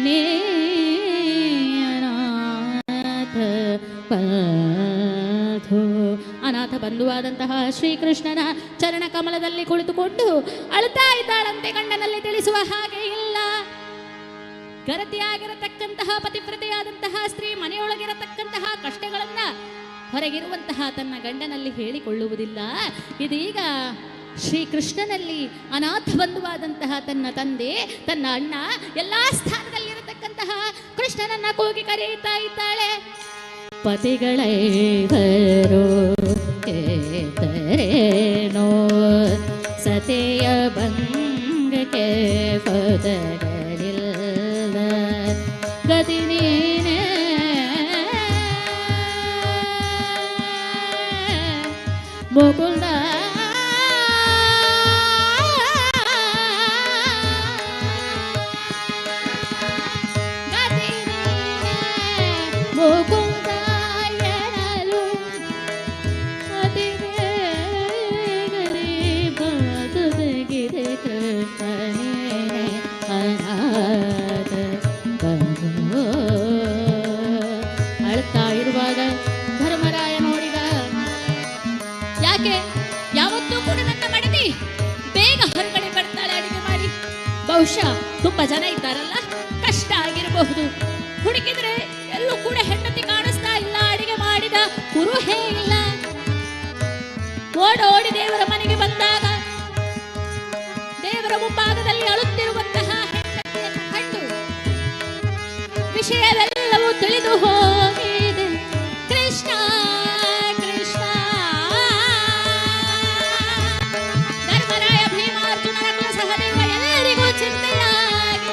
ನೀ ಅನಾಥ ಅನಾಥ ಬಂಧುವಾದಂತಹ ಶ್ರೀಕೃಷ್ಣನ ಚರಣ ಕಮಲದಲ್ಲಿ ಕುಳಿತುಕೊಂಡು ಅಳುತ್ತಾ ಇದ್ದಾಳಂತೆ. ಗಂಡನಲ್ಲಿ ತಿಳಿಸುವ ಹಾಗೆ ಇಲ್ಲ. ಗರತಿಯಾಗಿರತಕ್ಕಂತಹ ಪತಿವ್ರತೆಯಾದಂತಹ ಸ್ತ್ರೀ ಮನೆಯೊಳಗಿರತಕ್ಕಂತಹ ಕಷ್ಟಗಳನ್ನ ಹೊರಗಿರುವಂತಹ ತನ್ನ ಗಂಡನಲ್ಲಿ ಹೇಳಿಕೊಳ್ಳುವುದಿಲ್ಲ. ಇದೀಗ ಶ್ರೀಕೃಷ್ಣನಲ್ಲಿ ಅನಾಥ ಬಂಧುವಾದಂತಹ ತನ್ನ ತಂದೆ, ತನ್ನ ಅಣ್ಣ, ಎಲ್ಲಾ ಸ್ಥಾನದಲ್ಲಿರತಕ್ಕಂತಹ ಕೃಷ್ಣನನ್ನ ಕೂಗಿ ಕರೆಯುತ್ತಾ ಇದ್ದಾಳೆ. ಪತಿಗಳೈವರು ಕೇತರೇನೋ ಸತೆಯ ಭಂಗಕ್ಕೆ ಪದಗಳಿಲ್ಲ ಗತಿ ನೀನೇ ಮುಕುಂದ ಅಳ್ತಾ ಇರುವಾಗ ಧರ್ಮರಾಯ ನೋಡಿದ. ಯಾಕೆ ಯಾವತ್ತೂ ಕೂಡ ನನ್ನ ಮಡದಿ ಬೇಗ ಹೊರಗಡೆ ಬರ್ತಾಳೆ ಅಡಿಗೆ ಮಾಡಿ. ಬಹುಶಃ ತುಂಬಾ ಜನ ಇದ್ದಾರಲ್ಲ, ಕಷ್ಟ ಆಗಿರಬಹುದು. ಹುಡುಕಿದ್ರೆ ಎಲ್ಲೂ ಕೂಡ ಹೆಂಡತಿ ಕಾಣಿಸ್ತಾ ಇಲ್ಲ, ಅಡಿಗೆ ಮಾಡಿದ ಕುರುಹೇ ಇಲ್ಲ. ಓಡೋಡಿ ದೇವರ ಮನೆಗೆ ಬಂದಾಗ ದೇವರ ಮುಂಭಾಗದಲ್ಲಿ ಅಳುತ್ತಿರುವಂತಹ ಹೆಂಡತಿಯನ್ನು ಕಂಡು ವಿಷಯವೆಲ್ಲವೂ ತಿಳಿದು ಹೋಗಿದೆ. ಕೃಷ್ಣ ಕೃಷ್ಣ ಧರ್ಮರಾಯ ಭೀಮಾರ್ಜುನರ ಕುಲ ಸಹದೇವ ಎಲ್ಲರಿಗೂ ಚಿಂತೆಯಾಗಿ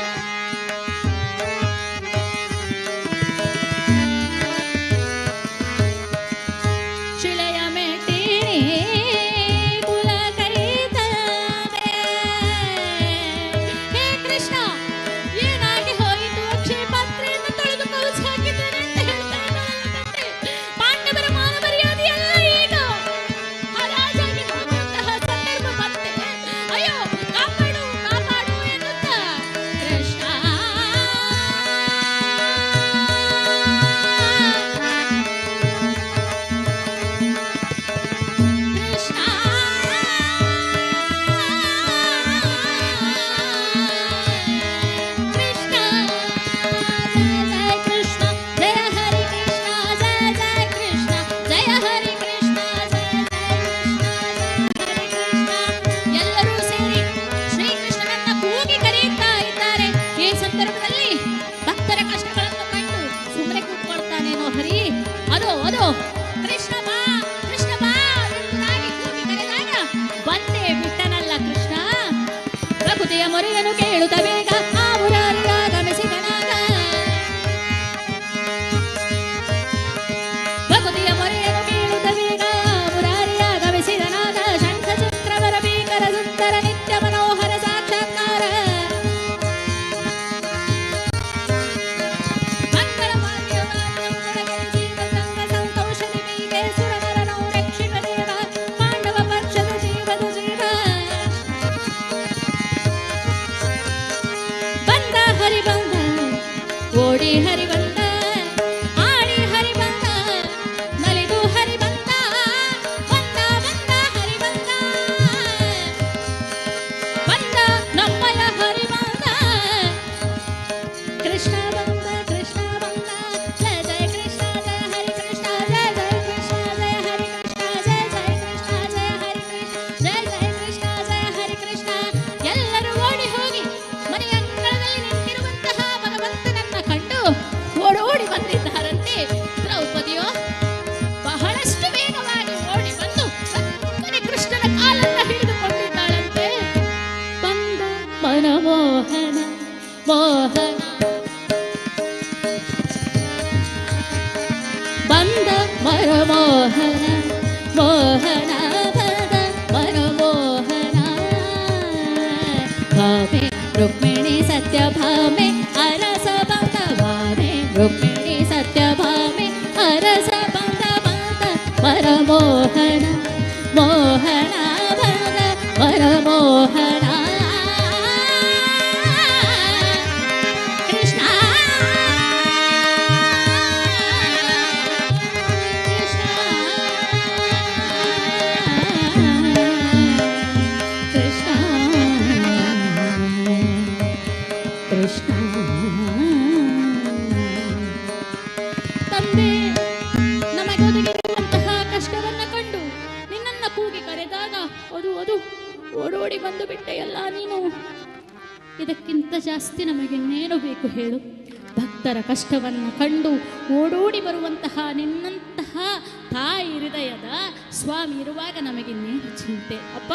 ಶಿಲೆಯ ಮೆಟ್ಟಿಣಿ ಕುಲ ಕೈತದೆ. ಹೇ ಕೃಷ್ಣ, ಏನಾಗಿ ಹೋಯಿತು? ಅಕ್ಷಯ ಪಾತ್ರೆಯಿಂದ ತೊಳೆದು ಕೌಚಿ ಹಾಕಿದ್ದೇನೆ ಅಂತ ಹೇಳ್ತಾ ಇದ್ದಾಳಂತೆ. ಪಾಂಡವರ ಮಾನ ಮರ್ಯಾದೆ ಎಲ್ಲ ಈಗ ಹರಾಜಾಗಿ ಹೋಗುವಂತಹ ಸಂದರ್ಭ ಮತ್ತೆ. ಅಯ್ಯೋ, ಕಾಪಾಡು ಕಾಪಾಡು ಎನ್ನುತ್ತಾ ಕೃಷ್ಣ ಎಲ್ಲರೂ ಸೇರಿ ಶ್ರೀಕೃಷ್ಣನನ್ನ ಕೂಗಿ ಕರೆಯುತ್ತಾ ಇದ್ದಾರೆ. ಈ ಸಂದರ್ಭದಲ್ಲಿ ಭಕ್ತರ ಕಷ್ಟಗಳನ್ನು ಕಂಡು ಸುಮ್ಮನೆ ಕೂತ್ಕೊಳ್ತಾನೇನೋ ಹರಿ. ಅದು ಅದು ಕೃಷ್ಣ ಬಾ ಕೃಷ್ಣ ಬಾ ಎಂಬುದಾಗಿ ಕೂಗಿ ಕರೆದಾಗ ಬಂದೇ ಬಿಟ್ಟನಲ್ಲ ಕೃಷ್ಣ. ಪ್ರಕೃತಿಯ ಮೊರೆಯನ್ನು ಕೇಳುತ್ತ ಬೇಗ ಆ ಮುರಾರಿಯಾಗಮಿಸಿದನಾಗ. ಪ್ರಕೃತಿಯ ಮೊರೆಯನ್ನು ಕೇಳುತ್ತ ಬೇಗ ಮುರಾರಿಯಾಗಮಿಸಿದನಾಗ. ಶಂಖ ಚಕ್ರವರ ಭೀಕರ ಸುಂದರ ನಿತ್ಯ ಮನೋಹರ ಸಾಕ್ಷಾತ್ಕಾರ. ಮಂಗಳ ಸಂತೋಷದಿ ಮೀಗೆ ಸುರನರನೋ ರಕ್ಷಿಪ ದೇವ ಪಾಂಡವ ಪಕ್ಷದ ಜೀವದ ಜೀವ. ಬಂದ ಹರಿ ಬಂದ, ಓಡಿ ಹರಿ ಬಂದ, ಆಡಿ ಹರಿ ಬಂದ, ನಲಿದು ಹರಿ ಬಂದ, ಬಂದ ಬಂದ ಹರಿ ಬಂದ, ಬಂದ ನಮ್ಮಯ ಹರಿ ಬಂದ. ಕೃಷ್ಣ ಬಂದ ಕೃಷ್ಣ ಬಂದ, ಜಯ ಜಯ ಕೃಷ್ಣ ಜಯ ಹರಿ ಕೃಷ್ಣ, ಜಯ ಜಯ ಕೃಷ್ಣ ಜಯ ಹರಿ ಕೃಷ್ಣ, ಜಯ ಜಯ ಕೃಷ್ಣ ಜಯ ಹರಿ ಕೃಷ್ಣ, ಜಯ ಜಯ ಕೃಷ್ಣ ಜಯ ಹರಿ ಕೃಷ್ಣ. ಎಲ್ಲರೂ ಓಡಿ ಹೋಗಿ ಮನೆಯಂಗಳದಲ್ಲಿ ನಿಂತಿರುವಂತಹ ಭಗವಂತನನ್ನ ಕಂಡು ಓಡೋಡಿ ಬಂದಿದ್ದಾರಂತೆ. ದ್ರೌಪದಿಯೋ ಬಹಳಷ್ಟು ವೇಗವಾಗಿ ಓಡಿ ಬಂದು ಸತ್ತನೆ ಕೃಷ್ಣನ ಕಾಲನ್ನ ಹಿಡಿದುಕೊಂಡಿದ್ದಾಳಂತೆ. ಬಂದ ಮನಮೋಹನ ಮೋಹನ, ಬಂದ ಮನಮೋಹನ ಮೋಹನ, ಬಂದ ಮನಮೋಹನ. ಭಾಮೆ ರುಕ್ಮಿಣಿ ಸತ್ಯಭಾಮೆ ಅರಸ ಬಂದ, ಭಾಮೆ ರುಕ್ಮಿಣಿ ಸತ್ಯಭಾಮೆ ಅರಸ ಬಂದ, ಬಂದ ಮನಮೋಹನ ಮೋಹನ, ಬಂದ ಮನಮೋಹನ. ಕೃಷ್ಣ ತಂದೆ, ನಮಗೆ ಒದಗಿರುವಂತಹ ಕಷ್ಟವನ್ನ ಕಂಡು ನಿನ್ನನ್ನ ಕೂಗಿ ಕರೆದಾಗ ಅದು ಓಡೋಡಿ ಬಂದು ಬಿಟ್ಟೆಯಲ್ಲ ನೀನು. ಇದಕ್ಕಿಂತ ಜಾಸ್ತಿ ನಮಗಿನ್ನೇನು ಬೇಕು ಹೇಳು? ಭಕ್ತರ ಕಷ್ಟವನ್ನು ಕಂಡು ಓಡೋಡಿ ಬರುವಂತಹ ನಿನ್ನಂತಹ ತಾಯಿ ಹೃದಯದ ಸ್ವಾಮಿ ಇರುವಾಗ ನಮಗಿನ್ನೇನು ಚಿಂತೆ? ಅಪ್ಪ,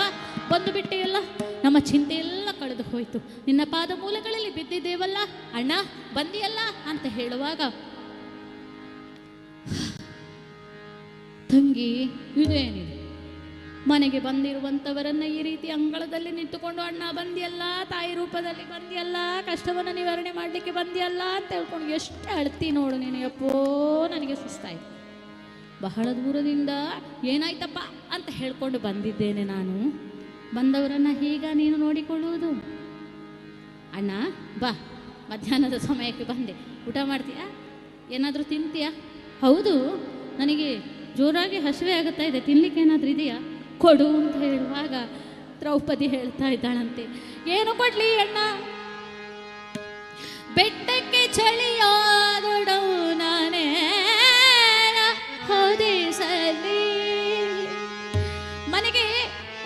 ಬಂದು ಬಿಟ್ಟೆಯಲ್ಲ, ನಮ್ಮ ಚಿಂತೆ ಎಲ್ಲ ಕಳೆದು ಹೋಯಿತು. ನಿನ್ನ ಪಾದ ಮೂಲಗಳಲ್ಲಿ ಬಿದ್ದಿದ್ದೇವಲ್ಲ ಅಣ್ಣ, ಬಂದಿಯಲ್ಲ ಅಂತ ಹೇಳುವಾಗ, ತಂಗಿ ಇದೇನಿದೆ, ಮನೆಗೆ ಬಂದಿರುವಂಥವರನ್ನ ಈ ರೀತಿ ಅಂಗಳದಲ್ಲಿ ನಿಂತುಕೊಂಡು ಅಣ್ಣ ಬಂದಿಯಲ್ಲ, ತಾಯಿ ರೂಪದಲ್ಲಿ ಬಂದಿಯಲ್ಲ, ಕಷ್ಟವನ್ನು ನಿವಾರಣೆ ಮಾಡಲಿಕ್ಕೆ ಬಂದಿಯಲ್ಲ ಅಂತ ಹೇಳ್ಕೊಂಡು ಎಷ್ಟು ಅಳ್ತಿ ನೋಡು ನೀನು. ಅಪ್ಪೋ, ನನಗೆ ಸುಸ್ತಾಯಿತು. ಬಹಳ ದೂರದಿಂದ ಏನಾಯ್ತಪ್ಪ ಅಂತ ಹೇಳ್ಕೊಂಡು ಬಂದಿದ್ದೇನೆ ನಾನು. ಬಂದವರನ್ನು ಹೀಗ ನೀನು ನೋಡಿಕೊಳ್ಳುವುದು? ಅಣ್ಣ ಬಾ, ಮಧ್ಯಾಹ್ನದ ಸಮಯಕ್ಕೆ ಬಂದೆ, ಊಟ ಮಾಡ್ತೀಯಾ? ಏನಾದರೂ ತಿಂತೀಯಾ? ಹೌದು, ನನಗೆ ಜೋರಾಗಿ ಹಸಿವೆ ಆಗುತ್ತಾ ಇದೆ, ತಿನ್ಲಿಕ್ಕೆ ಏನಾದರೂ ಇದೆಯಾ? ಕೊಡು ಅಂತ ಹೇಳುವಾಗ ದ್ರೌಪದಿ ಹೇಳ್ತಾ ಇದ್ದಾಳಂತೆ, ಏನು ಕೊಡ್ಲಿ ಅಣ್ಣ? ಬೆಟ್ಟಕ್ಕೆ ಚಳಿಯಾದೊಡೌ ನಾನೇ ಹೊದಿಸಲಿ. ಮನೆಗೆ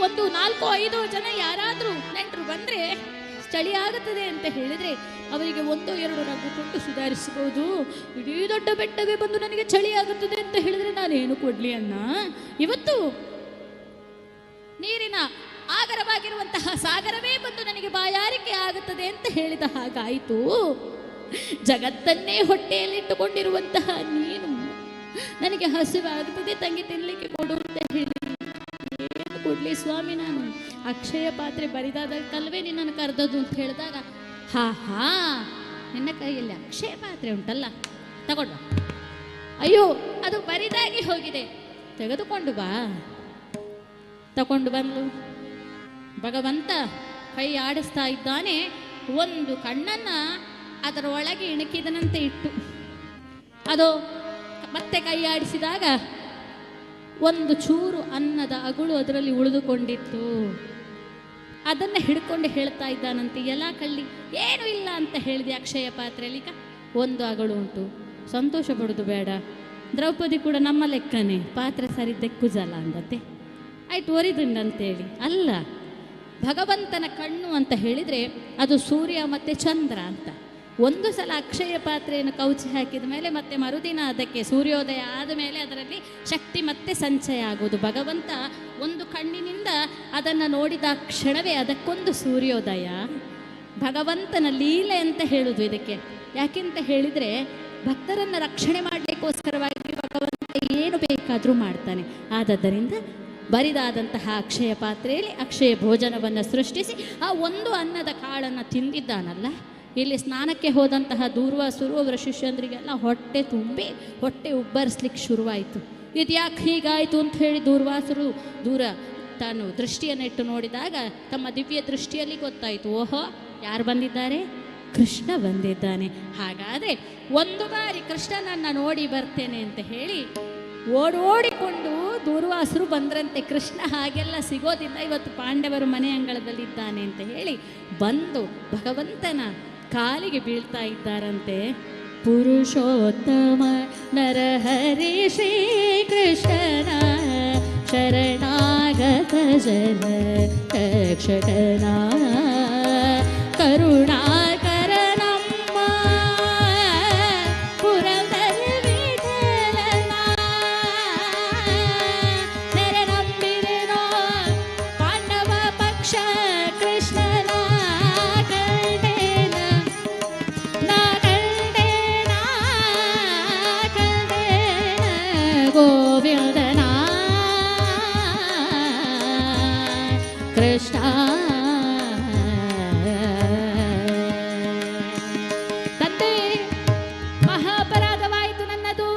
ಒಂದು 4-5 ಜನ ಯಾರಾದರೂ ನೆಂಟರು ಬಂದರೆ ಚಳಿ ಆಗುತ್ತದೆ ಅಂತ ಹೇಳಿದರೆ ಅವರಿಗೆ 1-2 ರಗ್ಗು ಕೊಟ್ಟು ಸುಧಾರಿಸಬಹುದು. ಇಡೀ ದೊಡ್ಡ ಬೆಟ್ಟವೇ ಬಂದು ನನಗೆ ಚಳಿ ಆಗುತ್ತದೆ ಅಂತ ಹೇಳಿದರೆ ನಾನೇನು ಕೊಡ್ಲಿ ಅಣ್ಣ? ಇವತ್ತು ನೀರಿನ ಆಗರವಾಗಿರುವಂತಹ ಸಾಗರವೇ ಬಂದು ನನಗೆ ಬಾಯಾರಿಕೆ ಆಗುತ್ತದೆ ಅಂತ ಹೇಳಿದ ಹಾಗಾಯಿತು. ಜಗತ್ತನ್ನೇ ಹೊಟ್ಟೆಯಲ್ಲಿಟ್ಟುಕೊಂಡಿರುವಂತಹ ನೀನು ನನಗೆ ಹಸಿವಾಗುತ್ತದೆ ತಂಗಿ, ತಿನ್ನಲಿಕ್ಕೆ ಕೊಡು ಅಂತ ಹೇಳಿ ಏನು ಕೊಡ್ಲಿ ಸ್ವಾಮಿ? ನಾನು ಅಕ್ಷಯ ಪಾತ್ರೆ ಬರಿದಾದಕ್ಕಲ್ವೇ ನಿನ್ನನ್ನು ಕರೆದದ್ದು ಅಂತ ಹೇಳಿದಾಗ, ಹಾ ನಿನ್ನ ಕೈಯಲ್ಲಿ ಅಕ್ಷಯ ಪಾತ್ರೆ ಉಂಟಲ್ಲ, ತಗೊಂಡು ಬಾ. ಅಯ್ಯೋ, ಅದು ಬರಿದಾಗಿ ಹೋಗಿದೆ, ತೆಗೆದುಕೊಂಡು ಬಾ. ತಗೊಂಡು ಬಂದು ಭಗವಂತ ಕೈ ಆಡಿಸ್ತಾ ಇದ್ದಾನೆ. ಒಂದು ಕಣ್ಣನ್ನು ಅದರ ಒಳಗೆ ಇಣುಕಿದನಂತೆ ಇಟ್ಟು, ಅದು ಮತ್ತೆ ಕೈ ಆಡಿಸಿದಾಗ ಒಂದು ಚೂರು ಅನ್ನದ ಅಗುಳು ಅದರಲ್ಲಿ ಉಳಿದುಕೊಂಡಿತ್ತು. ಅದನ್ನು ಹಿಡ್ಕೊಂಡು ಹೇಳ್ತಾ ಇದ್ದಾನಂತೆ, ಎಲ್ಲ ಕಳ್ಳಿ ಏನೂ ಇಲ್ಲ ಅಂತ ಹೇಳಿದೆ ಅಕ್ಷಯ ಪಾತ್ರೆಯಲ್ಲಿ, ಈಗ ಒಂದು ಅಗಳು ಉಂಟು, ಸಂತೋಷ ಪಡೋದು ಬೇಡ. ದ್ರೌಪದಿ ಕೂಡ ನಮ್ಮ ಲೆಕ್ಕನೇ, ಪಾತ್ರೆ ಸರಿದ್ದಕ್ಕೂ ಜಲ ಅಂದತ್ತೆ. ಆಯ್ತು ಒರಿದಿಂಡಂತೇಳಿ. ಅಲ್ಲ, ಭಗವಂತನ ಕಣ್ಣು ಅಂತ ಹೇಳಿದರೆ ಅದು ಸೂರ್ಯ ಮತ್ತು ಚಂದ್ರ ಅಂತ. ಒಂದು ಸಲ ಅಕ್ಷಯ ಪಾತ್ರೆಯನ್ನು ಕೌಚಿ ಹಾಕಿದ ಮೇಲೆ ಮತ್ತೆ ಮರುದಿನ ಅದಕ್ಕೆ ಸೂರ್ಯೋದಯ ಆದ ಮೇಲೆ ಅದರಲ್ಲಿ ಶಕ್ತಿ ಮತ್ತೆ ಸಂಚಯ ಆಗುವುದು. ಭಗವಂತ ಒಂದು ಕಣ್ಣಿನಿಂದ ಅದನ್ನು ನೋಡಿದ ಕ್ಷಣವೇ ಅದಕ್ಕೊಂದು ಸೂರ್ಯೋದಯ. ಭಗವಂತನ ಲೀಲೆ ಅಂತ ಹೇಳುವುದು ಇದಕ್ಕೆ. ಯಾಕೆಂತ ಹೇಳಿದರೆ ಭಕ್ತರನ್ನು ರಕ್ಷಣೆ ಮಾಡಲಿಕ್ಕೋಸ್ಕರವಾಗಿ ಭಗವಂತ ಏನು ಬೇಕಾದರೂ ಮಾಡ್ತಾನೆ. ಆದ್ದರಿಂದ ಬರಿದಾದಂತಹ ಅಕ್ಷಯ ಪಾತ್ರೆಯಲ್ಲಿ ಅಕ್ಷಯ ಭೋಜನವನ್ನು ಸೃಷ್ಟಿಸಿ ಆ ಒಂದು ಅನ್ನದ ಕಾಳನ್ನು ತಿಂದಿದ್ದಾನಲ್ಲ. ಇಲ್ಲಿ ಸ್ನಾನಕ್ಕೆ ಹೋದಂತಹ ದೂರ್ವಾಸುರು ಅವರ ಶಿಷ್ಯಂದ್ರಿಗೆಲ್ಲ ಹೊಟ್ಟೆ ತುಂಬಿ ಹೊಟ್ಟೆ ಉಬ್ಬರಿಸ್ಲಿಕ್ಕೆ ಶುರುವಾಯಿತು. ಇದು ಯಾಕೆ ಹೀಗಾಯಿತು ಅಂತ ಹೇಳಿ ದೂರ್ವಾಸುರು ತಾನು ದೃಷ್ಟಿಯನ್ನಿಟ್ಟು ನೋಡಿದಾಗ ತಮ್ಮ ದಿವ್ಯ ದೃಷ್ಟಿಯಲ್ಲಿ ಗೊತ್ತಾಯಿತು, ಓಹೋ ಯಾರು ಬಂದಿದ್ದಾರೆ? ಕೃಷ್ಣ ಬಂದಿದ್ದಾನೆ. ಹಾಗಾದರೆ ಒಂದು ಬಾರಿ ಕೃಷ್ಣನನ್ನು ನೋಡಿ ಬರ್ತೇನೆ ಅಂತ ಹೇಳಿ ಓಡೋಡಿಕೊಂಡು ದೂರ್ವಾಸರು ಬಂದ್ರಂತೆ. ಕೃಷ್ಣ ಹಾಗೆಲ್ಲ ಸಿಗೋದಿಲ್ಲ, ಇವತ್ತು ಪಾಂಡವರು ಮನೆ ಅಂಗಳದಲ್ಲಿದ್ದಾನೆ ಅಂತ ಹೇಳಿ ಬಂದು ಭಗವಂತನ ಕಾಲಿಗೆ ಬೀಳ್ತಾ ಇದ್ದಾರಂತೆ. ಪುರುಷೋತ್ತಮ ನರಹರಿ ಶ್ರೀ ಕೃಷ್ಣನ ಶರಣಾಗತ ಜನ ರಕ್ಷಕನ ಕರುಣಾಕರ ನಮ್ಮ ಪುರದರ ವಿಠಲನ ನೆರೆ ನಂಬಿದೆನೋ ಪಾಂಡವ ಪಕ್ಷ ಕೃಷ್ಣನ ಗೋವಿಂದನ ಕೃಷ್ಣ. ತಂದೆ, ಮಹಾಪರಾಧವಾಯಿತು ನನ್ನದು.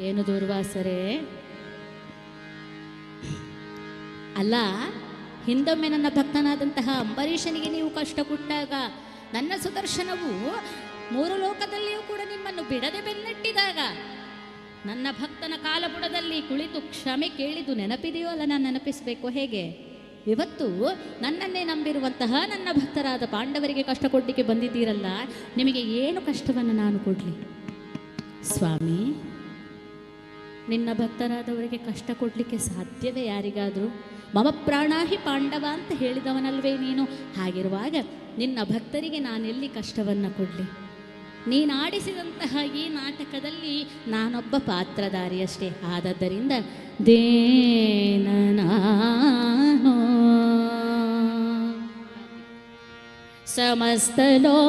ಏನು ದೂರ್ವಾಸರೇ? ಅಲ್ಲ, ಹಿಂದೊಮ್ಮೆ ನನ್ನ ಭಕ್ತನಾದಂತಹ ಅಂಬರೀಷನಿಗೆ ನೀವು ಕಷ್ಟ ಕೊಟ್ಟಾಗ ನನ್ನ ಸುದರ್ಶನವು 3 ಲೋಕದಲ್ಲಿಯೂ ಕೂಡ ನಿಮ್ಮನ್ನು ಬಿಡದೆ ಬೆನ್ನಟ್ಟಿದಾಗ ನನ್ನ ಭಕ್ತನ ಕಾಲಬುಡದಲ್ಲಿ ಕುಳಿತು ಕ್ಷಮೆ ಕೇಳಿದ್ದು ನೆನಪಿದೆಯೋ ಅಲ್ಲ? ನಾನು ನೆನಪಿಸಬೇಕು ಹೇಗೆ? ಇವತ್ತು ನನ್ನನ್ನೇ ನಂಬಿರುವಂತಹ ನನ್ನ ಭಕ್ತರಾದ ಪಾಂಡವರಿಗೆ ಕಷ್ಟ ಕೊಡಲಿಕ್ಕೆ ಬಂದಿದ್ದೀರಲ್ಲ, ನಿಮಗೆ ಏನು ಕಷ್ಟವನ್ನು ನಾನು ಕೊಡಲಿ ಸ್ವಾಮಿ? ನಿನ್ನ ಭಕ್ತರಾದವರಿಗೆ ಕಷ್ಟ ಕೊಡಲಿಕ್ಕೆ ಸಾಧ್ಯವೇ ಯಾರಿಗಾದರೂ? ಮಮ ಪ್ರಾಣಾಹಿ ಪಾಂಡವ ಅಂತ ಹೇಳಿದವನಲ್ವೇ ನೀನು? ಹಾಗಿರುವಾಗ ನಿನ್ನ ಭಕ್ತರಿಗೆ ನಾನೆಲ್ಲಿ ಕಷ್ಟವನ್ನು ಕೊಡಲಿ? ನೀನಾಡಿಸಿದಂತಹ ಈ ನಾಟಕದಲ್ಲಿ ನಾನೊಬ್ಬ ಪಾತ್ರಧಾರಿಯಷ್ಟೇ. ಆದದ್ದರಿಂದ ದೇನನಾನೋ ಸಮಸ್ತ ಲೋಕಕ್ಕೆ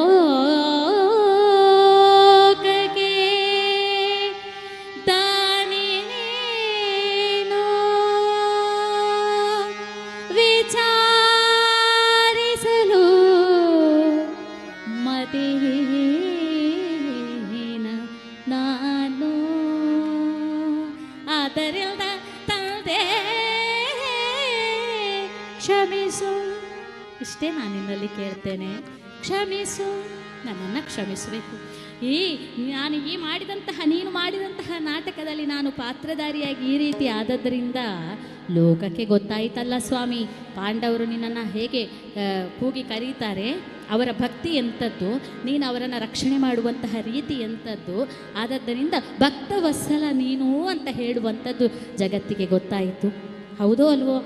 ದಾನಿನೇನೋ ವಿಚಾರಿಸಲು ಮತಿಹೀನ ನಾನು. ಆದ್ದರಿಂದ ತಂದೆ ಕ್ಷಮಿಸು, ಇಷ್ಟೇ ನಾನು ನಿನ್ನಲ್ಲಿ ಕೇಳ್ತೇನೆ. ಕ್ಷಮಿಸು, ನನ್ನನ್ನು ಕ್ಷಮಿಸಬೇಕು. ನಾನು ನೀನು ಮಾಡಿದಂತಹ ನಾಟಕದಲ್ಲಿ ನಾನು ಪಾತ್ರಧಾರಿಯಾಗಿ ಈ ರೀತಿ ಆದದ್ದರಿಂದ ಲೋಕಕ್ಕೆ ಗೊತ್ತಾಯಿತಲ್ಲ ಸ್ವಾಮಿ, ಪಾಂಡವರು ನಿನ್ನನ್ನು ಹೇಗೆ ಕೂಗಿ ಕರೀತಾರೆ, ಅವರ ಭಕ್ತಿ ಎಂಥದ್ದು, ನೀನು ಅವರನ್ನು ರಕ್ಷಣೆ ಮಾಡುವಂತಹ ರೀತಿ ಎಂಥದ್ದು. ಆದದ್ದರಿಂದ ಭಕ್ತವತ್ಸಲ ನೀನು ಅಂತ ಹೇಳುವಂಥದ್ದು ಜಗತ್ತಿಗೆ ಗೊತ್ತಾಯಿತು. ಹೌದೋ ಅಲ್ವೋ?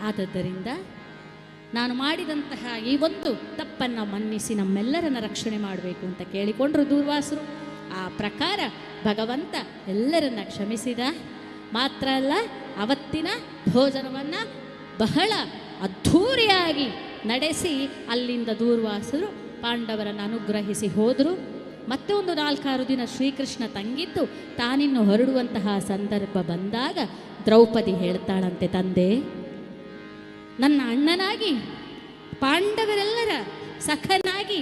ಆದದ್ದರಿಂದ ನಾನು ಮಾಡಿದಂತಹ ಈ ಒಂದು ತಪ್ಪನ್ನು ಮನ್ನಿಸಿ ನಮ್ಮೆಲ್ಲರನ್ನ ರಕ್ಷಣೆ ಮಾಡಬೇಕು ಅಂತ ಕೇಳಿಕೊಂಡ್ರು ದೂರ್ವಾಸರು. ಆ ಪ್ರಕಾರ ಭಗವಂತ ಎಲ್ಲರನ್ನ ಕ್ಷಮಿಸಿದ. ಮಾತ್ರ ಅಲ್ಲ, ಅವತ್ತಿನ ಭೋಜನವನ್ನು ಬಹಳ ಅದ್ಧೂರಿಯಾಗಿ ನಡೆಸಿ ಅಲ್ಲಿಂದ ದೂರ್ವಾಸರು ಪಾಂಡವರನ್ನು ಅನುಗ್ರಹಿಸಿ ಹೋದರು. ಮತ್ತೆ ಒಂದು 4-6 ದಿನ ಶ್ರೀಕೃಷ್ಣ ತಂಗಿದ್ದು ತಾನಿನ್ನು ಹೊರಡುವಂತಹ ಸಂದರ್ಭ ಬಂದಾಗ ದ್ರೌಪದಿ ಹೇಳ್ತಾಳಂತೆ, ತಂದೆ, ನನ್ನ ಅಣ್ಣನಾಗಿ ಪಾಂಡವರೆಲ್ಲರ ಸಖನಾಗಿ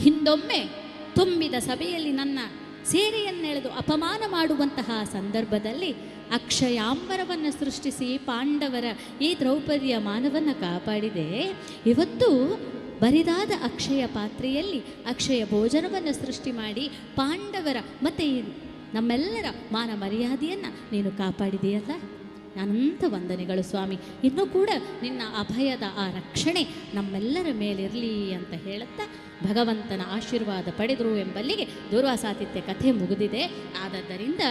ಹಿಂದೊಮ್ಮೆ ತುಂಬಿದ ಸಭೆಯಲ್ಲಿ ನನ್ನ ಸೇರೆಯನ್ನೆಳೆದು ಅಪಮಾನ ಮಾಡುವಂತಹ ಸಂದರ್ಭದಲ್ಲಿ ಅಕ್ಷಯಾಂಬರವನ್ನು ಸೃಷ್ಟಿಸಿ ಪಾಂಡವರ ಈ ದ್ರೌಪದಿಯ ಮಾನವನ್ನು ಕಾಪಾಡಿದೆ. ಇವತ್ತು ಬರಿದಾದ ಅಕ್ಷಯ ಪಾತ್ರೆಯಲ್ಲಿ ಅಕ್ಷಯ ಭೋಜನವನ್ನು ಸೃಷ್ಟಿ ಮಾಡಿ ಪಾಂಡವರ ಮತ್ತು ನಮ್ಮೆಲ್ಲರ ಮಾನ ಮರ್ಯಾದೆಯನ್ನು ನೀನು ಕಾಪಾಡಿದೆಯಲ್ಲ, ಅನಂತ ವಂದನೆಗಳು ಸ್ವಾಮಿ. ಇನ್ನೂ ಕೂಡ ನಿನ್ನ ಅಭಯದ ಆ ರಕ್ಷಣೆ ನಮ್ಮೆಲ್ಲರ ಮೇಲಿರಲಿ ಅಂತ ಹೇಳುತ್ತಾ ಭಗವಂತನ ಆಶೀರ್ವಾದ ಪಡೆದರು ಎಂಬಲ್ಲಿಗೆ ದೂರ್ವಾಸಾತಿಥ್ಯ ಕಥೆ ಮುಗಿದಿದೆ. ಆದದ್ದರಿಂದ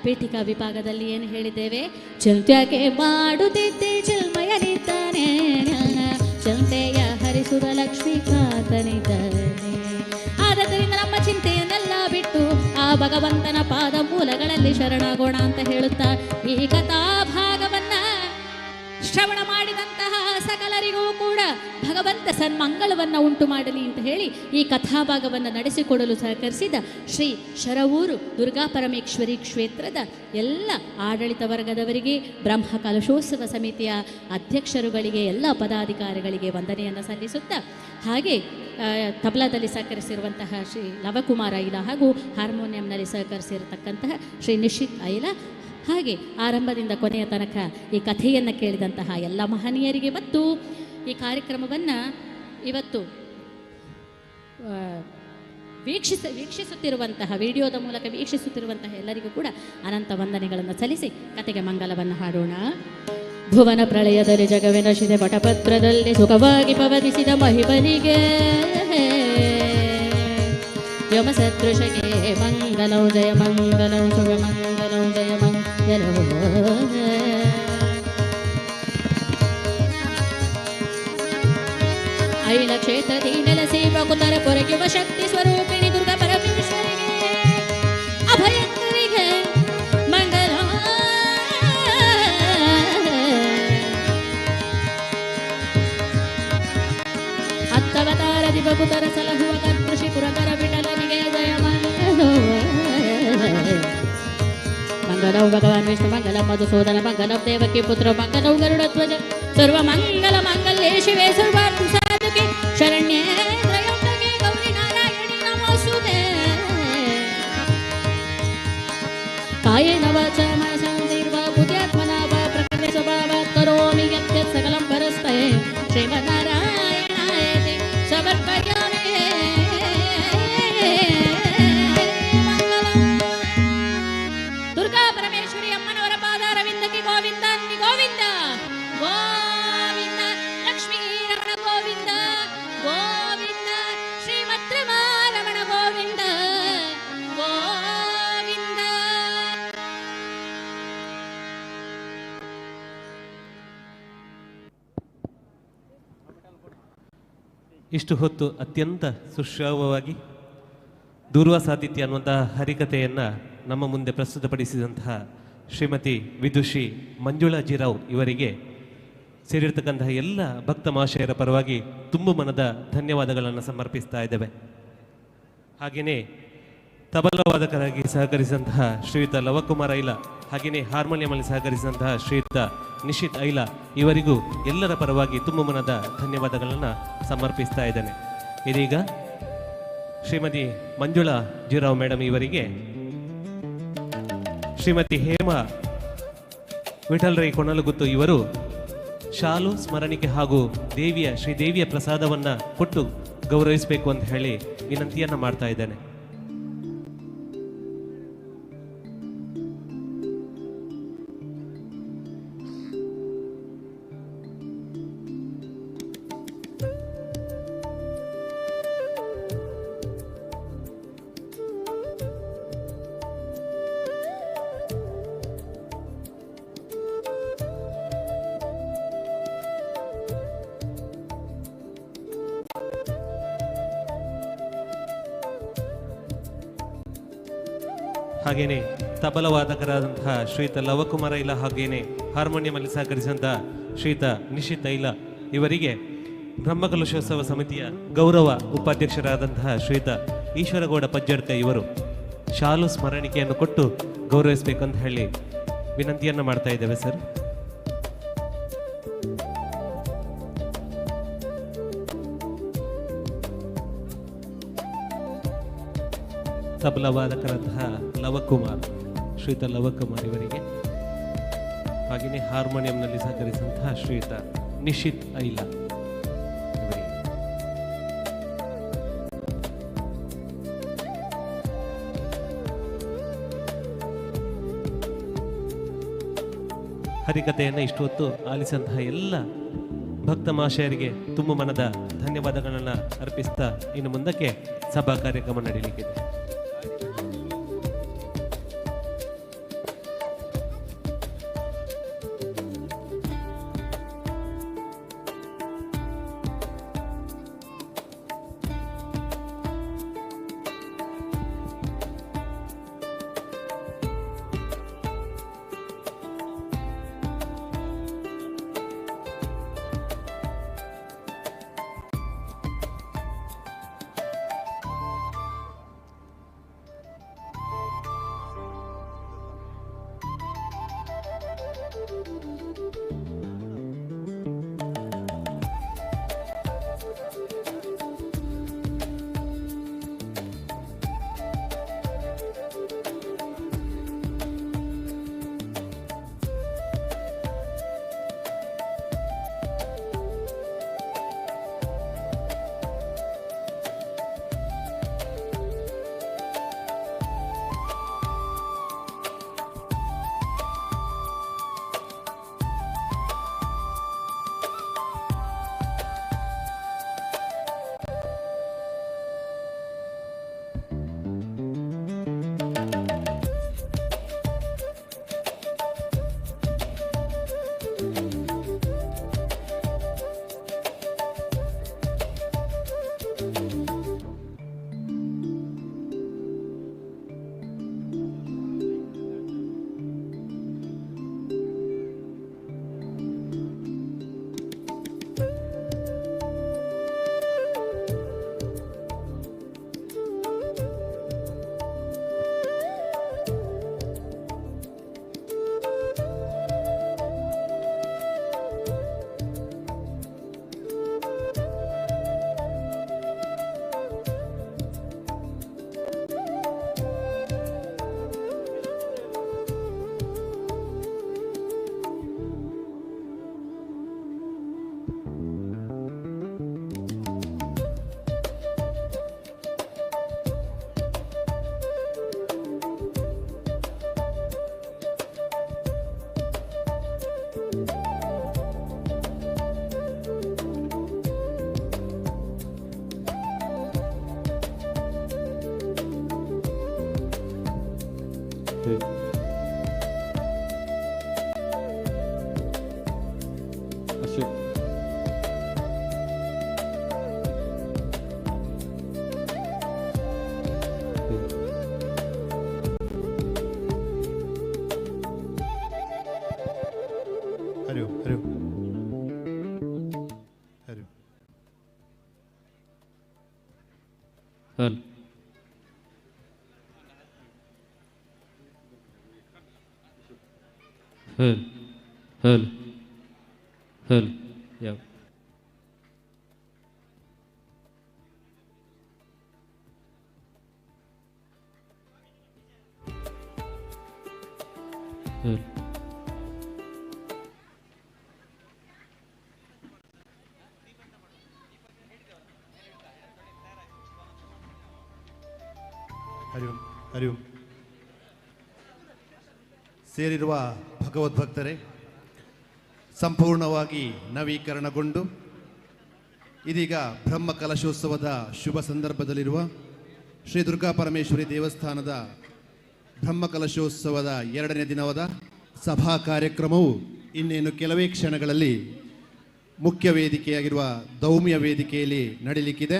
ಪೀಠಿಕಾ ವಿಭಾಗದಲ್ಲಿ ಏನು ಹೇಳಿದ್ದೇವೆ? ಚಿಂತ್ಯಕ್ಕೆ ಮಾಡುತ್ತಿದ್ದೆ ಚಿಲ್ಮಯನಿದ್ದಾನೆ, ಚಿಂತೆಯ ಹರಿಸುವ ಲಕ್ಷ್ಮೀಕಾಂತನಿದ್ದಾನೆ. ಆದ್ದರಿಂದ ನಮ್ಮ ಚಿಂತೆಯನ್ನೆಲ್ಲ ಬಿಟ್ಟು ಆ ಭಗವಂತನ ಪಾದ ಮೂಲಗಳಲ್ಲಿ ಶರಣಾಗೋಣ ಅಂತ ಹೇಳುತ್ತಾ ಈ ಕಥಾಭಾಗವನ್ನ ಶ್ರವಣ ಮಾಡಿದಂತಹ ಸಕಲರಿಗೂ ಕೂಡ ಭಗವಂತ ಸನ್ಮಂಗಳವನ್ನು ಉಂಟು ಮಾಡಲಿ ಅಂತ ಹೇಳಿ ಈ ಕಥಾಭಾಗವನ್ನು ನಡೆಸಿಕೊಡಲು ಸಹಕರಿಸಿದ ಶ್ರೀ ಶರವೂರು ದುರ್ಗಾ ಪರಮೇಶ್ವರಿ ಕ್ಷೇತ್ರದ ಎಲ್ಲ ಆಡಳಿತ ವರ್ಗದವರಿಗೆ, ಬ್ರಹ್ಮ ಕಲಶೋತ್ಸವ ಸಮಿತಿಯ ಅಧ್ಯಕ್ಷರುಗಳಿಗೆ, ಎಲ್ಲ ಪದಾಧಿಕಾರಿಗಳಿಗೆ ವಂದನೆಯನ್ನು ಸಲ್ಲಿಸುತ್ತಾ, ಹಾಗೆ ತಬಲಾದಲ್ಲಿ ಸಹಕರಿಸಿರುವಂತಹ ಶ್ರೀ ಲವಕುಮಾರ ಐಲ ಹಾಗೂ ಹಾರ್ಮೋನಿಯಂನಲ್ಲಿ ಸಹಕರಿಸಿರತಕ್ಕಂತಹ ಶ್ರೀ ನಿಶಿತ್ ಐಲ, ಹಾಗೆ ಆರಂಭದಿಂದ ಕೊನೆಯ ತನಕ ಈ ಕಥೆಯನ್ನು ಕೇಳಿದಂತಹ ಎಲ್ಲ ಮಹನೀಯರಿಗೆ ಮತ್ತು ಈ ಕಾರ್ಯಕ್ರಮವನ್ನು ಇವತ್ತು ವೀಕ್ಷಿಸುತ್ತಿರುವಂತಹ ವಿಡಿಯೋದ ಮೂಲಕ ವೀಕ್ಷಿಸುತ್ತಿರುವಂತಹ ಎಲ್ಲರಿಗೂ ಕೂಡ ಅನಂತ ವಂದನೆಗಳನ್ನು ಸಲ್ಲಿಸಿ ಕಥೆಗೆ ಮಂಗಲವನ್ನು ಹಾಡೋಣ. ಭುವನ ಪ್ರಳಯದಲ್ಲಿ ಜಗವೆನಶಿದೆ ಪಟಪತ್ರದಲ್ಲಿ ಸುಖವಾಗಿ ಪವನಿಸಿದ ಮಹಿಮನಿಗೆ ವ್ಯೋಮ ಸದೃಶಗೆ ಮಂಗಲೌ ಜಯ ಮಂಗಲೌ ಶುಭ ಮಂಗಲೌ ಜಯ ಮಂಗಲೌ. ಐಲ ಕ್ಷೇತ್ರದಿ ನೆಲೆಸಿ ಬಕುತರ ಪೊರಗಿವ ಶಕ್ತಿ ಸ್ವರೂಪಿಣಿ ದುರ್ಗಾ ಪರಮೇಶ್ವರಿಗೆ ಅಭಯಂಕರಿಗೆ ಮಂಗಲ. ಹತ್ತವತಾರದಿ ಬಕುತರ ಸಲಹುವ ಕರ್ತೃಷಿ ಪುರಕರ ವಿಠಲನಿಗೆ ಜಯ ಮಂಗಲೋ. ಮಂಗಲೌ ಭಗವಾನ್ ವಿಷ್ಣು ಮಂಗಲ ಮಧುಸೂದನ ಮಂಗಲಂ ದೇವಕಿ ಪುತ್ರ ಮಂಗಲೌ ಗರುಡಧ್ವಜ ಸರ್ವ ಮಂಗಲ ಮಂಗಲ್ಯೇ ಶಿವೆ ಸರ್ವಾರ್ಥ ಸಾಧಕೆ ಶರಣ್ಯೇ ತ್ರಯಂಬಕೆ ಗೌರಿ ನಾರಾಯಣಿ ನಮೋಸ್ತುತೇ. ಕಾಯೇನ ವಾಚಾ ಮನಸಾ ನಿರ್ವಾ ಬುದ್ಧ್ಯಾತ್ಮನಾ ವಾ ಪ್ರಕೃತಿ ಸ್ವಭಾವಾತ್ ಕರೋಮಿ ಯತ್ಯತ್ ಸಕಲಂ ಪರಸ್ತೇ ಶ್ರೀಮನ್ನಾರಾಯಣಾಯೇತಿ ಸಮರ್ಪಯಾಮಿ. ದುರ್ಗಾ ಪರಮೇಶ್ವರಿ ಅಮ್ಮನವರ ಪಾದಾರವಿಂದಕ್ಕೆ ಗೋವಿಂದ. ಇಷ್ಟು ಹೊತ್ತು ಅತ್ಯಂತ ಸುಶ್ರಾವ್ಯವಾಗಿ ದೂರ್ವ ಸಾಧಿತ್ಯ ಅನ್ನುವಂತಹ ಹರಿಕಥೆಯನ್ನು ನಮ್ಮ ಮುಂದೆ ಪ್ರಸ್ತುತಪಡಿಸಿದಂತಹ ಶ್ರೀಮತಿ ವಿದುಷಿ ಮಂಜುಳಾ ಜಿರಾವ್ ಇವರಿಗೆ ಸೇರಿರ್ತಕ್ಕಂತಹ ಎಲ್ಲ ಭಕ್ತ ಮಹಾಶಯರ ಪರವಾಗಿ ತುಂಬು ಮನದ ಧನ್ಯವಾದಗಳನ್ನು ಸಮರ್ಪಿಸ್ತಾ ಇದ್ದೇವೆ. ಹಾಗೆಯೇ ತಬಲವಾದಕರಾಗಿ ಸಹಕರಿಸಿದಂತಹ ಶ್ರೀಯುತ ಲವಕುಮಾರ್ ಐಲ, ಹಾಗೆಯೇ ಹಾರ್ಮೋನಿಯಂನಲ್ಲಿ ಸಹಕರಿಸಿದಂತಹ ಶ್ರೀಯುತ ನಿಶಿತ್ ಐಲ ಇವರಿಗೂ ಎಲ್ಲರ ಪರವಾಗಿ ತುಂಬು ಮನದ ಧನ್ಯವಾದಗಳನ್ನು ಸಮರ್ಪಿಸ್ತಾ ಇದ್ದೇನೆ. ಇದೀಗ ಶ್ರೀಮತಿ ಮಂಜುಳಾ ಜಿರಾವ್ ಮೇಡಮ್ ಇವರಿಗೆ ಶ್ರೀಮತಿ ಹೇಮಾ ವಿಠಲ್ ರೈ ಕೊಣಲಗುತ್ತು ಇವರು ಶಾಲು ಸ್ಮರಣಿಕೆ ಹಾಗೂ ಶ್ರೀದೇವಿಯ ಪ್ರಸಾದವನ್ನ ಕೊಟ್ಟು ಗೌರವಿಸಬೇಕು ಅಂತ ಹೇಳಿ ವಿನಂತಿಯನ್ನ ಮಾಡ್ತಾ ಇದ್ದೇನೆ. ಹಾಗೇನೆ ತಬಲವಾದಕರಾದಂತಹ ಶ್ರೀಯುತ ಲವಕುಮಾರ ಐಲ, ಹಾಗೇನೆ ಹಾರ್ಮೋನಿಯಂನಲ್ಲಿ ಸಹಕರಿಸಿದಂತಹ ಶ್ರೀಯುತ ನಿಶಿತ್ ಐಲ ಇವರಿಗೆ ಬ್ರಹ್ಮಕಲಶೋತ್ಸವ ಸಮಿತಿಯ ಗೌರವ ಉಪಾಧ್ಯಕ್ಷರಾದಂತಹ ಶ್ರೀಯುತ ಈಶ್ವರಗೌಡ ಪಜ್ಜಡ್ಕ ಇವರು ಶಾಲು ಸ್ಮರಣಿಕೆಯನ್ನು ಕೊಟ್ಟು ಗೌರವಿಸಬೇಕಂತ ಹೇಳಿ ವಿನಂತಿಯನ್ನ ಮಾಡ್ತಾ ಇದ್ದೇವೆ ಸರ್. ತಬಲವಾದಕರಾದಂತಹ ಶ್ರೀಯುತ ಲವಕುಮಾರ್ ಇವರಿಗೆ, ಹಾಗೆಯೇ ಹಾರ್ಮೋನಿಯಂನಲ್ಲಿ ಸಹಕರಿಸಿದಂತಹ ಶ್ರೀಯುತ ನಿಶಿತ್ ಐಲ ಇವರಿಗೆ. ಹರಿಕಥೆಯನ್ನು ಇಷ್ಟು ಹೊತ್ತು ಆಲಿಸಿದಂತಹ ಎಲ್ಲ ಭಕ್ತ ಮಹಾಶಯರಿಗೆ ತುಂಬ ಮನದ ಧನ್ಯವಾದಗಳನ್ನು ಅರ್ಪಿಸ್ತಾ ಇನ್ನು ಮುಂದಕ್ಕೆ ಸಭಾ ಕಾರ್ಯಕ್ರಮ ನಡೆಯಲಿಕ್ಕಿದೆ. ಹಲ್ ಹಲ್ ಹಲ್ ಹಲ್ ಯಾವ ಹಲ್ ಹರಿ ಓಂ ಹರಿ ಓಂ. ಸೇರಿರುವ ಭಗವದ್ಭಕ್ತರೇ, ಸಂಪೂರ್ಣವಾಗಿ ನವೀಕರಣಗೊಂಡು ಇದೀಗ ಬ್ರಹ್ಮ ಕಲಶೋತ್ಸವದ ಶುಭ ಸಂದರ್ಭದಲ್ಲಿರುವ ಶ್ರೀ ದುರ್ಗಾ ಪರಮೇಶ್ವರಿ ದೇವಸ್ಥಾನದ ಬ್ರಹ್ಮ ಕಲಶೋತ್ಸವದ 2ನೇ ದಿನವಾದ ಸಭಾ ಕಾರ್ಯಕ್ರಮವು ಇನ್ನೇನು ಕೆಲವೇ ಕ್ಷಣಗಳಲ್ಲಿ ಮುಖ್ಯ ವೇದಿಕೆಯಾಗಿರುವ ದೌಮ್ಯ ವೇದಿಕೆಯಲ್ಲಿ ನಡೆಯಲಿಕ್ಕಿದೆ.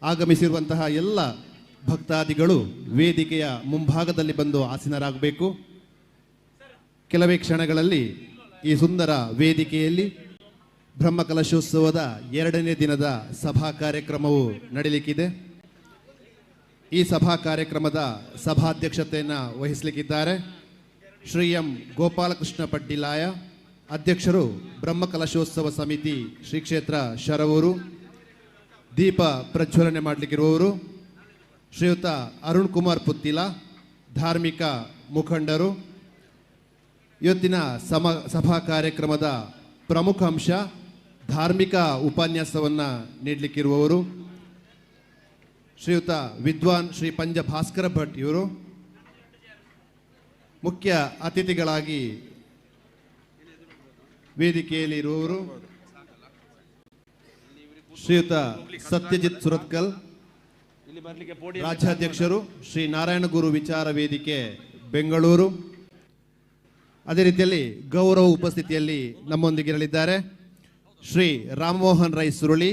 ಆಗಮಿಸಿರುವಂತಹ ಎಲ್ಲ ಭಕ್ತಾದಿಗಳು ವೇದಿಕೆಯ ಮುಂಭಾಗದಲ್ಲಿ ಬಂದು ಆಸೀನರಾಗಬೇಕು. ಕೆಲವೇ ಕ್ಷಣಗಳಲ್ಲಿ ಈ ಸುಂದರ ವೇದಿಕೆಯಲ್ಲಿ ಬ್ರಹ್ಮ ಕಲಶೋತ್ಸವದ 2ನೇ ದಿನದ ಸಭಾ ಕಾರ್ಯಕ್ರಮವು ನಡೆಯಲಿಕ್ಕಿದೆ. ಈ ಸಭಾ ಕಾರ್ಯಕ್ರಮದ ಸಭಾಧ್ಯಕ್ಷತೆಯನ್ನು ವಹಿಸಲಿಕ್ಕಿದ್ದಾರೆ ಶ್ರೀ ಎಂ ಗೋಪಾಲಕೃಷ್ಣ ಪಡ್ಡಿಲಾಯ, ಅಧ್ಯಕ್ಷರು ಬ್ರಹ್ಮ ಕಲಶೋತ್ಸವ ಸಮಿತಿ ಶ್ರೀ ಕ್ಷೇತ್ರ ಶರವೂರು. ದೀಪ ಪ್ರಜ್ವಲನೆ ಮಾಡಲಿಕ್ಕಿರುವವರು ಶ್ರೀಯುತ ಅರುಣ್ ಕುಮಾರ್ ಪುತ್ತಿಲ, ಧಾರ್ಮಿಕ ಮುಖಂಡರು. ಇವತ್ತಿನ ಸಭಾ ಕಾರ್ಯಕ್ರಮದ ಪ್ರಮುಖ ಅಂಶ ಧಾರ್ಮಿಕ ಉಪನ್ಯಾಸವನ್ನು ನೀಡಲಿಕ್ಕಿರುವವರು ಶ್ರೀಯುತ ವಿದ್ವಾನ್ ಶ್ರೀ ಪಂಜ ಭಾಸ್ಕರ ಭಟ್ ಇವರು. ಮುಖ್ಯ ಅತಿಥಿಗಳಾಗಿ ವೇದಿಕೆಯಲ್ಲಿ ಇರುವವರು ಶ್ರೀಯುತ ಸತ್ಯಜಿತ್ ಸುರತ್ಕಲ್, ರಾಜ್ಯಾಧ್ಯಕ್ಷರು ಶ್ರೀ ನಾರಾಯಣಗುರು ವಿಚಾರ ವೇದಿಕೆ ಬೆಂಗಳೂರು. ಅದೇ ರೀತಿಯಲ್ಲಿ ಗೌರವ ಉಪಸ್ಥಿತಿಯಲ್ಲಿ ನಮ್ಮೊಂದಿಗಿರಲಿದ್ದಾರೆ ಶ್ರೀ ರಾಮಮೋಹನ್ ರೈ ಸುರುಳಿ,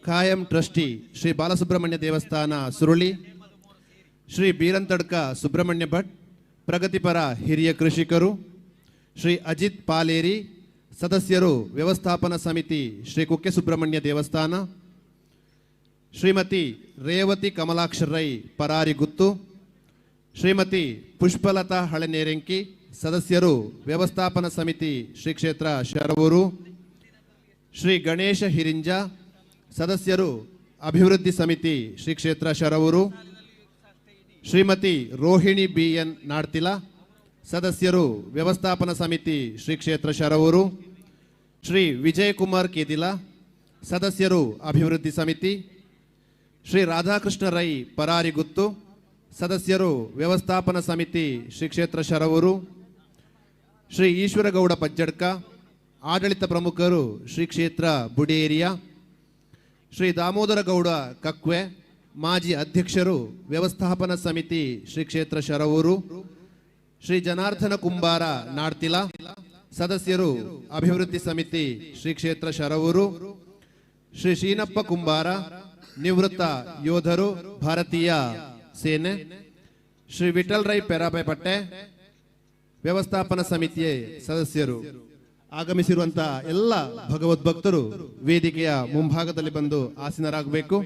ಕಾಯಂ ಟ್ರಸ್ಟಿ ಶ್ರೀ ಬಾಲಸುಬ್ರಹ್ಮಣ್ಯ ದೇವಸ್ಥಾನ ಸುರುಳಿ. ಶ್ರೀ ಬೀರಂತಡ್ಕ ಸುಬ್ರಹ್ಮಣ್ಯ ಭಟ್, ಪ್ರಗತಿಪರ ಹಿರಿಯ ಕೃಷಿಕರು. ಶ್ರೀ ಅಜಿತ್ ಪಾಲೇರಿ, ಸದಸ್ಯರು ವ್ಯವಸ್ಥಾಪನಾ ಸಮಿತಿ ಶ್ರೀ ಕುಕ್ಕೆ ಸುಬ್ರಹ್ಮಣ್ಯ ದೇವಸ್ಥಾನ. ಶ್ರೀಮತಿ ರೇವತಿ ಕಮಲಾಕ್ಷ ರೈ, ಪರಾರಿ ಗುತ್ತು. ಶ್ರೀಮತಿ ಪುಷ್ಪಲತಾ ಹಳೆನೇರಂಕಿ, ಸದಸ್ಯರು ವ್ಯವಸ್ಥಾಪನಾ ಸಮಿತಿ ಶ್ರೀ ಕ್ಷೇತ್ರ ಶರವೂರು. ಶ್ರೀ ಗಣೇಶ ಹಿರಿಂಜ, ಸದಸ್ಯರು ಅಭಿವೃದ್ಧಿ ಸಮಿತಿ ಶ್ರೀ ಕ್ಷೇತ್ರ ಶರವೂರು. ಶ್ರೀಮತಿ ರೋಹಿಣಿ ಬಿ ಎನ್ ನಾಡ್ತಿಲ, ಸದಸ್ಯರು ವ್ಯವಸ್ಥಾಪನಾ ಸಮಿತಿ ಶ್ರೀ ಕ್ಷೇತ್ರ ಶರವೂರು. ಶ್ರೀ ವಿಜಯಕುಮಾರ್ ಕೇದಿಲ, ಸದಸ್ಯರು ಅಭಿವೃದ್ಧಿ ಸಮಿತಿ. ಶ್ರೀ ರಾಧಾಕೃಷ್ಣ ರೈ, ಪರಾರಿ ಗುತ್ತು, ಸದಸ್ಯರು ವ್ಯವಸ್ಥಾಪನಾ ಸಮಿತಿ ಶ್ರೀ ಕ್ಷೇತ್ರ ಶರವೂರು. ಶ್ರೀ ಈಶ್ವರಗೌಡ ಪಜ್ಜಡ್ಕ, ಆಡಳಿತ ಪ್ರಮುಖರು ಶ್ರೀ ಕ್ಷೇತ್ರ ಬುಡೇರಿಯಾ. ಶ್ರೀ ದಾಮೋದರ ಗೌಡ ಕಕ್ವೆ, ಮಾಜಿ ಅಧ್ಯಕ್ಷರು ವ್ಯವಸ್ಥಾಪನಾ ಸಮಿತಿ ಶ್ರೀ ಕ್ಷೇತ್ರ ಶರವೂರು. ಶ್ರೀ ಜನಾರ್ದನ ಕುಂಬಾರ ನಾಡ್ತಿಲ, ಸದಸ್ಯರು ಅಭಿವೃದ್ಧಿ ಸಮಿತಿ ಶ್ರೀ ಕ್ಷೇತ್ರ ಶರವೂರು. ಶ್ರೀ ಶೀನಪ್ಪ ಕುಂಬಾರ, ನಿವೃತ್ತ ಯೋಧರು ಭಾರತೀಯ ಸೇನೆ. ಶ್ರೀ ವಿಠಲ್ ರೈ ಪೆರಾಪೆ ಪಟ್ಟೆ, ವ್ಯವಸ್ಥಾಪನಾ ಸಮಿತಿಯ ಸದಸ್ಯರು. ಆಗಮಿಸಿರುವಂತಹ ಎಲ್ಲ ಭಗವದ್ಭಕ್ತರು ವೇದಿಕೆಯ ಮುಂಭಾಗದಲ್ಲಿ ಬಂದು ಆಸೀನರಾಗಬೇಕು.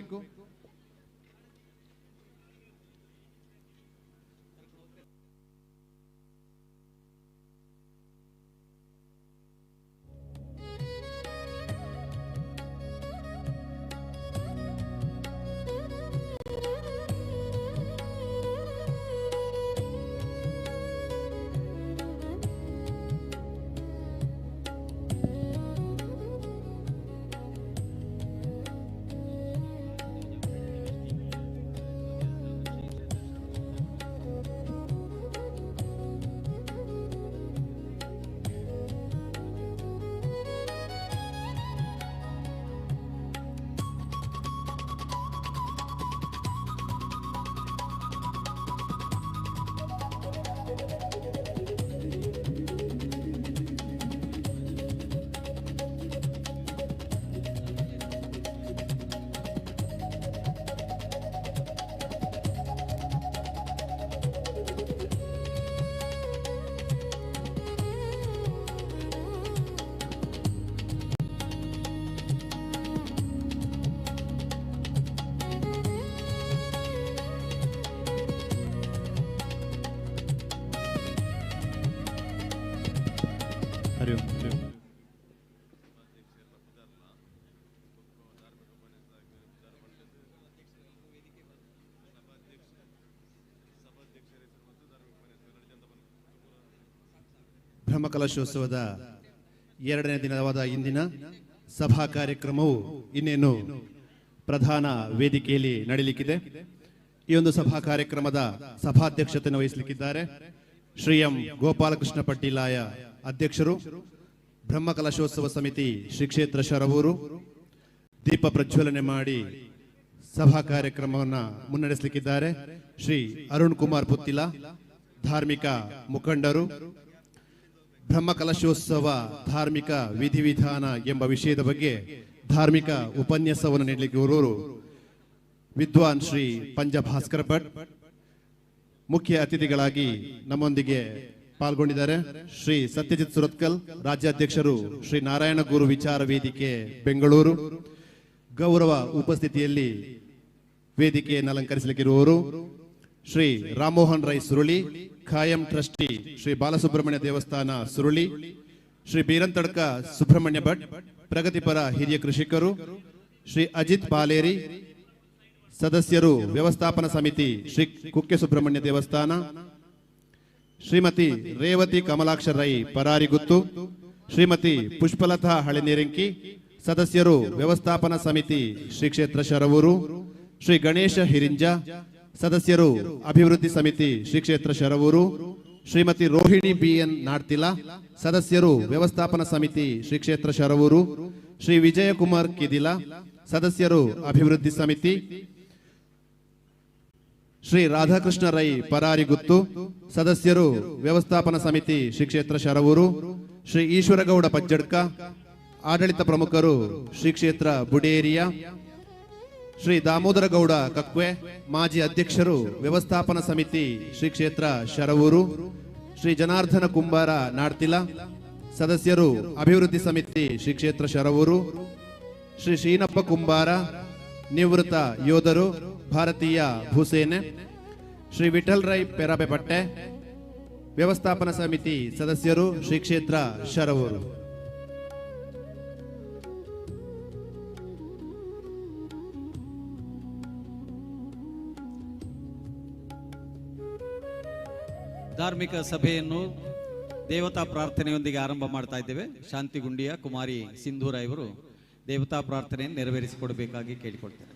ಹರಿ ಓಂ ಹರಿ ಓಂ. ಬ್ರಹ್ಮಕಲಶೋತ್ಸವದ 2ನೇ ದಿನವಾದ ಇಂದಿನ ಸಭಾ ಕಾರ್ಯಕ್ರಮವು ಇನ್ನೇನು ಪ್ರಧಾನ ವೇದಿಕೆಯಲ್ಲಿ ನಡೆಯಲಿಕ್ಕಿದೆ. ಈ ಒಂದು ಸಭಾ ಕಾರ್ಯಕ್ರಮದ ಸಭಾಧ್ಯಕ್ಷತೆಯನ್ನು ವಹಿಸಲಿಕ್ಕಿದ್ದಾರೆ ಶ್ರೀ ಎಂ ಗೋಪಾಲಕೃಷ್ಣ ಪಟ್ಟಿಲಾಯ ಅಧ್ಯಕ್ಷರು, ಬ್ರಹ್ಮಕಲಶೋತ್ಸವ ಸಮಿತಿ ಶ್ರೀ ಕ್ಷೇತ್ರ ಶರವೂರು. ದೀಪ ಪ್ರಜ್ವಲನೆ ಮಾಡಿ ಸಭಾ ಕಾರ್ಯಕ್ರಮವನ್ನು ಮುನ್ನಡೆಸಲಿಕ್ಕಿದ್ದಾರೆ ಶ್ರೀ ಅರುಣ್ ಕುಮಾರ್ ಪುತ್ತಿಲ, ಧಾರ್ಮಿಕ ಮುಖಂಡರು. ಬ್ರಹ್ಮಕಲಶೋತ್ಸವ ಧಾರ್ಮಿಕ ವಿಧಿವಿಧಾನ ಎಂಬ ವಿಷಯದ ಬಗ್ಗೆ ಧಾರ್ಮಿಕ ಉಪನ್ಯಾಸವನ್ನು ನೀಡಲಿಕ್ಕೆ ಇರುವವರು ವಿದ್ವಾನ್ ಶ್ರೀ ಪಂಜ ಭಾಸ್ಕರ್ ಭಟ್. ಮುಖ್ಯ ಅತಿಥಿಗಳಾಗಿ ನಮ್ಮೊಂದಿಗೆ ಪಾಲ್ಗೊಂಡಿದ್ದಾರೆ ಶ್ರೀ ಸತ್ಯಜಿತ್ ಸುರತ್ಕಲ್, ರಾಜ್ಯಾಧ್ಯಕ್ಷರು ಶ್ರೀ ನಾರಾಯಣ ಗುರು ವಿಚಾರ ವೇದಿಕೆ ಬೆಂಗಳೂರು. ಗೌರವ ಉಪಸ್ಥಿತಿಯಲ್ಲಿ ವೇದಿಕೆಯನ್ನು ಅಲಂಕರಿಸಲಿಕ್ಕಿರುವವರು ಶ್ರೀ ರಾಮಮೋಹನ್ ರೈ ಸುರುಳಿ, ಖಾಯಂ ಟ್ರಸ್ಟಿ ಶ್ರೀ ಬಾಲಸುಬ್ರಹ್ಮಣ್ಯ ದೇವಸ್ಥಾನ ಸುರುಳಿ. ಶ್ರೀ ಬೀರಂತಡ್ಕ ಸುಬ್ರಹ್ಮಣ್ಯ ಭಟ್, ಪ್ರಗತಿಪರ ಹಿರಿಯ ಕೃಷಿಕರು. ಶ್ರೀ ಅಜಿತ್ ಪಾಲೇರಿ, ಸದಸ್ಯರು ವ್ಯವಸ್ಥಾಪನಾ ಸಮಿತಿ ಶ್ರೀ ಕುಕ್ಕೆ ಸುಬ್ರಹ್ಮಣ್ಯ ದೇವಸ್ಥಾನ. ಶ್ರೀಮತಿ ರೇವತಿ ಕಮಲಾಕ್ಷರ್ ರೈ ಪರಾರಿಗುತ್ತು, ಶ್ರೀಮತಿ ಪುಷ್ಪಲತಾ ಹಳೆನೇರಂಕಿ, ಸದಸ್ಯರು ವ್ಯವಸ್ಥಾಪನಾ ಸಮಿತಿ ಶ್ರೀ ಕ್ಷೇತ್ರ ಶರವೂರು. ಶ್ರೀ ಗಣೇಶ ಹಿರಿಂಜ, ಸದಸ್ಯರು ಅಭಿವೃದ್ಧಿ ಸಮಿತಿ ಶ್ರೀ ಕ್ಷೇತ್ರ ಶರವೂರು. ಶ್ರೀಮತಿ ರೋಹಿಣಿ ಬಿಎನ್ ನಾಡ್ತಿಲ, ಸದಸ್ಯರು ವ್ಯವಸ್ಥಾಪನಾ ಸಮಿತಿ ಶ್ರೀ ಕ್ಷೇತ್ರ ಶರವೂರು. ಶ್ರೀ ವಿಜಯಕುಮಾರ್ ಕಿದಿಲ, ಸದಸ್ಯರು ಅಭಿವೃದ್ಧಿ ಸಮಿತಿ. ಶ್ರೀ ರಾಧಾಕೃಷ್ಣ ರೈ ಪರಾರಿಗುತ್ತು, ಸದಸ್ಯರು ವ್ಯವಸ್ಥಾಪನಾ ಸಮಿತಿ ಶ್ರೀ ಕ್ಷೇತ್ರ ಶರವೂರು. ಶ್ರೀ ಈಶ್ವರಗೌಡ ಪಜ್ಜಡ್ಕ, ಆಡಳಿತ ಪ್ರಮುಖರು ಶ್ರೀ ಕ್ಷೇತ್ರ ಬುಡೇರಿಯಾ. ಶ್ರೀ ದಾಮೋದರ ಗೌಡ ಕಕ್ವೆ, ಮಾಜಿ ಅಧ್ಯಕ್ಷರು ವ್ಯವಸ್ಥಾಪನಾ ಸಮಿತಿ ಶ್ರೀ ಕ್ಷೇತ್ರ ಶರವೂರು. ಶ್ರೀ ಜನಾರ್ದನ ಕುಂಬಾರ ನಾಡ್ತಿಲ, ಸದಸ್ಯರು ಅಭಿವೃದ್ಧಿ ಸಮಿತಿ ಶ್ರೀ ಕ್ಷೇತ್ರ ಶರವೂರು. ಶ್ರೀ ಶ್ರೀನಪ್ಪ ಕುಂಬಾರ, ನಿವೃತ್ತ ಯೋಧರು ಭಾರತೀಯ ಭೂಸೇನೆ. ಶ್ರೀ ವಿಠಲ್ ರೈ ಪೆರಾಬೆಪಟ್ಟೆ, ವ್ಯವಸ್ಥಾಪನಾ ಸಮಿತಿ ಸದಸ್ಯರು ಶ್ರೀ ಕ್ಷೇತ್ರ ಶರವೂರು. ಧಾರ್ಮಿಕ ಸಭೆಯನ್ನು ದೇವತಾ ಪ್ರಾರ್ಥನೆಯೊಂದಿಗೆ ಆರಂಭ ಮಾಡ್ತಾ ಇದ್ದೇವೆ. ಶಾಂತಿಗುಂಡಿಯ ಕುಮಾರಿ ಸಿಂಧೂರ ಇವರು ದೇವತಾ ಪ್ರಾರ್ಥನೆಯನ್ನು ನೆರವೇರಿಸಿಕೊಡಬೇಕಾಗಿ ಕೇಳಿಕೊಳ್ತೇನೆ.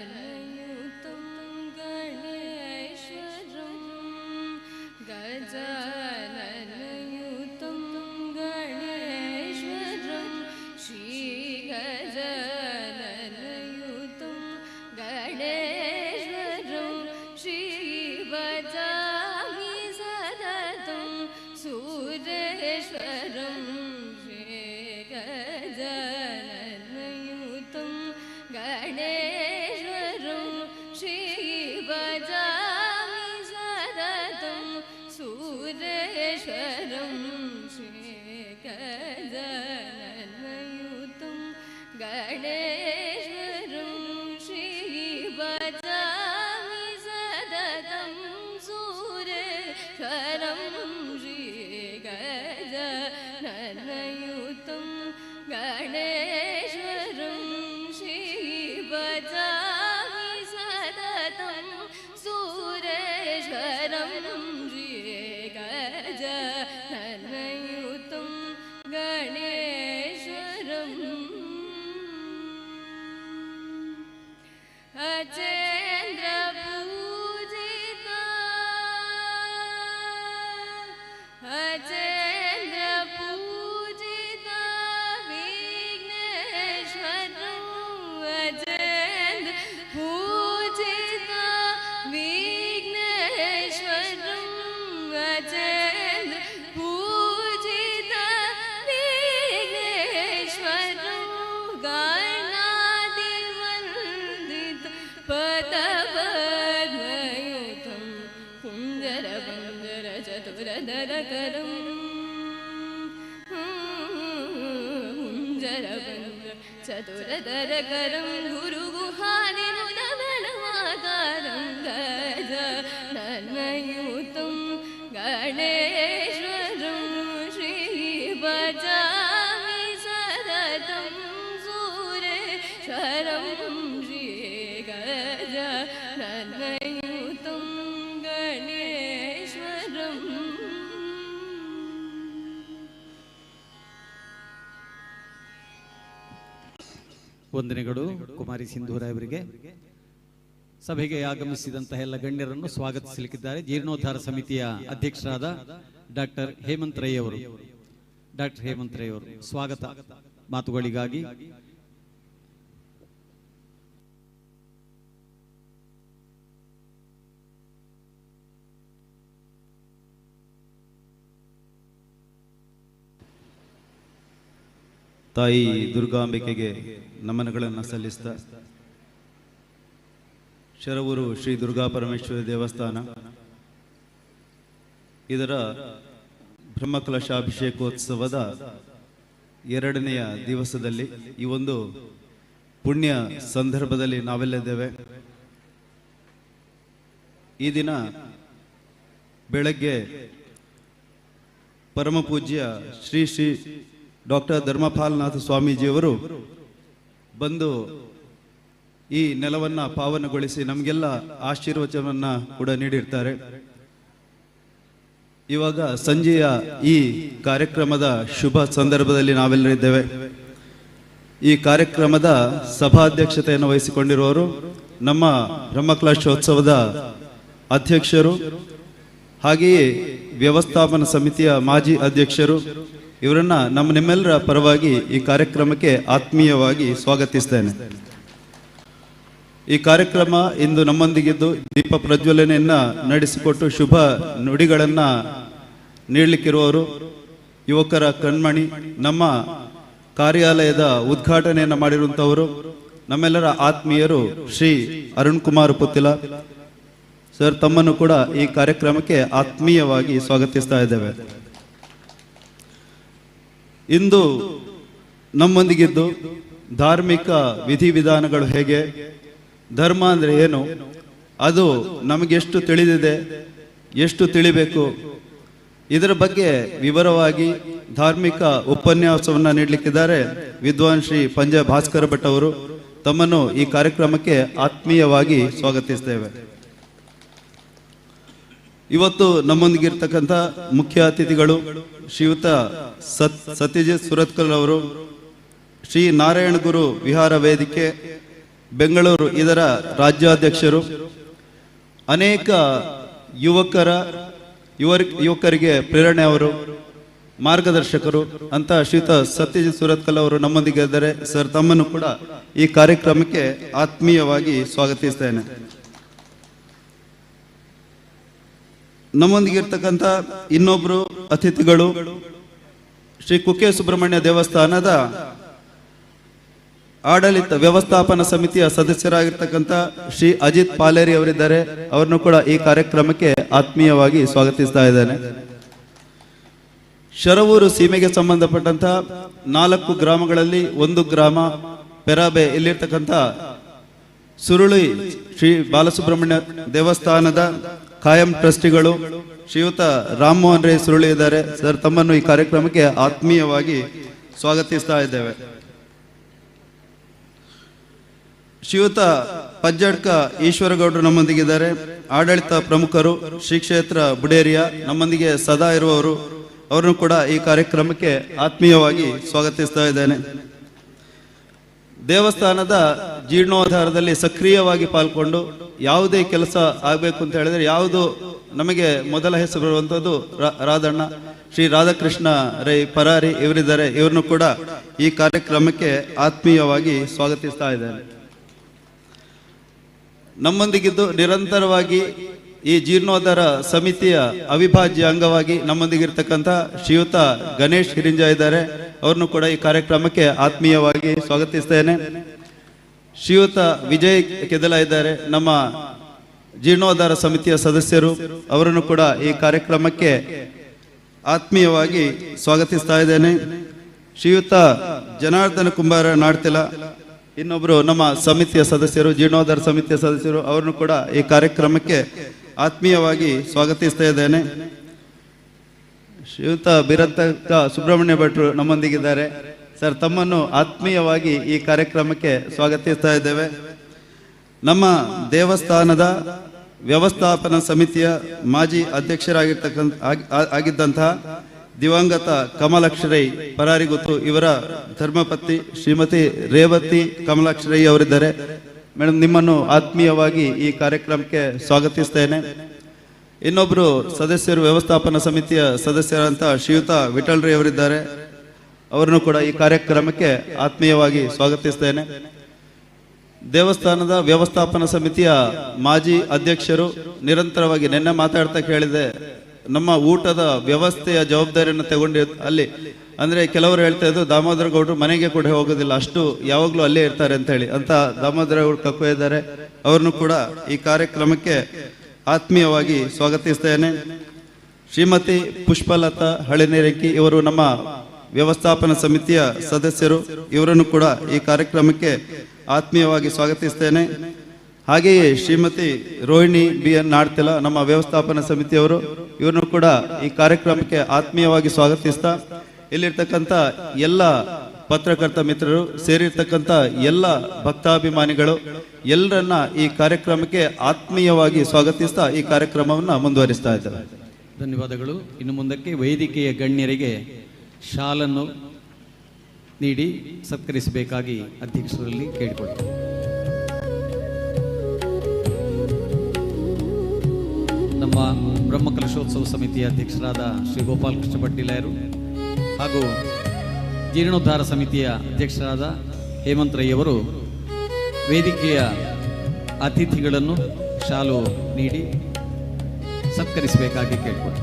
गजाननयुतं गणेश्वरं गजाननयुतं गणेश्वरं श्रीगजाननयुतं गणेश्वरं श्रीवजामि सततं सुरेश्वरं श्रीगजाननयुतं गणेश्वरं श्रीवजामि सततं सुरेश्वरं श्रीगजाननयुतं गणेश्वरं श्रीवजामि सततं सुरेश्वरं श्रीगजाननयुतं गणेश्वरं श्रीवजामि सततं सुरेश्वरं श्रीगजाननयुतं गणेश्वरम् अचेन्द्र पूजिता अचेन्द्र पूजिता विघ्नेश्वरं अचेन्द्र पूजिता विघ्नेश्वरं अचेन्द्र पूजिता विघ्नेश्वरं गणाधिवन्दित पदपद्मयुतं कुञ्जरवन्दर चतुरधरकरम् चतुरतरकरं गुरुगुहादिनुदमनमाकारं गजाननयुतं गणेश्वरं श्रीभजामि सततं सुरेश्वरं श्रीगजाननयुतं गणेश्वरम्. ವಂದನೆಗಳು ಕುಮಾರಿ ಸಿಂಧೂರಾಯವರಿಗೆ. ಸಭೆಗೆ ಆಗಮಿಸಿದಂತಹ ಎಲ್ಲ ಗಣ್ಯರನ್ನು ಸ್ವಾಗತಿಸಲಿಕ್ಕಿದ್ದಾರೆ ಜೀರ್ಣೋದ್ಧಾರ ಸಮಿತಿಯ ಅಧ್ಯಕ್ಷರಾದ ಡಾಕ್ಟರ್ ಹೇಮಂತ್ ರೈ ಅವರು. ಡಾಕ್ಟರ್ ಹೇಮಂತ್ ರೈ ಅವರು ಸ್ವಾಗತ ಮಾತುಗಳಿಗಾಗಿ ತಾಯಿ ದುರ್ಗಾಂಬಿಕೆಗೆ ನಮನಗಳನ್ನು ಸಲ್ಲಿಸ್ತಾ ಶರವೂರು ಶ್ರೀ ದುರ್ಗಾ ಪರಮೇಶ್ವರಿ ದೇವಸ್ಥಾನ ಇದರ ಬ್ರಹ್ಮಕಲಶಾಭಿಷೇಕೋತ್ಸವದ 2ನೆಯ ದಿವಸದಲ್ಲಿ ಈ ಒಂದು ಪುಣ್ಯ ಸಂದರ್ಭದಲ್ಲಿ ನಾವೆಲ್ಲಿದ್ದೇವೆ. ಈ ದಿನ ಬೆಳಗ್ಗೆ ಪರಮ ಪೂಜ್ಯ ಶ್ರೀ ಶ್ರೀ ಡಾಕ್ಟರ್ ಧರ್ಮಪಾಲನಾಥ ಸ್ವಾಮೀಜಿಯವರು ಬಂದು ಈ ನೆಲವನ್ನು ಪಾವನಗೊಳಿಸಿ ನಮಗೆಲ್ಲ ಆಶೀರ್ವಚನವನ್ನ ಕೂಡ ನೀಡಿರ್ತಾರೆ. ಇವಾಗ ಸಂಜೆಯ ಈ ಕಾರ್ಯಕ್ರಮದ ಶುಭ ಸಂದರ್ಭದಲ್ಲಿ ನಾವೆಲ್ಲರಿದ್ದೇವೆ. ಈ ಕಾರ್ಯಕ್ರಮದ ಸಭಾಧ್ಯಕ್ಷತೆಯನ್ನು ವಹಿಸಿಕೊಂಡಿರುವವರು ನಮ್ಮ ಬ್ರಹ್ಮಕಲಶೋತ್ಸವದ ಅಧ್ಯಕ್ಷರು, ಹಾಗೆಯೇ ವ್ಯವಸ್ಥಾಪನಾ ಸಮಿತಿಯ ಮಾಜಿ ಅಧ್ಯಕ್ಷರು. ಇವರನ್ನ ನಿಮ್ಮೆಲ್ಲರ ಪರವಾಗಿ ಈ ಕಾರ್ಯಕ್ರಮಕ್ಕೆ ಆತ್ಮೀಯವಾಗಿ ಸ್ವಾಗತಿಸ್ತೇನೆ. ಈ ಕಾರ್ಯಕ್ರಮ ಇಂದು ನಮ್ಮೊಂದಿಗಿದ್ದು ದೀಪ ಪ್ರಜ್ವಲನೆಯನ್ನ ನಡೆಸಿಕೊಟ್ಟು ಶುಭ ನುಡಿಗಳನ್ನ ನೀಡಲಿಕ್ಕಿರುವವರು ಯುವಕರ ಕಣ್ಮಣಿ, ನಮ್ಮ ಕಾರ್ಯಾಲಯದ ಉದ್ಘಾಟನೆಯನ್ನು ಮಾಡಿರುವಂತವರು ನಮ್ಮೆಲ್ಲರ ಆತ್ಮೀಯರು ಶ್ರೀ ಅರುಣ್ ಕುಮಾರ್ ಪುತ್ತಿಲ ಸರ್. ತಮ್ಮನ್ನು ಕೂಡ ಈ ಕಾರ್ಯಕ್ರಮಕ್ಕೆ ಆತ್ಮೀಯವಾಗಿ ಸ್ವಾಗತಿಸ್ತಾ ಇದ್ದೇವೆ. ಇಂದು ನಮ್ಮೊಂದಿಗಿದ್ದು ಧಾರ್ಮಿಕ ವಿಧಿವಿಧಾನಗಳು ಹೇಗೆ, ಧರ್ಮ ಅಂದ್ರೆ ಏನು, ಅದು ನಮಗೆಷ್ಟು ತಿಳಿದಿದೆ, ಎಷ್ಟು ತಿಳಿಬೇಕು, ಇದರ ಬಗ್ಗೆ ವಿವರವಾಗಿ ಧಾರ್ಮಿಕ ಉಪನ್ಯಾಸವನ್ನ ನೀಡಲಿಕ್ಕಿದ್ದಾರೆ ವಿದ್ವಾನ್ ಶ್ರೀ ಪಂಜ ಭಾಸ್ಕರ ಭಟ್ ಅವರು. ತಮ್ಮನ್ನು ಈ ಕಾರ್ಯಕ್ರಮಕ್ಕೆ ಆತ್ಮೀಯವಾಗಿ ಸ್ವಾಗತಿಸ್ತೇವೆ. ಇವತ್ತು ನಮ್ಮೊಂದಿಗಿರ್ತಕ್ಕಂಥ ಮುಖ್ಯ ಅತಿಥಿಗಳು ಶ್ರೀಯುತ ಸತ್ಯಜಿತ್ ಸುರತ್ಕಲ್ ಅವರು, ಶ್ರೀ ನಾರಾಯಣ ಗುರು ವಿಹಾರ ವೇದಿಕೆ ಬೆಂಗಳೂರು ಇದರ ರಾಜ್ಯಾಧ್ಯಕ್ಷರು, ಅನೇಕ ಯುವಕರಿಗೆ ಪ್ರೇರಣೆ ಅವರು, ಮಾರ್ಗದರ್ಶಕರು ಅಂತ ಶ್ರೀಯುತ ಸತ್ಯಜಿತ್ ಸುರತ್ಕಲ್ ಅವರು ನಮ್ಮೊಂದಿಗೆ ಇದ್ದಾರೆ. ಸರ್, ತಮ್ಮನ್ನು ಕೂಡ ಈ ಕಾರ್ಯಕ್ರಮಕ್ಕೆ ಆತ್ಮೀಯವಾಗಿ ಸ್ವಾಗತಿಸ್ತೇನೆ. ನಮ್ಮೊಂದಿಗಿರ್ತಕ್ಕಂಥ ಇನ್ನೊಬ್ರು ಅತಿಥಿಗಳು ಶ್ರೀ ಕುಕ್ಕೆ ಸುಬ್ರಹ್ಮಣ್ಯ ದೇವಸ್ಥಾನದ ಆಡಳಿತ ವ್ಯವಸ್ಥಾಪನಾ ಸಮಿತಿಯ ಸದಸ್ಯರಾಗಿರ್ತಕ್ಕಂಥ ಶ್ರೀ ಅಜಿತ್ ಪಾಲೇರಿ ಅವರಿದ್ದಾರೆ. ಅವರನ್ನು ಕೂಡ ಈ ಕಾರ್ಯಕ್ರಮಕ್ಕೆ ಆತ್ಮೀಯವಾಗಿ ಸ್ವಾಗತಿಸ್ತಾ ಇದ್ದೇನೆ. ಶರವೂರು ಸೀಮೆಗೆ ಸಂಬಂಧಪಟ್ಟಂತ 4 ಗ್ರಾಮಗಳಲ್ಲಿ ಒಂದು ಗ್ರಾಮ ಪೆರಾಬೆ, ಇಲ್ಲಿರ್ತಕ್ಕಂಥ ಸುರುಳಿ ಶ್ರೀ ಬಾಲಸುಬ್ರಹ್ಮಣ್ಯ ದೇವಸ್ಥಾನದ ಕಾಯಂ ಟ್ರಸ್ಟಿಗಳು ಶ್ರೀಯುತ ರಾಮಮೋಹನ್ ರೈ ಸುರುಳಿ ಇದ್ದಾರೆ. ಸರ್, ತಮ್ಮನ್ನು ಈ ಕಾರ್ಯಕ್ರಮಕ್ಕೆ ಆತ್ಮೀಯವಾಗಿ ಸ್ವಾಗತಿಸ್ತಾ ಇದ್ದೇವೆ. ಶ್ರೀಯುತ ಪಜ್ಜಡ್ಕ ಈಶ್ವರಗೌಡರು ನಮ್ಮೊಂದಿಗಿದ್ದಾರೆ. ಆಡಳಿತ ಪ್ರಮುಖರು, ಶ್ರೀ ಕ್ಷೇತ್ರ ಬುಡೇರಿಯಾ ನಮ್ಮೊಂದಿಗೆ ಸದಾ ಇರುವವರು. ಅವರನ್ನು ಕೂಡ ಈ ಕಾರ್ಯಕ್ರಮಕ್ಕೆ ಆತ್ಮೀಯವಾಗಿ ಸ್ವಾಗತಿಸ್ತಾ ಇದ್ದೇನೆ. ದೇವಸ್ಥಾನದ ಜೀರ್ಣೋದ್ಧಾರದಲ್ಲಿ ಸಕ್ರಿಯವಾಗಿ ಪಾಲ್ಗೊಂಡು ಯಾವುದೇ ಕೆಲಸ ಆಗಬೇಕು ಅಂತ ಹೇಳಿದ್ರೆ ಯಾವುದು ನಮಗೆ ಮೊದಲ ಹೆಸರು ಬರುವಂಥದ್ದು ರಾಧಣ್ಣ, ಶ್ರೀ ರಾಧಾಕೃಷ್ಣ ರೈ ಪರಾರಿ ಇವರಿದ್ದಾರೆ. ಇವರನ್ನು ಕೂಡ ಈ ಕಾರ್ಯಕ್ರಮಕ್ಕೆ ಆತ್ಮೀಯವಾಗಿ ಸ್ವಾಗತಿಸ್ತಾ ಇದ್ದೇನೆ. ನಮ್ಮೊಂದಿಗಿದ್ದು ನಿರಂತರವಾಗಿ ಈ ಜೀರ್ಣೋದ್ಧಾರ ಸಮಿತಿಯ ಅವಿಭಾಜ್ಯ ಅಂಗವಾಗಿ ನಮ್ಮೊಂದಿಗಿರ್ತಕ್ಕಂಥ ಶ್ರೀಯುತ ಗಣೇಶ್ ಹಿರಿಂಜ ಇದ್ದಾರೆ. ಅವ್ರನ್ನು ಕೂಡ ಈ ಕಾರ್ಯಕ್ರಮಕ್ಕೆ ಆತ್ಮೀಯವಾಗಿ ಸ್ವಾಗತಿಸ್ತೇನೆ. ಶ್ರೀಯುತ ವಿಜಯ್ ಕೆದಲ ಇದ್ದಾರೆ, ನಮ್ಮ ಜೀರ್ಣೋದ್ಧಾರ ಸಮಿತಿಯ ಸದಸ್ಯರು. ಅವರನ್ನು ಕೂಡ ಈ ಕಾರ್ಯಕ್ರಮಕ್ಕೆ ಆತ್ಮೀಯವಾಗಿ ಸ್ವಾಗತಿಸ್ತಾ ಇದ್ದೇನೆ. ಶ್ರೀಯುತ ಜನಾರ್ದನ ಕುಂಬಾರ ನಾಡ್ತಿಲ, ಇನ್ನೊಬ್ರು ನಮ್ಮ ಸಮಿತಿಯ ಸದಸ್ಯರು, ಜೀರ್ಣೋದ್ಧಾರ ಸಮಿತಿಯ ಸದಸ್ಯರು, ಅವರನ್ನು ಕೂಡ ಈ ಕಾರ್ಯಕ್ರಮಕ್ಕೆ ಆತ್ಮೀಯವಾಗಿ ಸ್ವಾಗತಿಸ್ತಾ ಇದ್ದೇನೆ. ಶ್ರೀಯುತ ಬಿರತಕ್ಕ ಸುಬ್ರಹ್ಮಣ್ಯ ಭಟ್ರು ನಮ್ಮೊಂದಿಗಿದ್ದಾರೆ. ಸರ್, ತಮ್ಮನ್ನು ಆತ್ಮೀಯವಾಗಿ ಈ ಕಾರ್ಯಕ್ರಮಕ್ಕೆ ಸ್ವಾಗತಿಸ್ತಾ ಇದ್ದೇವೆ. ನಮ್ಮ ದೇವಸ್ಥಾನದ ವ್ಯವಸ್ಥಾಪನಾ ಸಮಿತಿಯ ಮಾಜಿ ಆಗಿದ್ದಂತಹ ದಿವಂಗತ ಕಮಲಾಕ್ಷರೈ ಪರಾರಿಗುತ್ತು ಇವರ ಧರ್ಮಪತ್ನಿ ಶ್ರೀಮತಿ ರೇವತಿ ಕಮಲಾಕ್ಷರೈ ಅವರಿದ್ದಾರೆ. ಮೇಡಮ್, ನಿಮ್ಮನ್ನು ಆತ್ಮೀಯವಾಗಿ ಈ ಕಾರ್ಯಕ್ರಮಕ್ಕೆ ಸ್ವಾಗತಿಸ್ತೇನೆ. ಇನ್ನೊಬ್ರು ಸದಸ್ಯರು, ವ್ಯವಸ್ಥಾಪನಾ ಸಮಿತಿಯ ಸದಸ್ಯರಂತ ಶ್ರೀಯುತ ವಿಠಲ್ ರೈ ಅವರಿದ್ದಾರೆ. ಅವರನ್ನು ಕೂಡ ಈ ಕಾರ್ಯಕ್ರಮಕ್ಕೆ ಆತ್ಮೀಯವಾಗಿ ಸ್ವಾಗತಿಸ್ತೇನೆ. ದೇವಸ್ಥಾನದ ವ್ಯವಸ್ಥಾಪನಾ ಸಮಿತಿಯ ಮಾಜಿ ಅಧ್ಯಕ್ಷರು ನಿರಂತರವಾಗಿ ನಿನ್ನೆ ಮಾತಾಡ್ತಾ ಕೇಳಿದೆ, ನಮ್ಮ ಊಟದ ವ್ಯವಸ್ಥೆಯ ಜವಾಬ್ದಾರಿಯನ್ನು ತಗೊಂಡು ಅಲ್ಲಿ ಅಂದ್ರೆ ಕೆಲವರು ಹೇಳ್ತಾ ಇದ್ದು ದಾಮೋದರ ಗೌಡರು ಮನೆಗೆ ಕೂಡ ಹೋಗೋದಿಲ್ಲ, ಅಷ್ಟು ಯಾವಾಗ್ಲೂ ಅಲ್ಲೇ ಇರ್ತಾರೆ ಅಂತ ಹೇಳಿ. ಅಂತ ದಾಮೋದರ ಗೌಡರು ಕಕ್ಕು ಇದ್ದಾರೆ. ಅವರನ್ನು ಕೂಡ ಈ ಕಾರ್ಯಕ್ರಮಕ್ಕೆ ಆತ್ಮೀಯವಾಗಿ ಸ್ವಾಗತಿಸ್ತೇನೆ. ಶ್ರೀಮತಿ ಪುಷ್ಪಲತಾ ಹಳೆನೇರಕ್ಕಿ ಇವರು ನಮ್ಮ ವ್ಯವಸ್ಥಾಪನಾ ಸಮಿತಿಯ ಸದಸ್ಯರು. ಇವರನ್ನು ಕೂಡ ಈ ಕಾರ್ಯಕ್ರಮಕ್ಕೆ ಆತ್ಮೀಯವಾಗಿ ಸ್ವಾಗತಿಸ್ತೇನೆ. ಹಾಗೆಯೇ ಶ್ರೀಮತಿ ರೋಹಿಣಿ BN ನಾಡ್ತಿಲ ನಮ್ಮ ವ್ಯವಸ್ಥಾಪನಾ ಸಮಿತಿಯವರು. ಇವರನ್ನು ಕೂಡ ಈ ಕಾರ್ಯಕ್ರಮಕ್ಕೆ ಆತ್ಮೀಯವಾಗಿ ಸ್ವಾಗತಿಸ್ತಾ, ಇಲ್ಲಿರ್ತಕ್ಕಂಥ ಎಲ್ಲ ಪತ್ರಕರ್ತ ಮಿತ್ರರು ಸೇರಿರ್ತಕ್ಕಂಥ ಎಲ್ಲ ಭಕ್ತಾಭಿಮಾನಿಗಳು ಎಲ್ಲರನ್ನ ಈ ಕಾರ್ಯಕ್ರಮಕ್ಕೆ ಆತ್ಮೀಯವಾಗಿ ಸ್ವಾಗತಿಸ್ತಾ ಈ ಕಾರ್ಯಕ್ರಮವನ್ನು ಮುಂದುವರಿಸ್ತಾ ಇದ್ದಾರೆ. ಧನ್ಯವಾದಗಳು. ಇನ್ನು ಮುಂದಕ್ಕೆ ವೇದಿಕೆಯ ಗಣ್ಯರಿಗೆ ಶಾಲನ್ನು ನೀಡಿ ಸತ್ಕರಿಸಬೇಕಾಗಿ ಅಧ್ಯಕ್ಷರಲ್ಲಿ ಕೇಳಿಕೊಳ್ಳಿ. ನಮ್ಮ ಬ್ರಹ್ಮಕಲಶೋತ್ಸವ ಸಮಿತಿಯ ಅಧ್ಯಕ್ಷರಾದ ಶ್ರೀ ಗೋಪಾಲಕೃಷ್ಣ ಪಟ್ಟಿಲಾಯರು ಹಾಗೂ ಜೀರ್ಣೋದ್ಧಾರ ಸಮಿತಿಯ ಅಧ್ಯಕ್ಷರಾದ ಹೇಮಂತ್ ರೈ ಅವರು ವೇದಿಕೆಯ ಅತಿಥಿಗಳನ್ನು ಶಾಲು ನೀಡಿ ಸತ್ಕರಿಸಬೇಕಾಗಿ ಕೇಳಿಕೊಳ್ಳಿ.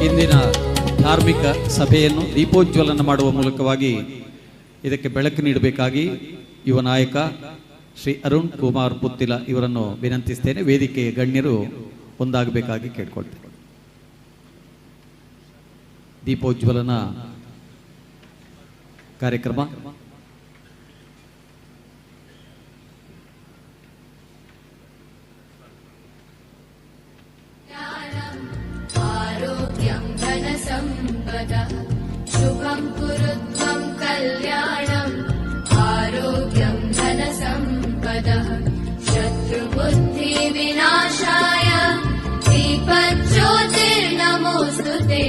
ಇಂದಿನ ಧಾರ್ಮಿಕ ಸಭೆಯನ್ನು ದೀಪೋಜ್ವಲನ ಮಾಡುವ ಮೂಲಕವಾಗಿ ಇದಕ್ಕೆ ಬೆಳಕು ನೀಡಬೇಕಾಗಿ ಯುವ ನಾಯಕ ಶ್ರೀ ಅರುಣ್ ಕುಮಾರ್ ಪುತ್ತಿಲ ಇವರನ್ನು ವಿನಂತಿಸ್ತೇನೆ. ವೇದಿಕೆಯ ಗಣ್ಯರು ಒಂದಾಗಬೇಕಾಗಿ ಕೇಳ್ಕೊಳ್ತೇನೆ. ದೀಪೋಜ್ವಲನ ಕಾರ್ಯಕ್ರಮ शुभं कुरुत्वं कल्याणम् आरोग्यं धनसम्पदः शत्रुबुद्धि विनाशाय दीपज्योतिर्नमोस्तुते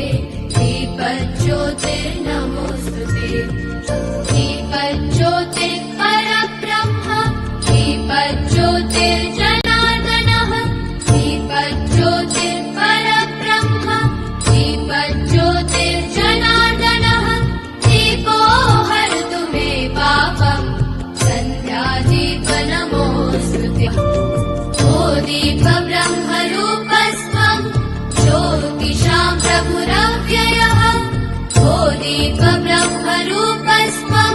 दीपज्योतिर्नमोस्तुते दीपज्योतिः परब्रह्म दीपज्योतिर्जनार्दनः दीपज्योतिः परब्रह्म दीपज्योतिर्जनार्दनः दीपो हरतु मे पापं सन्ध्यादीपनमोऽस्तुते ओ दीप ब्रह्मरूपस्त्वं ज्योतिषां प्रभुरव्ययः ओ दीप ब्रह्मरूपस्त्वं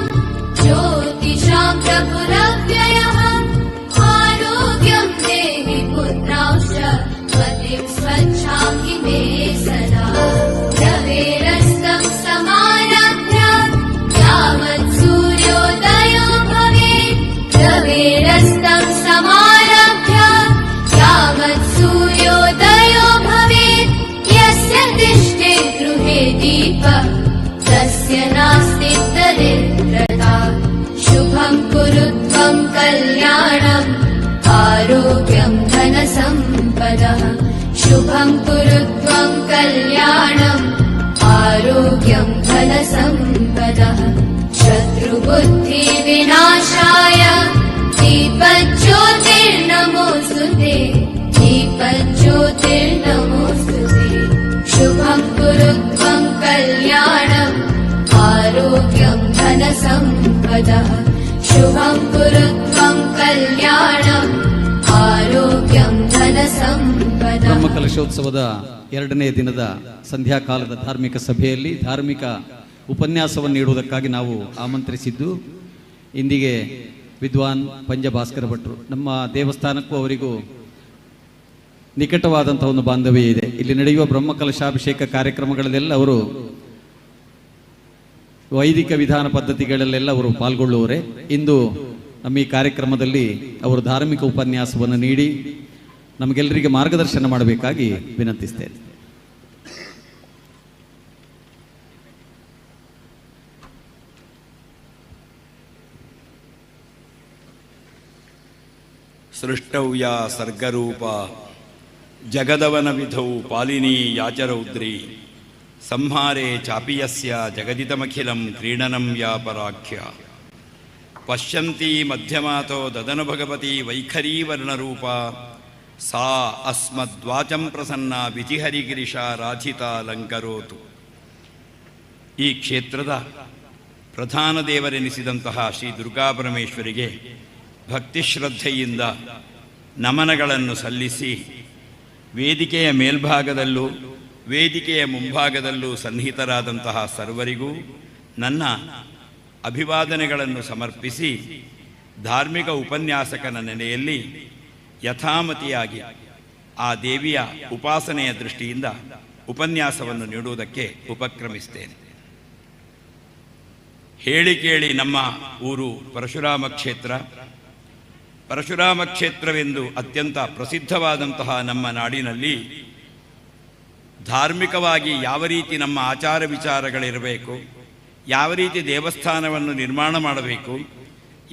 आरोग्यं धनसम्पदः शत्रुबुद्धिविनाशाय दीपज्योतिर्नमोऽस्तुते दीपज्योतिर्नमोऽस्तुते शुभं कुरु त्वं कल्याणम् आरोग्यं धनसम्पदः शुभं कुरु त्वं कल्याणम् आरोग्यं धनसम्पदः ಬ್ರಹ್ಮಕಲಶೋತ್ಸವದ 2ನೇ ದಿನದ ಸಂಧ್ಯಾಕಾಲದ ಧಾರ್ಮಿಕ ಸಭೆಯಲ್ಲಿ ಧಾರ್ಮಿಕ ಉಪನ್ಯಾಸವನ್ನು ನೀಡುವುದಕ್ಕಾಗಿ ನಾವು ಆಮಂತ್ರಿಸಿದ್ದು ಇಂದಿಗೆ ವಿದ್ವಾನ್ ಪಂಜಭಾಸ್ಕರ ಭಟ್ರು. ನಮ್ಮ ದೇವಸ್ಥಾನಕ್ಕೂ ಅವರಿಗೂ ನಿಕಟವಾದಂತಹ ಒಂದು ಬಾಂಧವ್ಯ ಇದೆ. ಇಲ್ಲಿ ನಡೆಯುವ ಬ್ರಹ್ಮಕಲಶಾಭಿಷೇಕ ಕಾರ್ಯಕ್ರಮಗಳಲ್ಲೆಲ್ಲ ಅವರು ವೈದಿಕ ವಿಧಾನ ಪದ್ಧತಿಗಳಲ್ಲೆಲ್ಲ ಅವರು ಪಾಲ್ಗೊಳ್ಳುವರೆ. ಇಂದು ನಮ್ಮ ಈ ಕಾರ್ಯಕ್ರಮದಲ್ಲಿ ಅವರು ಧಾರ್ಮಿಕ ಉಪನ್ಯಾಸವನ್ನು ನೀಡಿ ನಮಗೆಲ್ಲರಿಗೆ ಮಾರ್ಗದರ್ಶನ ಮಾಡಬೇಕಾಗಿ ವಿನಂತಿಸ್ತೇನೆ. ಸೃಷ್ಟೌ ಯಾ ಸರ್ಗರೂಪ ಜಗದವನ ವಿಧೌ ಪಾಲಿನಿ ಯಾಚರೌದ್ರಿ ಸಂಹಾರೇ ಚಾಪಿಯಸ್ಯ ಜಗದಿತಮಖಿಲಂ ಕ್ರೀಡನಂ ಯಾ ಪರಾಖ್ಯ ಪಶ್ಯಂತಿ ಮಧ್ಯಮಾತೋ ದದನು ಭಗವತಿ ವೈಖರೀ ವರ್ಣರೂಪ ಸಾ ಅಸ್ಮದ್ವಾಚಂ ಪ್ರಸನ್ನ ವಿಧಿಹರಿಗಿರಿಶ ರಾಧಿತಾಲಂಕರೋತು. ಈ ಕ್ಷೇತ್ರದ ಪ್ರಧಾನ ದೇವರೆನಿಸಿದಂತಹ ಶ್ರೀ ದುರ್ಗಾಪರಮೇಶ್ವರಿಗೆ ಭಕ್ತಿಶ್ರದ್ಧೆಯಿಂದ ನಮನಗಳನ್ನು ಸಲ್ಲಿಸಿ ವೇದಿಕೆಯ ಮೇಲ್ಭಾಗದಲ್ಲೂ ವೇದಿಕೆಯ ಮುಂಭಾಗದಲ್ಲೂ ಸನ್ನಿಹಿತರಾದಂತಹ ಸರ್ವರಿಗೂ ನನ್ನ ಅಭಿವಾದನೆಗಳನ್ನು ಸಮರ್ಪಿಸಿ ಧಾರ್ಮಿಕ ಉಪನ್ಯಾಸಕನ ನೆಲೆಯಲ್ಲಿ ಯಥಾಮತಿಯಾಗಿ ಆ ದೇವಿಯ ಉಪಾಸನೆಯ ದೃಷ್ಟಿಯಿಂದ ಉಪನ್ಯಾಸವನ್ನು ನೀಡುವುದಕ್ಕೆ ಉಪಕ್ರಮಿಸ್ತೇನೆ. ಹೇಳಿ ಕೇಳಿ ನಮ್ಮ ಊರು ಪರಶುರಾಮ ಕ್ಷೇತ್ರ. ಪರಶುರಾಮ ಕ್ಷೇತ್ರವೆಂದು ಅತ್ಯಂತ ಪ್ರಸಿದ್ಧವಾದಂತಹ ನಮ್ಮ ನಾಡಿನಲ್ಲಿ ಧಾರ್ಮಿಕವಾಗಿ ಯಾವ ರೀತಿ ನಮ್ಮ ಆಚಾರ ವಿಚಾರಗಳಿರಬೇಕು, ಯಾವ ರೀತಿ ದೇವಸ್ಥಾನವನ್ನು ನಿರ್ಮಾಣ ಮಾಡಬೇಕು,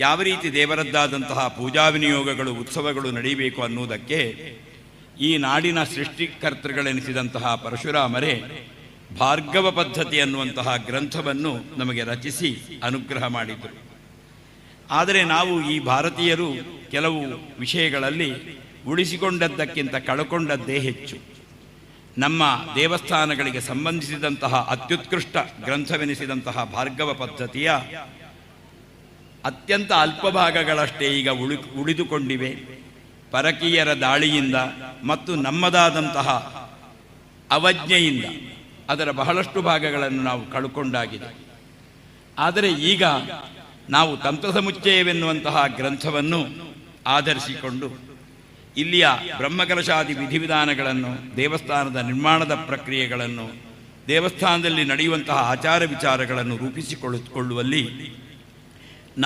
ಯಾವ ರೀತಿ ದೇವರದ್ದಾದಂತಹ ಪೂಜಾ ವಿನಿಯೋಗಗಳು ಉತ್ಸವಗಳು ನಡೆಯಬೇಕು ಅನ್ನುವುದಕ್ಕೆ ಈ ನಾಡಿನ ಸೃಷ್ಟಿಕರ್ತೃಗಳೆನಿಸಿದಂತಹ ಪರಶುರಾಮರೇ ಭಾರ್ಗವ ಪದ್ಧತಿ ಅನ್ನುವಂತಹ ಗ್ರಂಥವನ್ನು ನಮಗೆ ರಚಿಸಿ ಅನುಗ್ರಹ ಮಾಡಿದರು. ಆದರೆ ನಾವು ಈ ಭಾರತೀಯರು ಕೆಲವು ವಿಷಯಗಳಲ್ಲಿ ಉಳಿಸಿಕೊಂಡದ್ದಕ್ಕಿಂತ ಕಳಕೊಂಡದ್ದೇ ಹೆಚ್ಚು. ನಮ್ಮ ದೇವಸ್ಥಾನಗಳಿಗೆ ಸಂಬಂಧಿಸಿದಂತಹ ಅತ್ಯುತ್ಕೃಷ್ಟ ಗ್ರಂಥವೆನಿಸಿದಂತಹ ಭಾರ್ಗವ ಪದ್ಧತಿಯ ಅತ್ಯಂತ ಅಲ್ಪ ಭಾಗಗಳಷ್ಟೇ ಈಗ ಉಳಿದುಕೊಂಡಿವೆ. ಪರಕೀಯರ ದಾಳಿಯಿಂದ ಮತ್ತು ನಮ್ಮದಾದಂತಹ ಅವಜ್ಞೆಯಿಂದ ಅದರ ಬಹಳಷ್ಟು ಭಾಗಗಳನ್ನು ನಾವು ಕಳ್ಕೊಂಡಾಗಿದೆ. ಆದರೆ ಈಗ ನಾವು ತಂತ್ರಸಮುಚ್ಚಯವೆನ್ನುವಂತಹ ಗ್ರಂಥವನ್ನು ಆಧರಿಸಿಕೊಂಡು ಇಲ್ಲಿಯ ಬ್ರಹ್ಮಕಲಶಾದಿ ವಿಧಿವಿಧಾನಗಳನ್ನು, ದೇವಸ್ಥಾನದ ನಿರ್ಮಾಣದ ಪ್ರಕ್ರಿಯೆಗಳನ್ನು, ದೇವಸ್ಥಾನದಲ್ಲಿ ನಡೆಯುವಂತಹ ಆಚಾರ ವಿಚಾರಗಳನ್ನು ರೂಪಿಸಿಕೊಳ್ಳುವಲ್ಲಿ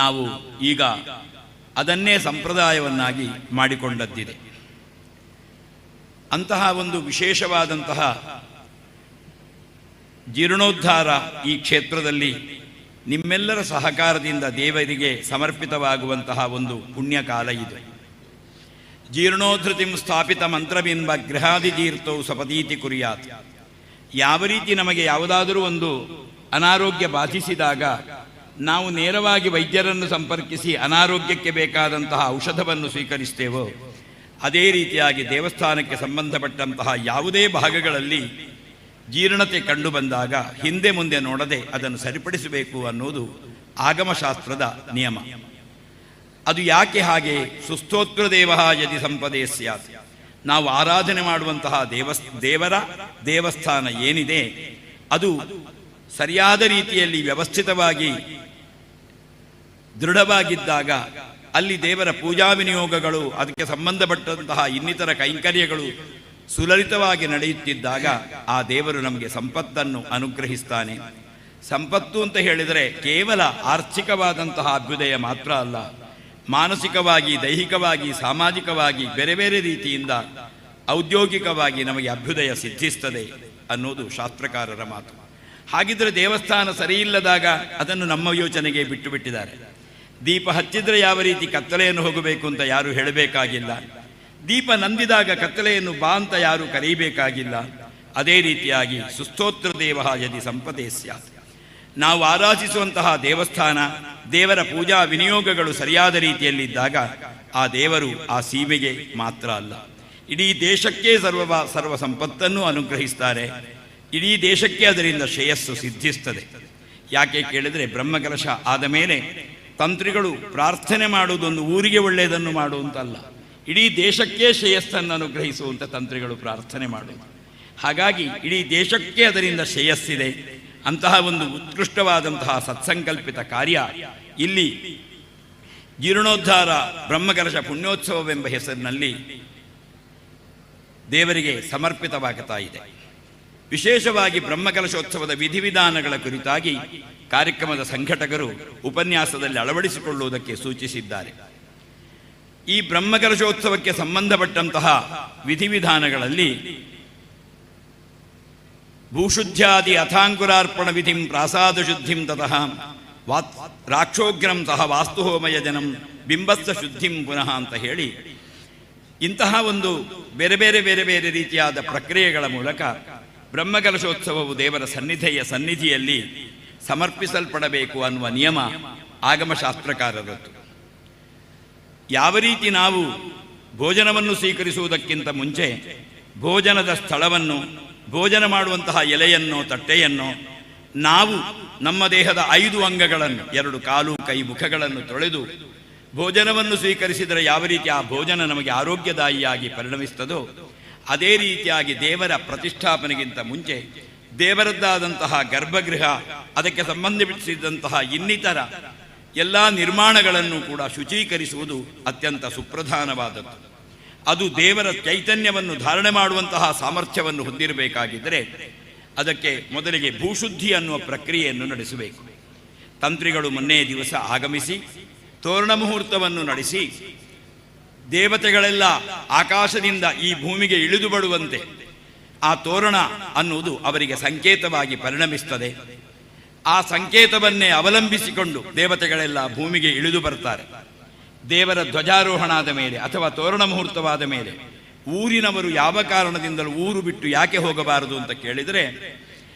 ನಾವು ಈಗ ಅದನ್ನೇ ಸಂಪ್ರದಾಯವನ್ನಾಗಿ ಮಾಡಿಕೊಂಡದ್ದಿದೆ. ಅಂತಹ ಒಂದು ವಿಶೇಷವಾದಂತಹ ಜೀರ್ಣೋದ್ಧಾರ ಈ ಕ್ಷೇತ್ರದಲ್ಲಿ ನಿಮ್ಮೆಲ್ಲರ ಸಹಕಾರದಿಂದ ದೇವರಿಗೆ ಸಮರ್ಪಿತವಾಗುವಂತಹ ಒಂದು ಪುಣ್ಯಕಾಲ ಇದೆ. ಜೀರ್ಣೋಧೃತಿಂ ಸ್ಥಾಪಿತ ಮಂತ್ರಬಿಂಬ ಗೃಹಾದಿತೀರ್ಥೌ ಸಪದೀತಿ ಕುರ್ಯಾತ್. ಯಾವ ರೀತಿ ನಮಗೆ ಯಾವುದಾದರೂ ಒಂದು ಅನಾರೋಗ್ಯ ಬಾಧಿಸಿದಾಗ ನಾವು ನೇರವಾಗಿ ವೈದ್ಯರನ್ನು ಸಂಪರ್ಕಿಸಿ ಅನಾರೋಗ್ಯಕ್ಕೆ ಬೇಕಾದಂತಹ ಔಷಧವನ್ನು ಸ್ವೀಕರಿಸ್ತೇವೋ, ಅದೇ ರೀತಿಯಾಗಿ ದೇವಸ್ಥಾನಕ್ಕೆ ಸಂಬಂಧಪಟ್ಟಂತಹ ಯಾವುದೇ ಭಾಗಗಳಲ್ಲಿ ಜೀರ್ಣತೆ ಕಂಡು ಬಂದಾಗ ಹಿಂದೆ ಮುಂದೆ ನೋಡದೆ ಅದನ್ನು ಸರಿಪಡಿಸಬೇಕು ಅನ್ನೋದು ಆಗಮಶಾಸ್ತ್ರದ ನಿಯಮ. ಅದು ಯಾಕೆ ಹಾಗೆ? ಸುಸ್ತೋತ್ರ ದೇವ ಯದಿ ಸಂಪದೇ ಸ್ಯಾತ್. ನಾವು ಆರಾಧನೆ ಮಾಡುವಂತಹ ದೇವರ ದೇವಸ್ಥಾನ ಏನಿದೆ ಅದು ಸರಿಯಾದ ರೀತಿಯಲ್ಲಿ ವ್ಯವಸ್ಥಿತವಾಗಿ ದೃಢವಾಗಿದ್ದಾಗ, ಅಲ್ಲಿ ದೇವರ ಪೂಜಾ ವಿನಿಯೋಗಗಳು, ಅದಕ್ಕೆ ಸಂಬಂಧಪಟ್ಟಂತಹ ಇನ್ನಿತರ ಕೈಂಕರ್ಯಗಳು ಸುಲಲಿತವಾಗಿ ನಡೆಯುತ್ತಿದ್ದಾಗ ಆ ದೇವರು ನಮಗೆ ಸಂಪತ್ತನ್ನು ಅನುಗ್ರಹಿಸ್ತಾನೆ. ಸಂಪತ್ತು ಅಂತ ಹೇಳಿದರೆ ಕೇವಲ ಆರ್ಥಿಕವಾದಂತಹ ಅಭ್ಯುದಯ ಮಾತ್ರ ಅಲ್ಲ, ಮಾನಸಿಕವಾಗಿ, ದೈಹಿಕವಾಗಿ, ಸಾಮಾಜಿಕವಾಗಿ ಬೇರೆ ಬೇರೆ ರೀತಿಯಿಂದ ಔದ್ಯೋಗಿಕವಾಗಿ ನಮಗೆ ಅಭ್ಯುದಯ ಸಿದ್ಧಿಸ್ತದೆ ಅನ್ನೋದು ಶಾಸ್ತ್ರಕಾರರ ಮಾತು. ಹಾಗಿದ್ರೆ ದೇವಸ್ಥಾನ ಸರಿಯಿಲ್ಲದಾಗ ಅದನ್ನು ನಮ್ಮ ಯೋಚನೆಗೆ ಬಿಟ್ಟು ಬಿಟ್ಟಿದ್ದಾರೆ. ದೀಪ ಹಚ್ಚಿದ್ರೆ ಯಾವ ರೀತಿ ಕತ್ತಲೆಯನ್ನು ಹೋಗಬೇಕು ಅಂತ ಯಾರು ಹೇಳಬೇಕಾಗಿಲ್ಲ. ದೀಪ ನಂದಿದಾಗ ಕತ್ತಲೆಯನ್ನು ಬಾ ಅಂತ ಯಾರು ಕರೆಯಬೇಕಾಗಿಲ್ಲ. ಅದೇ ರೀತಿಯಾಗಿ ಸುಸ್ತೋತ್ರ ದೇವ ಯದಿ ಸಂಪದೇ ಸ್ಯಾತ್. ನಾವು ಆರಾಧಿಸುವಂತಹ ದೇವಸ್ಥಾನ, ದೇವರ ಪೂಜಾ ವಿನಿಯೋಗಗಳು ಸರಿಯಾದ ರೀತಿಯಲ್ಲಿದ್ದಾಗ ಆ ದೇವರು ಆ ಸೀಮೆಗೆ ಮಾತ್ರ ಅಲ್ಲ, ಇಡೀ ದೇಶಕ್ಕೆ ಸರ್ವ ಸಂಪತ್ತನ್ನು ಅನುಗ್ರಹಿಸ್ತಾರೆ. ಇಡೀ ದೇಶಕ್ಕೆ ಅದರಿಂದ ಶ್ರೇಯಸ್ಸು ಸಿದ್ಧಿಸ್ತದೆ. ಯಾಕೆ ಕೇಳಿದರೆ, ಬ್ರಹ್ಮಕಲಶ ಆದ ಮೇಲೆ ತಂತ್ರಿಗಳು ಪ್ರಾರ್ಥನೆ ಮಾಡುವುದೊಂದು ಊರಿಗೆ ಒಳ್ಳೆಯದನ್ನು ಮಾಡುವಂತಲ್ಲ, ಇಡೀ ದೇಶಕ್ಕೆ ಶ್ರೇಯಸ್ಸನ್ನು ಅನುಗ್ರಹಿಸುವಂಥ ತಂತ್ರಿಗಳು ಪ್ರಾರ್ಥನೆ ಮಾಡುವುದು. ಹಾಗಾಗಿ ಇಡೀ ದೇಶಕ್ಕೆ ಅದರಿಂದ ಶ್ರೇಯಸ್ಸಿದೆ. ಅಂತಹ ಒಂದು ಉತ್ಕೃಷ್ಟವಾದಂತಹ ಸತ್ಸಂಕಲ್ಪಿತ ಕಾರ್ಯ ಇಲ್ಲಿ ಜೀರ್ಣೋದ್ಧಾರ ಬ್ರಹ್ಮಕಲಶ ಪುಣ್ಯೋತ್ಸವವೆಂಬ ಹೆಸರಿನಲ್ಲಿ ದೇವರಿಗೆ ಸಮರ್ಪಿತವಾಗುತ್ತಾ ಇದೆ. ವಿಶೇಷವಾಗಿ ಬ್ರಹ್ಮಕಲಶೋತ್ಸವದ ವಿಧಿವಿಧಾನಗಳ ಕುರಿತಾಗಿ ಕಾರ್ಯಕ್ರಮದ ಸಂಘಟಕರು ಉಪನ್ಯಾಸದಲ್ಲಿ ಅಳವಡಿಸಿಕೊಳ್ಳುವುದಕ್ಕೆ ಸೂಚಿಸಿದ್ದಾರೆ. ಈ ಬ್ರಹ್ಮಕಲಶೋತ್ಸವಕ್ಕೆ ಸಂಬಂಧಪಟ್ಟಂತಹ ವಿಧಿವಿಧಾನಗಳಲ್ಲಿ ಭೂಶುದ್ಧ್ಯಾದಿ ಅಥಾಂಕುರಾರ್ಪಣ ವಿಧಿಂ ಪ್ರಾಸಾದ ಶುದ್ಧಿಂ ತತಃ ರಾಕ್ಷೋಗ್ರಂ ಸಹ ವಾಸ್ತುಹೋಮಯ ಜನಂ ಬಿಂಬಸ್ಥ ಶುದ್ಧಿಂ ಪುನಃ ಅಂತ ಹೇಳಿ ಇಂತಹ ಒಂದು ಬೇರೆ ಬೇರೆ ರೀತಿಯಾದ ಪ್ರಕ್ರಿಯೆಗಳ ಮೂಲಕ ಬ್ರಹ್ಮಕಲಶೋತ್ಸವವು ದೇವರ ಸನ್ನಿಧಿಯಲ್ಲಿ ಸಮರ್ಪಿಸಲ್ಪಡಬೇಕು ಅನ್ನುವ ನಿಯಮ ಆಗಮಶಾಸ್ತ್ರಕಾರರದ್ದು. ಯಾವ ರೀತಿ ನಾವು ಭೋಜನವನ್ನು ಸ್ವೀಕರಿಸುವುದಕ್ಕಿಂತ ಮುಂಚೆ ಭೋಜನದ ಸ್ಥಳವನ್ನು, ಭೋಜನ ಮಾಡುವಂತಹ ಎಲೆಯನ್ನು, ತಟ್ಟೆಯನ್ನು ನಾವು ನಮ್ಮ ದೇಹದ 5 ಅಂಗಗಳನ್ನು, 2 ಕಾಲು, ಕೈ, ಮುಖಗಳನ್ನು ತೊಳೆದು ಭೋಜನವನ್ನು ಸ್ವೀಕರಿಸಿದರೆ ಯಾವ ರೀತಿ ಆ ಭೋಜನ ನಮಗೆ ಆರೋಗ್ಯದಾಯಿಯಾಗಿ ಪರಿಣಮಿಸ್ತದೋ ಅದೇ ರೀತಿಯಾಗಿ ದೇವರ ಪ್ರತಿಷ್ಠಾಪನೆಗಿಂತ ಮುಂಚೆ ದೇವರದ್ದಾದಂತಹ ಗರ್ಭಗೃಹ, ಅದಕ್ಕೆ ಸಂಬಂಧಿಸಿದಂತಹ ಇನ್ನಿತರ ಎಲ್ಲ ನಿರ್ಮಾಣಗಳನ್ನು ಕೂಡ ಶುಚೀಕರಿಸುವುದು ಅತ್ಯಂತ ಸುಪ್ರಧಾನವಾದದ್ದು. ಅದು ದೇವರ ಚೈತನ್ಯವನ್ನು ಧಾರಣೆ ಮಾಡುವಂತಹ ಸಾಮರ್ಥ್ಯವನ್ನು ಹೊಂದಿರಬೇಕಾಗಿದ್ದರೆ ಅದಕ್ಕೆ ಮೊದಲಿಗೆ ಭೂಶುದ್ಧಿ ಅನ್ನುವ ಪ್ರಕ್ರಿಯೆಯನ್ನು ನಡೆಸಬೇಕು. ತಂತ್ರಿಗಳು ಮೊನ್ನೆ ದಿವಸ ಆಗಮಿಸಿ ತೋರಣ ಮುಹೂರ್ತವನ್ನು ನಡೆಸಿ ದೇವತೆಗಳೆಲ್ಲ ಆಕಾಶದಿಂದ ಈ ಭೂಮಿಗೆ ಇಳಿದು ಬರುವಂತೆ ಆ ತೋರಣ ಅನ್ನುವುದು ಅವರಿಗೆ ಸಂಕೇತವಾಗಿ ಪರಿಣಮಿಸ್ತದೆ. ಆ ಸಂಕೇತವನ್ನೇ ಅವಲಂಬಿಸಿಕೊಂಡು ದೇವತೆಗಳೆಲ್ಲ ಭೂಮಿಗೆ ಇಳಿದು ಬರ್ತಾರೆ. ದೇವರ ಧ್ವಜಾರೋಹಣಾದ ಮೇಲೆ ಅಥವಾ ತೋರಣ ಮುಹೂರ್ತವಾದ ಮೇಲೆ ಊರಿನವರು ಯಾವ ಕಾರಣದಿಂದಲೂ ಊರು ಬಿಟ್ಟು ಯಾಕೆ ಹೋಗಬಾರದು ಅಂತ ಕೇಳಿದರೆ,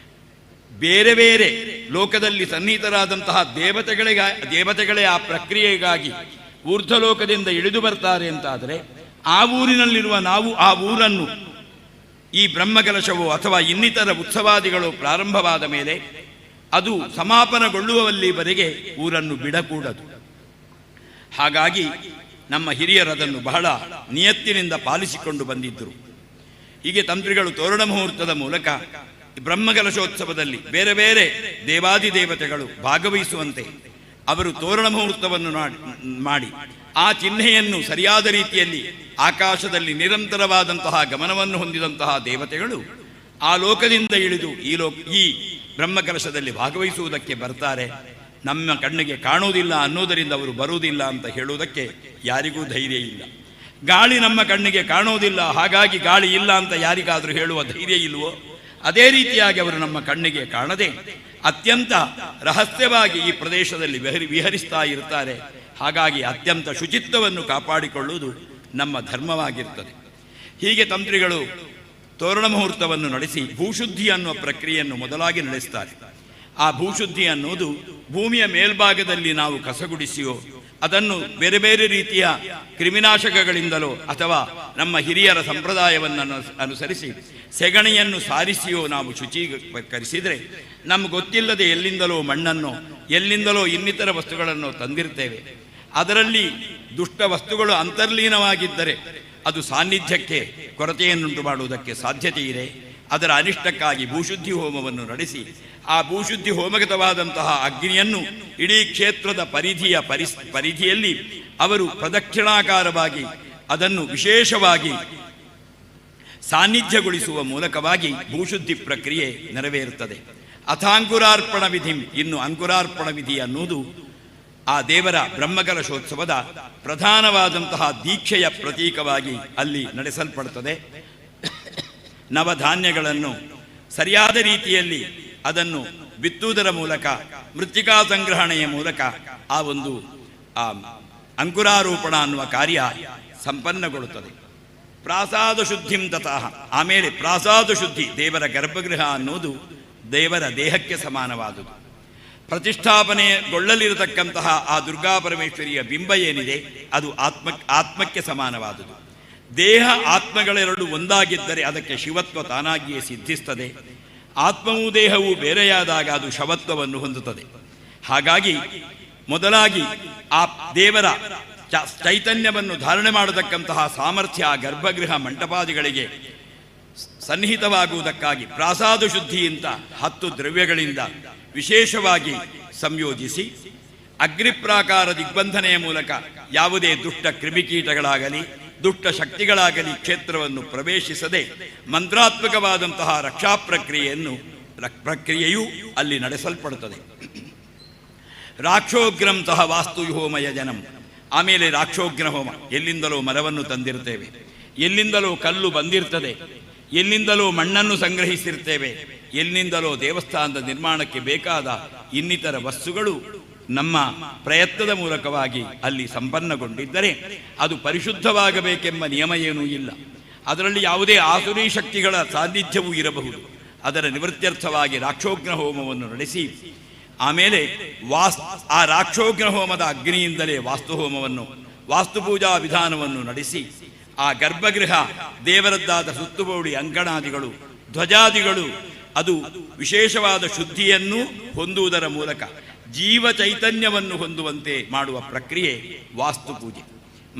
ಬೇರೆ ಬೇರೆ ಲೋಕದಲ್ಲಿ ಸನ್ನಿಹಿತರಾದಂತಹ ದೇವತೆಗಳೇ ಆ ಪ್ರಕ್ರಿಯೆಗಾಗಿ ಊರ್ಧ್ವಲೋಕದಿಂದ ಇಳಿದು ಬರ್ತಾರೆ ಅಂತಾದರೆ ಆ ಊರಿನಲ್ಲಿರುವ ನಾವು ಆ ಊರನ್ನು ಈ ಬ್ರಹ್ಮಕಲಶವು ಅಥವಾ ಇನ್ನಿತರ ಉತ್ಸವಾದಿಗಳು ಪ್ರಾರಂಭವಾದ ಮೇಲೆ ಅದು ಸಮಾಪನಗೊಳ್ಳುವಲ್ಲಿವರೆಗೆ ಊರನ್ನು ಬಿಡಕೂಡದು. ಹಾಗಾಗಿ ನಮ್ಮ ಹಿರಿಯರದನ್ನು ಬಹಳ ನಿಯತ್ತಿನಿಂದ ಪಾಲಿಸಿಕೊಂಡು ಬಂದಿದ್ದರು. ಹೀಗೆ ತಂತ್ರಿಗಳು ತೋರಣ ಮುಹೂರ್ತದ ಮೂಲಕ ಬ್ರಹ್ಮಕಲಶೋತ್ಸವದಲ್ಲಿ ಬೇರೆ ಬೇರೆ ದೇವಾದಿದೇವತೆಗಳು ಭಾಗವಹಿಸುವಂತೆ ಅವರು ತೋರಣ ಮುಹೂರ್ತವನ್ನು ಮಾಡಿ ಆ ಚಿಹ್ನೆಯನ್ನು ಸರಿಯಾದ ರೀತಿಯಲ್ಲಿ ಆಕಾಶದಲ್ಲಿ ನಿರಂತರವಾದಂತಹ ಗಮನವನ್ನು ಹೊಂದಿದಂತಹ ದೇವತೆಗಳು ಆ ಲೋಕದಿಂದ ಇಳಿದು ಈ ಬ್ರಹ್ಮಕಲಶದಲ್ಲಿ ಭಾಗವಹಿಸುವುದಕ್ಕೆ ಬರ್ತಾರೆ. ನಮ್ಮ ಕಣ್ಣಿಗೆ ಕಾಣುವುದಿಲ್ಲ ಅನ್ನೋದರಿಂದ ಅವರು ಬರುವುದಿಲ್ಲ ಅಂತ ಹೇಳುವುದಕ್ಕೆ ಯಾರಿಗೂ ಧೈರ್ಯ ಇಲ್ಲ. ಗಾಳಿ ನಮ್ಮ ಕಣ್ಣಿಗೆ ಕಾಣುವುದಿಲ್ಲ, ಹಾಗಾಗಿ ಗಾಳಿ ಇಲ್ಲ ಅಂತ ಯಾರಿಗಾದರೂ ಹೇಳುವ ಧೈರ್ಯ ಇಲ್ವೋ? ಅದೇ ರೀತಿಯಾಗಿ ಅವರು ನಮ್ಮ ಕಣ್ಣಿಗೆ ಕಾಣದೆ ಅತ್ಯಂತ ರಹಸ್ಯವಾಗಿ ಈ ಪ್ರದೇಶದಲ್ಲಿ ವಿಹರಿಸ್ತಾ ಇರ್ತಾರೆ. ಹಾಗಾಗಿ ಅತ್ಯಂತ ಶುಚಿತ್ವವನ್ನು ಕಾಪಾಡಿಕೊಳ್ಳುವುದು ನಮ್ಮ ಧರ್ಮವಾಗಿರ್ತದೆ. ಹೀಗೆ ತಂತ್ರಿಗಳು ತೋರಣ ಮುಹೂರ್ತವನ್ನು ನಡೆಸಿ ಭೂಶುದ್ಧಿ ಅನ್ನುವ ಪ್ರಕ್ರಿಯೆಯನ್ನು ಮೊದಲಾಗಿ ನಡೆಸ್ತಾರೆ. ಆ ಭೂಶುದ್ಧಿ ಅನ್ನುವುದು ಭೂಮಿಯ ಮೇಲ್ಭಾಗದಲ್ಲಿ ನಾವು ಕಸಗುಡಿಸಿಯೋ ಅದನ್ನು ಬೇರೆ ಬೇರೆ ರೀತಿಯ ಕ್ರಿಮಿನಾಶಕಗಳಿಂದಲೋ ಅಥವಾ ನಮ್ಮ ಹಿರಿಯರ ಸಂಪ್ರದಾಯವನ್ನು ಅನುಸರಿಸಿ ಸೆಗಣಿಯನ್ನು ಸಾರಿಸಿಯೋ ನಾವು ಶುಚೀಕರಿಸಿದರೆ ನಮ್ಗೆ ಗೊತ್ತಿಲ್ಲದೆ ಎಲ್ಲಿಂದಲೋ ಮಣ್ಣನ್ನು, ಎಲ್ಲಿಂದಲೋ ಇನ್ನಿತರ ವಸ್ತುಗಳನ್ನು ತಂದಿರ್ತೇವೆ. ಅದರಲ್ಲಿ ದುಷ್ಟ ವಸ್ತುಗಳು ಅಂತರ್ಲೀನವಾಗಿದ್ದರೆ ಅದು ಸಾನ್ನಿಧ್ಯಕ್ಕೆ ಕೊರತೆಯನ್ನುಂಟು ಮಾಡುವುದಕ್ಕೆ ಸಾಧ್ಯತೆ ಇದೆ. ಅದರ ಅನಿಷ್ಟಕ್ಕಾಗಿ ಭೂಶುದ್ಧಿ ಹೋಮವನ್ನು ನಡೆಸಿ ಆ ಭೂಶುದ್ಧಿ ಹೋಮಗತವಾದಂತಹ ಅಗ್ನಿಯನ್ನು ಇಡೀ ಕ್ಷೇತ್ರದ ಪರಿಧಿಯಲ್ಲಿ ಅವರು ಪ್ರದಕ್ಷಿಣಾಕಾರವಾಗಿ ಅದನ್ನು ವಿಶೇಷವಾಗಿ ಸಾನ್ನಿಧ್ಯಗೊಳಿಸುವ ಮೂಲಕವಾಗಿ ಭೂಶುದ್ಧಿ ಪ್ರಕ್ರಿಯೆ ನೆರವೇರುತ್ತದೆ. ಅಥಾಂಕುರಾರ್ಪಣ ವಿಧಿ, ಇನ್ನು ಅಂಕುರಾರ್ಪಣ ವಿಧಿ ಅನ್ನುವುದು ಆ ದೇವರ ಬ್ರಹ್ಮಕಲಶೋತ್ಸವದ ಪ್ರಧಾನವಾದಂತಹ ದೀಕ್ಷೆಯ ಪ್ರತೀಕವಾಗಿ ಅಲ್ಲಿ ನಡೆಸಲ್ಪಡುತ್ತದೆ. ನವಧಾನ್ಯಗಳನ್ನು ಸರಿಯಾದ ರೀತಿಯಲ್ಲಿ ಅದನ್ನು ಬಿತ್ತುವುದರ ಮೂಲಕ, ಮೃತ್ತಿಕಾ ಸಂಗ್ರಹಣೆಯ ಮೂಲಕ ಆ ಒಂದು ಅಂಕುರಾರೋಪಣ ಅನ್ನುವ ಕಾರ್ಯ ಸಂಪನ್ನಗೊಳ್ಳುತ್ತದೆ. ಪ್ರಾಸಾದ ಶುದ್ಧಿಂ ತತಃ. ಆಮೇಲೆ ಪ್ರಾಸಾದ ಶುದ್ಧಿ, ದೇವರ ಗರ್ಭಗೃಹ ಅನ್ನೋದು ದೇವರ ದೇಹಕ್ಕೆ ಸಮಾನವಾದುದು. ಪ್ರತಿಷ್ಠಾಪನೆಗೊಳ್ಳಲಿರತಕ್ಕಂತಹ ಆ ದುರ್ಗಾ ಪರಮೇಶ್ವರಿಯ ಬಿಂಬ ಏನಿದೆ ಅದು ಆತ್ಮಕ್ಕೆ ಸಮಾನವಾದುದು. ದೇಹ ಆತ್ಮಗಳೆರಡು ಒಂದಾಗಿದ್ದರೆ ಅದಕ್ಕೆ ಶಿವತ್ವ ತಾನಾಗಿಯೇ ಸಿದ್ಧಿಸ್ತದೆ. ಆತ್ಮವೂ ದೇಹವೂ ಬೇರೆಯಾದಾಗ ಅದು ಶವತ್ವವನ್ನು ಹೊಂದುತ್ತದೆ. ಹಾಗಾಗಿ ಮೊದಲಾಗಿ ಆ ದೇವರ ಚೈತನ್ಯವನ್ನು ಧಾರಣೆ ಮಾಡತಕ್ಕಂತಹ ಸಾಮರ್ಥ್ಯ ಆ ಗರ್ಭಗೃಹ ಮಂಟಪಾದಿಗಳಿಗೆ ಸನ್ನಿಹಿತವಾಗುವುದಕ್ಕಾಗಿ ಪ್ರಾಸಾದ ಶುದ್ಧಿಯಿಂದ 10 ದ್ರವ್ಯಗಳಿಂದ ವಿಶೇಷವಾಗಿ ಸಂಯೋಜಿಸಿ ಅಗ್ನಿಪ್ರಾಕಾರ ದಿಗ್ಬಂಧನೆಯ ಮೂಲಕ ಯಾವುದೇ ದುಷ್ಟ ಕ್ರಿಮಿಕೀಟಗಳಾಗಲಿ ದುಷ್ಟ ಶಕ್ತಿಗಳಾಗಲಿ ಕ್ಷೇತ್ರವನ್ನು ಪ್ರವೇಶಿಸದೆ ಮಂತ್ರಾತ್ಮಕವಾದಂತಹ ರಕ್ಷಾ ಪ್ರಕ್ರಿಯೆಯೂ ಅಲ್ಲಿ ನಡೆಸಲ್ಪಡುತ್ತದೆ. ರಾಕ್ಷೋಗ್ರಂತಹ ವಾಸ್ತು ಹೋಮಯ ಜನಂ. ಆಮೇಲೆ ರಾಕ್ಷೋಗ್ನ ಹೋಮ, ಎಲ್ಲಿಂದಲೋ ಮರವನ್ನು ತಂದಿರ್ತೇವೆ, ಎಲ್ಲಿಂದಲೋ ಕಲ್ಲು ಬಂದಿರ್ತದೆ, ಎಲ್ಲಿಂದಲೋ ಮಣ್ಣನ್ನು ಸಂಗ್ರಹಿಸಿರ್ತೇವೆ, ಎಲ್ಲಿಂದಲೋ ದೇವಸ್ಥಾನದ ನಿರ್ಮಾಣಕ್ಕೆ ಬೇಕಾದ ಇನ್ನಿತರ ವಸ್ತುಗಳು ನಮ್ಮ ಪ್ರಯತ್ನದ ಮೂಲಕವಾಗಿ ಅಲ್ಲಿ ಸಂಪನ್ನಗೊಂಡಿದ್ದರೆ ಅದು ಪರಿಶುದ್ಧವಾಗಬೇಕೆಂಬ ನಿಯಮ ಏನೂ ಇಲ್ಲ. ಅದರಲ್ಲಿ ಯಾವುದೇ ಆಸುರಿ ಶಕ್ತಿಗಳ ಸಾನ್ನಿಧ್ಯವೂ ಇರಬಹುದು. ಅದರ ನಿವೃತ್ತ್ಯರ್ಥವಾಗಿ ರಾಕ್ಷೋಗ್ನ ಹೋಮವನ್ನು ನಡೆಸಿ ಆಮೇಲೆ ಆ ರಾಕ್ಷೋಗ್ನ ಹೋಮದ ಅಗ್ನಿಯಿಂದಲೇ ವಾಸ್ತುಪೂಜಾ ವಿಧಾನವನ್ನು ನಡೆಸಿ ಆ ಗರ್ಭಗೃಹ ದೇವರದ್ದಾದ ಸುತ್ತುಬೋಡಿ ಅಂಕಣಾದಿಗಳು ಧ್ವಜಾದಿಗಳು ಅದು ವಿಶೇಷವಾದ ಶುದ್ಧಿಯನ್ನು ಹೊಂದುವುದರ ಮೂಲಕ ಜೀವ ಚೈತನ್ಯವನ್ನು ಹೊಂದುವಂತೆ ಮಾಡುವ ಪ್ರಕ್ರಿಯೆ ವಾಸ್ತುಪೂಜೆ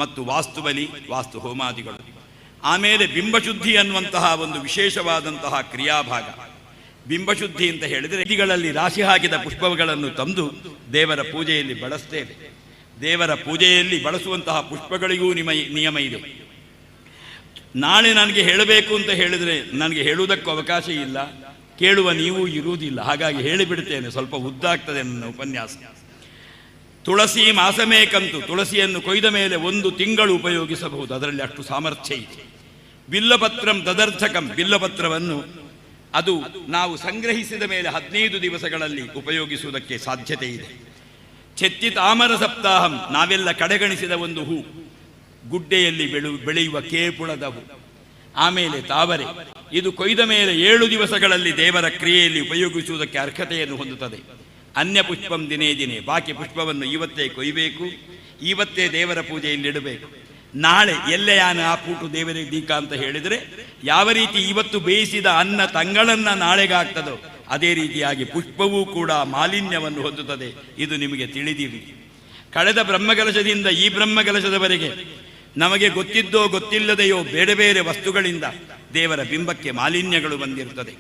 ಮತ್ತು ವಾಸ್ತುಬಲಿ ವಾಸ್ತು ಹೋಮಾದಿಗಳು. ಆಮೇಲೆ ಬಿಂಬಶುದ್ಧಿ ಅನ್ನುವಂತಹ ಒಂದು ವಿಶೇಷವಾದಂತಹ ಕ್ರಿಯಾಭಾಗ. ಬಿಂಬಶುದ್ಧಿ ಅಂತ ಹೇಳಿದರೆ ನದಿಗಳಲ್ಲಿ ರಾಶಿ ಹಾಕಿದ ಪುಷ್ಪಗಳನ್ನು ತಂದು ದೇವರ ಪೂಜೆಯಲ್ಲಿ ಬಳಸ್ತೇವೆ. ದೇವರ ಪೂಜೆಯಲ್ಲಿ ಬಳಸುವಂತಹ ಪುಷ್ಪಗಳಿಗೂ ನಿಯಮ ಇದೆ. ನಾಳೆ ನನಗೆ ಹೇಳಬೇಕು ಅಂತ ಹೇಳಿದರೆ ನನಗೆ ಹೇಳುವುದಕ್ಕೂ ಅವಕಾಶ ಇಲ್ಲ, ಕೇಳುವ ನೀವು ಇರುವುದಿಲ್ಲ. ಹಾಗಾಗಿ ಹೇಳಿಬಿಡ್ತೇನೆ, ಸ್ವಲ್ಪ ಉದ್ದಾಗ್ತದೆ ನನ್ನ ಉಪನ್ಯಾಸ. ತುಳಸಿ ಮಾಸಮೇಕಂತು, ತುಳಸಿಯನ್ನು ಕೊಯ್ದ ಮೇಲೆ 1 ತಿಂಗಳು ಉಪಯೋಗಿಸಬಹುದು, ಅದರಲ್ಲಿ ಅಷ್ಟು ಸಾಮರ್ಥ್ಯ ಇದೆ. ಬಿಲ್ಲಪತ್ರಂ ತದರ್ಥಕಂ, ಬಿಲ್ಲಪತ್ರವನ್ನು ಅದು ನಾವು ಸಂಗ್ರಹಿಸಿದ ಮೇಲೆ 15 ದಿವಸಗಳಲ್ಲಿ ಉಪಯೋಗಿಸುವುದಕ್ಕೆ ಸಾಧ್ಯತೆ ಇದೆ. ಚೆತ್ತಿ ತಾಮರ ಸಪ್ತಾಹಂ, ನಾವೆಲ್ಲ ಕಡೆಗಣಿಸಿದ ಒಂದು ಹೂ, ಗುಡ್ಡೆಯಲ್ಲಿ ಬೆಳೆಯುವ ಕೇಪುಳದ ಹೂ. ಆಮೇಲೆ ತಾವರೆ, ಇದು ಕೊಯ್ದ ಮೇಲೆ 7 ದಿವಸಗಳಲ್ಲಿ ದೇವರ ಕ್ರಿಯೆಯಲ್ಲಿ ಉಪಯೋಗಿಸುವುದಕ್ಕೆ ಅರ್ಹತೆಯನ್ನು ಹೊಂದುತ್ತದೆ. ಅನ್ಯ ಪುಷ್ಪಂ ದಿನೇ ದಿನೇ, ಬಾಕಿ ಪುಷ್ಪವನ್ನು ಇವತ್ತೇ ಕೊಯ್ಯಬೇಕು, ಇವತ್ತೇ ದೇವರ ಪೂಜೆಯಲ್ಲಿ ಇಡಬೇಕು. ನಾಳೆ ಎಲ್ಲೆಯಾನ ಆ ಪೂಟು ದೇವರಿಗೆ ದೀಕ ಅಂತ ಹೇಳಿದರೆ ಯಾವ ರೀತಿ ಇವತ್ತು ಬೇಯಿಸಿದ ಅನ್ನ ತಂಗಳನ್ನ ನಾಳೆಗೆ ಆಗ್ತದೋ ಅದೇ ರೀತಿಯಾಗಿ ಪುಷ್ಪವೂ ಕೂಡ ಮಾಲಿನ್ಯವನ್ನು ಹೊಂದುತ್ತದೆ. ಇದು ನಿಮಗೆ ತಿಳಿದಿರಿ. ಕಳೆದ ಬ್ರಹ್ಮಕಲಶದಿಂದ ಈ ಬ್ರಹ್ಮಕಲಶದವರೆಗೆ ನಮಗೆ ಗೊತ್ತಿದ್ದೋ ಗೊತ್ತಿಲ್ಲದೆಯೋ ಬೇರೆ ಬೇರೆ ವಸ್ತುಗಳಿಂದ ದೇವರ ಬಿಂಬಕ್ಕೆ ಮಾಲಿನ್ಯಗಳು ಬಂದಿರುತ್ತದೆ.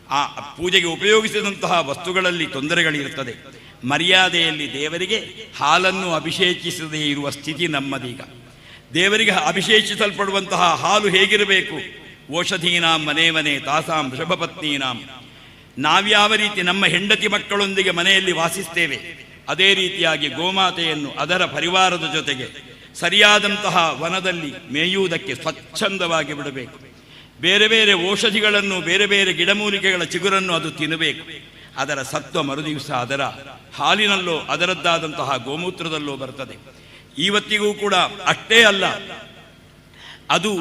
ಆ ಪೂಜೆಗೆ ಉಪಯೋಗಿಸಿದಂತಹ ವಸ್ತುಗಳಲ್ಲಿ ತೊಂದರೆಗಳಿರುತ್ತದೆ. ಮರ್ಯಾದೆಯಲ್ಲಿ ದೇವರಿಗೆ ಹಾಲನ್ನು ಅಭಿಷೇಕಿಸದೇ ಇರುವ ಸ್ಥಿತಿ ನಮ್ಮದೀಗ. ದೇವರಿಗೆ ಅಭಿಷೇಕಿಸಲ್ಪಡುವಂತಹ ಹಾಲು ಹೇಗಿರಬೇಕು? ಓಷಧೀನಾಂ ಮನೆ ಮನೆ ತಾಸಾಂ ವೃಷಭಪತ್ನೀನಾಂ. ನಾವ್ಯಾವ ರೀತಿ ನಮ್ಮ ಹೆಂಡತಿ ಮಕ್ಕಳೊಂದಿಗೆ ಮನೆಯಲ್ಲಿ ವಾಸಿಸ್ತೇವೆ ಅದೇ ರೀತಿಯಾಗಿ ಗೋಮಾತೆಯನ್ನು ಅದರ ಪರಿವಾರದ ಜೊತೆಗೆ ಸರಿಯಾದಂತಹ ವನದಲ್ಲಿ ಮೇಯುವುದಕ್ಕೆ ಸ್ವಚ್ಛಂದವಾಗಿ ಬಿಡಬೇಕು. ಬೇರೆ ಬೇರೆ ಔಷಧಿಗಳನ್ನು ಬೇರೆ ಬೇರೆ ಗಿಡಮೂಲಿಕೆಗಳ ಚಿಗುರನ್ನು ಅದು ತಿನ್ನಬೇಕು. ಅದರ ಸತ್ವ ಮರುದಿವಸ ಅದರ ಹಾಲಿನಲ್ಲೋ ಅದರದ್ದಾದಂತಹ ಗೋಮೂತ್ರದಲ್ಲೋ ಬರ್ತದೆ. ಇವತ್ತಿಗೂ ಕೂಡ ಅಷ್ಟೇ ಅಲ್ಲ, ಅದು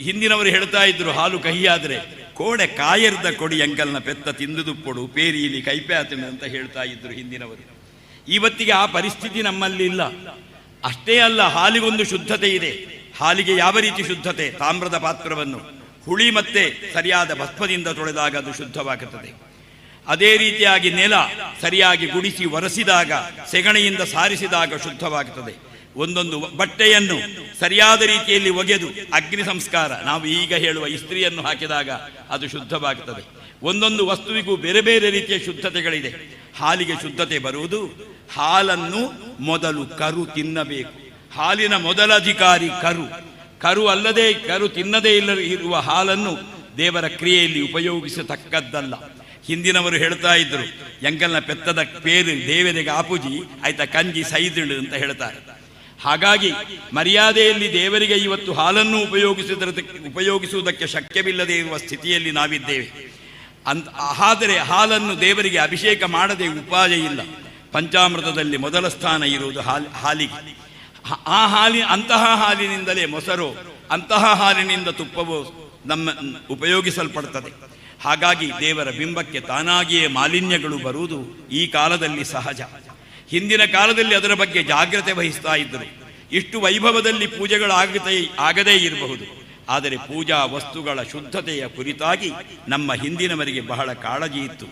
ಹಿಂದಿನವರು ಹೇಳ್ತಾ ಇದ್ರು, ಹಾಲು ಕಹಿಯಾದರೆ ಕೋಡೆ ಕಾಯರ್ದ ಕೊಡಿ ಅಂಕಲ್ನ ಪೆತ್ತ ತಿಂದುದು ಕೊಡು ಪೇರಿಲಿ ಕೈಪ್ಯಾತನೆ ಅಂತ ಹೇಳ್ತಾ ಇದ್ರು ಹಿಂದಿನವರು. ಇವತ್ತಿಗೆ ಆ ಪರಿಸ್ಥಿತಿ ನಮ್ಮಲ್ಲಿ ಇಲ್ಲ. ಅಷ್ಟೇ ಅಲ್ಲ, ಹಾಲಿಗೊಂದು ಶುದ್ಧತೆ ಇದೆ. ಹಾಲಿಗೆ ಯಾವ ರೀತಿ ಶುದ್ಧತೆ? ತಾಮ್ರದ ಪಾತ್ರವನ್ನು ಹುಳಿ ಮತ್ತೆ ಸರಿಯಾದ ಭಸ್ಮದಿಂದ ತೊಳೆದಾಗ ಅದು ಶುದ್ಧವಾಗುತ್ತದೆ. ಅದೇ ರೀತಿಯಾಗಿ ನೆಲ ಸರಿಯಾಗಿ ಗುಡಿಸಿ ಒರೆಸಿದಾಗ, ಸೆಗಣಿಯಿಂದ ಸಾರಿಸಿದಾಗ ಶುದ್ಧವಾಗುತ್ತದೆ. ಒಂದೊಂದು ಬಟ್ಟೆಯನ್ನು ಸರಿಯಾದ ರೀತಿಯಲ್ಲಿ ಒಗೆದು ಅಗ್ನಿ ಸಂಸ್ಕಾರ, ನಾವು ಈಗ ಹೇಳುವ ಇಸ್ತ್ರಿಯನ್ನು ಹಾಕಿದಾಗ ಅದು ಶುದ್ಧವಾಗುತ್ತದೆ. ಒಂದೊಂದು ವಸ್ತುವಿಗೂ ಬೇರೆ ಬೇರೆ ರೀತಿಯ ಶುದ್ಧತೆಗಳಿದೆ. ಹಾಲಿಗೆ ಶುದ್ಧತೆ ಬರುವುದು, ಹಾಲನ್ನು ಮೊದಲು ಕರು ತಿನ್ನಬೇಕು. ಹಾಲಿನ ಮೊದಲ ಅಧಿಕಾರಿ ಕರು ಅಲ್ಲದೆ ಕರು ತಿನ್ನದೇ ಇರುವ ಹಾಲನ್ನು ದೇವರ ಕ್ರಿಯೆಯಲ್ಲಿ ಉಪಯೋಗಿಸತಕ್ಕದ್ದಲ್ಲ. ಹಿಂದಿನವರು ಹೇಳ್ತಾ ಇದ್ರು, ಎಂಕಲ್ನ ಪೆತ್ತದ ಪೇರು ದೇವರಿಗೆ ಆಪುಜಿ ಆಯ್ತಾ ಕಂಜಿ ಸೈದಿಳು ಅಂತ ಹೇಳ್ತಾರೆ. ಹಾಗಾಗಿ ಮರ್ಯಾದೆಯಲ್ಲಿ ದೇವರಿಗೆ ಇವತ್ತು ಹಾಲನ್ನು ಉಪಯೋಗಿಸುವುದಕ್ಕೆ ಶಕ್ಯವಿಲ್ಲದೆ ಇರುವ ಸ್ಥಿತಿಯಲ್ಲಿ ನಾವಿದ್ದೇವೆ. ಆದರೆ ಹಾಲನ್ನು ದೇವರಿಗೆ ಅಭಿಷೇಕ ಮಾಡದೆ ಉಪಾಯ ಇಲ್ಲ. ಪಂಚಾಮೃತದಲ್ಲಿ ಮೊದಲ ಸ್ಥಾನ ಇರುವುದು ಹಾಲಿಗೆ. ಅಂತಹ ಹಾಲಿನಿಂದಲೇ ಮೊಸರು ಅಂತಹ ಹಾಲಿನಿಂದ ತುಪ್ಪವು ನಮ್ಮ ಉಪಯೋಗಿಸಲ್ಪಡ್ತದೆ. ಹಾಗಾಗಿ ದೇವರ ಬಿಂಬಕ್ಕೆ ತಾನಾಗಿಯೇ ಮಾಲಿನ್ಯಗಳು ಬರುವುದು ಈ ಕಾಲದಲ್ಲಿ ಸಹಜ. ಹಿಂದಿನ ಕಾಲದಲ್ಲಿ ಅದರ ಬಗ್ಗೆ ಜಾಗ್ರತೆ ವಹಿಸ್ತಾ ಇದ್ದರು. ಇಷ್ಟು ವೈಭವದಲ್ಲಿ ಆಗದೇ ಇರಬಹುದು, ಆದರೆ ಪೂಜಾ ವಸ್ತುಗಳ ಶುದ್ಧತೆಯ ಕುರಿತಾಗಿ ನಮ್ಮ ಹಿಂದಿನವರಿಗೆ ಬಹಳ ಕಾಳಜಿ ಇತ್ತು.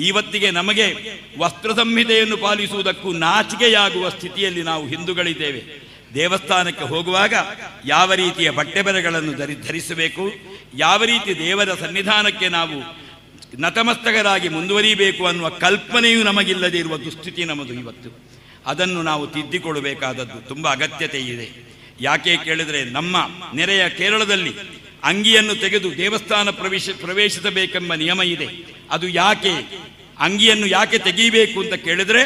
ಇವತ್ತಿಗೆ ನಮಗೆ ವಸ್ತ್ರ ಸಂಹಿತೆಯನ್ನು ಪಾಲಿಸುವುದಕ್ಕೂ ನಾಚಿಕೆಯಾಗುವ ಸ್ಥಿತಿಯಲ್ಲಿ ನಾವು ಹಿಂದೂಗಳಿದ್ದೇವೆ. ದೇವಸ್ಥಾನಕ್ಕೆ ಹೋಗುವಾಗ ಯಾವ ರೀತಿಯ ಬಟ್ಟೆ ಬರೆಗಳನ್ನು ಧರಿಸಬೇಕು, ಯಾವ ರೀತಿ ದೇವರ ಸನ್ನಿಧಾನಕ್ಕೆ ನಾವು ನತಮಸ್ತಕರಾಗಿ ಮುಂದುವರಿಯಬೇಕು ಅನ್ನುವ ಕಲ್ಪನೆಯೂ ನಮಗಿಲ್ಲದೆ ಇರುವ ದುಸ್ಥಿತಿ ನಮ್ಮದು ಇವತ್ತು. ಅದನ್ನು ನಾವು ತಿದ್ದಿಕೊಳ್ಳಬೇಕಾದದ್ದು ತುಂಬ ಅಗತ್ಯತೆ ಇದೆ. ಯಾಕೆ ಕೇಳಿದರೆ, ನಮ್ಮ ನೆರೆಯ ಕೇರಳದಲ್ಲಿ ಅಂಗಿಯನ್ನು ತೆಗೆದು ದೇವಸ್ಥಾನ ಪ್ರವೇಶಿಸಬೇಕೆಂಬ ನಿಯಮ ಇದೆ. ಅದು ಯಾಕೆ, ಅಂಗಿಯನ್ನು ಯಾಕೆ ತೆಗೀಬೇಕು ಅಂತ ಕೇಳಿದರೆ,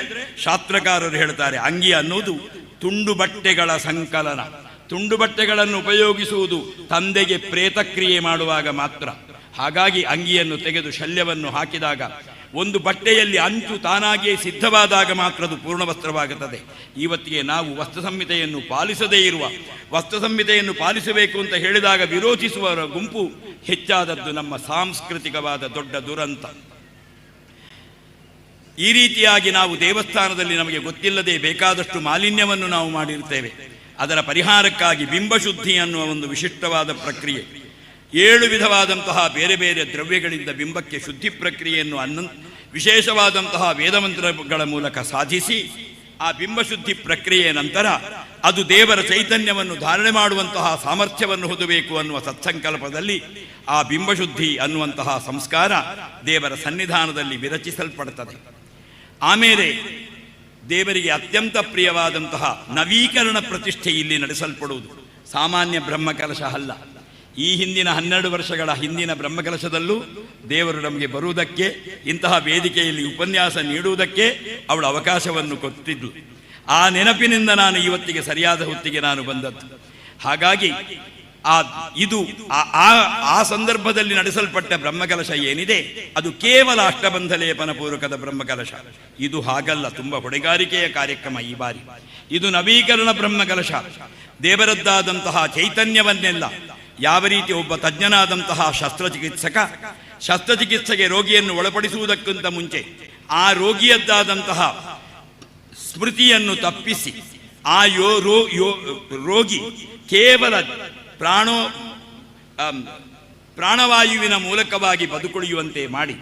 ಶಾಸ್ತ್ರಕಾರರು ಹೇಳ್ತಾರೆ, ಅಂಗಿ ಅನ್ನೋದು ತುಂಡು ಬಟ್ಟೆಗಳ ಸಂಕಲನ. ತುಂಡು ಬಟ್ಟೆಗಳನ್ನು ಉಪಯೋಗಿಸುವುದು ತಂದೆಗೆ ಪ್ರೇತಕ್ರಿಯೆ ಮಾಡುವಾಗ ಮಾತ್ರ. ಹಾಗಾಗಿ ಅಂಗಿಯನ್ನು ತೆಗೆದು ಶಲ್ಯವನ್ನು ಹಾಕಿದಾಗ, ಒಂದು ಬಟ್ಟೆಯಲ್ಲಿ ಅಂಚು ತಾನಾಗಿಯೇ ಸಿದ್ಧವಾದಾಗ ಮಾತ್ರ ಅದು ಪೂರ್ಣ ವಸ್ತ್ರವಾಗುತ್ತದೆ. ಇವತ್ತಿಗೆ ನಾವು ವಸ್ತ್ರ ಸಂಹಿತೆಯನ್ನು ಪಾಲಿಸದೇ ಇರುವ, ವಸ್ತ್ರ ಸಂಹಿತೆಯನ್ನು ಪಾಲಿಸಬೇಕು ಅಂತ ಹೇಳಿದಾಗ ವಿರೋಧಿಸುವವರ ಗುಂಪು ಹೆಚ್ಚಾದದ್ದು ನಮ್ಮ ಸಾಂಸ್ಕೃತಿಕವಾದ ದೊಡ್ಡ ದುರಂತ. ಈ ರೀತಿಯಾಗಿ ನಾವು ದೇವಸ್ಥಾನದಲ್ಲಿ ನಮಗೆ ಗೊತ್ತಿಲ್ಲದೆ ಬೇಕಾದಷ್ಟು ಮಾಲಿನ್ಯವನ್ನು ನಾವು ಮಾಡಿರ್ತೇವೆ. ಅದರ ಪರಿಹಾರಕ್ಕಾಗಿ ಬಿಂಬಶುದ್ಧಿ ಅನ್ನುವ ಒಂದು ವಿಶಿಷ್ಟವಾದ ಪ್ರಕ್ರಿಯೆ, 7 ವಿಧವಾದಂತಹ ಬೇರೆ ಬೇರೆ ದ್ರವ್ಯಗಳಿಂದ ಬಿಂಬಕ್ಕೆ ಶುದ್ಧಿ ಪ್ರಕ್ರಿಯೆಯನ್ನು ವಿಶೇಷವಾದಂತಹ ವೇದಮಂತ್ರಗಳ ಮೂಲಕ ಸಾಧಿಸಿ, ಆ ಬಿಂಬಶುದ್ಧಿ ಪ್ರಕ್ರಿಯೆಯ ನಂತರ ಅದು ದೇವರ ಚೈತನ್ಯವನ್ನು ಧಾರಣೆ ಮಾಡುವಂತಹ ಸಾಮರ್ಥ್ಯವನ್ನು ಹೊಂದಬೇಕು ಅನ್ನುವ ಸತ್ಸಂಕಲ್ಪದಲ್ಲಿ ಆ ಬಿಂಬಶುದ್ಧಿ ಅನ್ನುವಂತಹ ಸಂಸ್ಕಾರ ದೇವರ ಸನ್ನಿಧಾನದಲ್ಲಿ ವಿರಚಿಸಲ್ಪಡುತ್ತದೆ. ಆಮೇಲೆ ದೇವರಿಗೆ ಅತ್ಯಂತ ಪ್ರಿಯವಾದಂತಹ ನವೀಕರಣ ಪ್ರತಿಷ್ಠೆ ಇಲ್ಲಿ ನಡೆಸಲ್ಪಡುವುದು. ಸಾಮಾನ್ಯ ಬ್ರಹ್ಮಕಲಶ ಅಲ್ಲ. ಈ ಹಿಂದಿನ 12 ವರ್ಷಗಳ ಹಿಂದಿನ ಬ್ರಹ್ಮಕಲಶದಲ್ಲೂ ದೇವರು ನಮಗೆ ಬರುವುದಕ್ಕೆ, ಇಂತಹ ವೇದಿಕೆಯಲ್ಲಿ ಉಪನ್ಯಾಸ ನೀಡುವುದಕ್ಕೆ ಅವಳು ಅವಕಾಶವನ್ನು ಕೊಟ್ಟಿದ್ದು. ಆ ನೆನಪಿನಿಂದ ನಾನು ಇವತ್ತಿಗೆ ಸರಿಯಾದ ಹೊತ್ತಿಗೆ ನಾನು ಬಂದದ್ದು. ಹಾಗಾಗಿ ಆ ಸಂದರ್ಭದಲ್ಲಿ ನಡೆಸಲ್ಪಟ್ಟ ಬ್ರಹ್ಮಕಲಶ ಏನಿದೆ, ಅದು ಕೇವಲ ಅಷ್ಟಬಂಧ ಲೇಪನ ಪೂರ್ವಕದ ಬ್ರಹ್ಮಕಲಶ. ಇದು ಹಾಗಲ್ಲ, ತುಂಬ ಹೊಣೆಗಾರಿಕೆಯ ಕಾರ್ಯಕ್ರಮ ಈ ಬಾರಿ. ಇದು ನವೀಕರಣ ಬ್ರಹ್ಮಕಲಶ. ದೇವರದ್ದಾದಂತಹ ಚೈತನ್ಯವನ್ನೆಲ್ಲ ಯಾವ ರೀತಿ ಒಬ್ಬ ತಜ್ಞನಾದಂತಹ ಶಸ್ತ್ರಚಿಕಿತ್ಸೆಗೆ ರೋಗಿಯನ್ನು ಒಳಪಡಿಸುವುದಕ್ಕಿಂತ ಮುಂಚೆ ಆ ರೋಗಿಯದ್ದಾದಂತಹ ಸ್ಮೃತಿಯನ್ನು ತಪ್ಪಿಸಿ ಆ ರೋಗಿ ಕೇವಲ ಪ್ರಾಣವಾಯುವಿನ ಮೂಲಕವಾಗಿ ಬದುಕುಳಿಯುವಂತೆ ಮಾಡಿ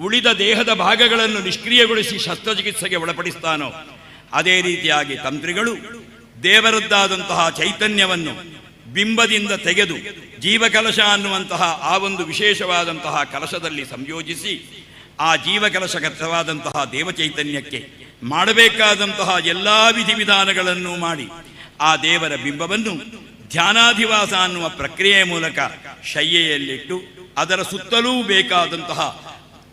ಉಳಿದ ದೇಹದ ಭಾಗಗಳನ್ನು ನಿಷ್ಕ್ರಿಯಗೊಳಿಸಿ ಶಸ್ತ್ರಚಿಕಿತ್ಸೆಗೆ ಒಳಪಡಿಸ್ತಾನೋ, ಅದೇ ರೀತಿಯಾಗಿ ತಂತ್ರಿಗಳು ದೇವರದ್ದಾದಂತಹ ಚೈತನ್ಯವನ್ನು ಬಿಂಬದಿಂದ ತೆಗೆದು ಜೀವಕಲಶ ಅನ್ನುವಂತಹ ಆ ಒಂದು ವಿಶೇಷವಾದಂತಹ ಕಲಶದಲ್ಲಿ ಸಂಯೋಜಿಸಿ ಆ ಜೀವಕಲಶಗತವಾದಂತಹ ದೇವಚೈತನ್ಯಕ್ಕೆ ಮಾಡಬೇಕಾದಂತಹ ಎಲ್ಲ ವಿಧಿವಿಧಾನಗಳನ್ನು ಮಾಡಿ ಆ ದೇವರ ಬಿಂಬವನ್ನು ಧ್ಯಾನಾಧಿವಾಸ ಅನ್ನುವ ಪ್ರಕ್ರಿಯೆಯ ಮೂಲಕ ಶಯ್ಯೆಯಲ್ಲಿಟ್ಟು ಅದರ ಸುತ್ತಲೂ ಬೇಕಾದಂತಹ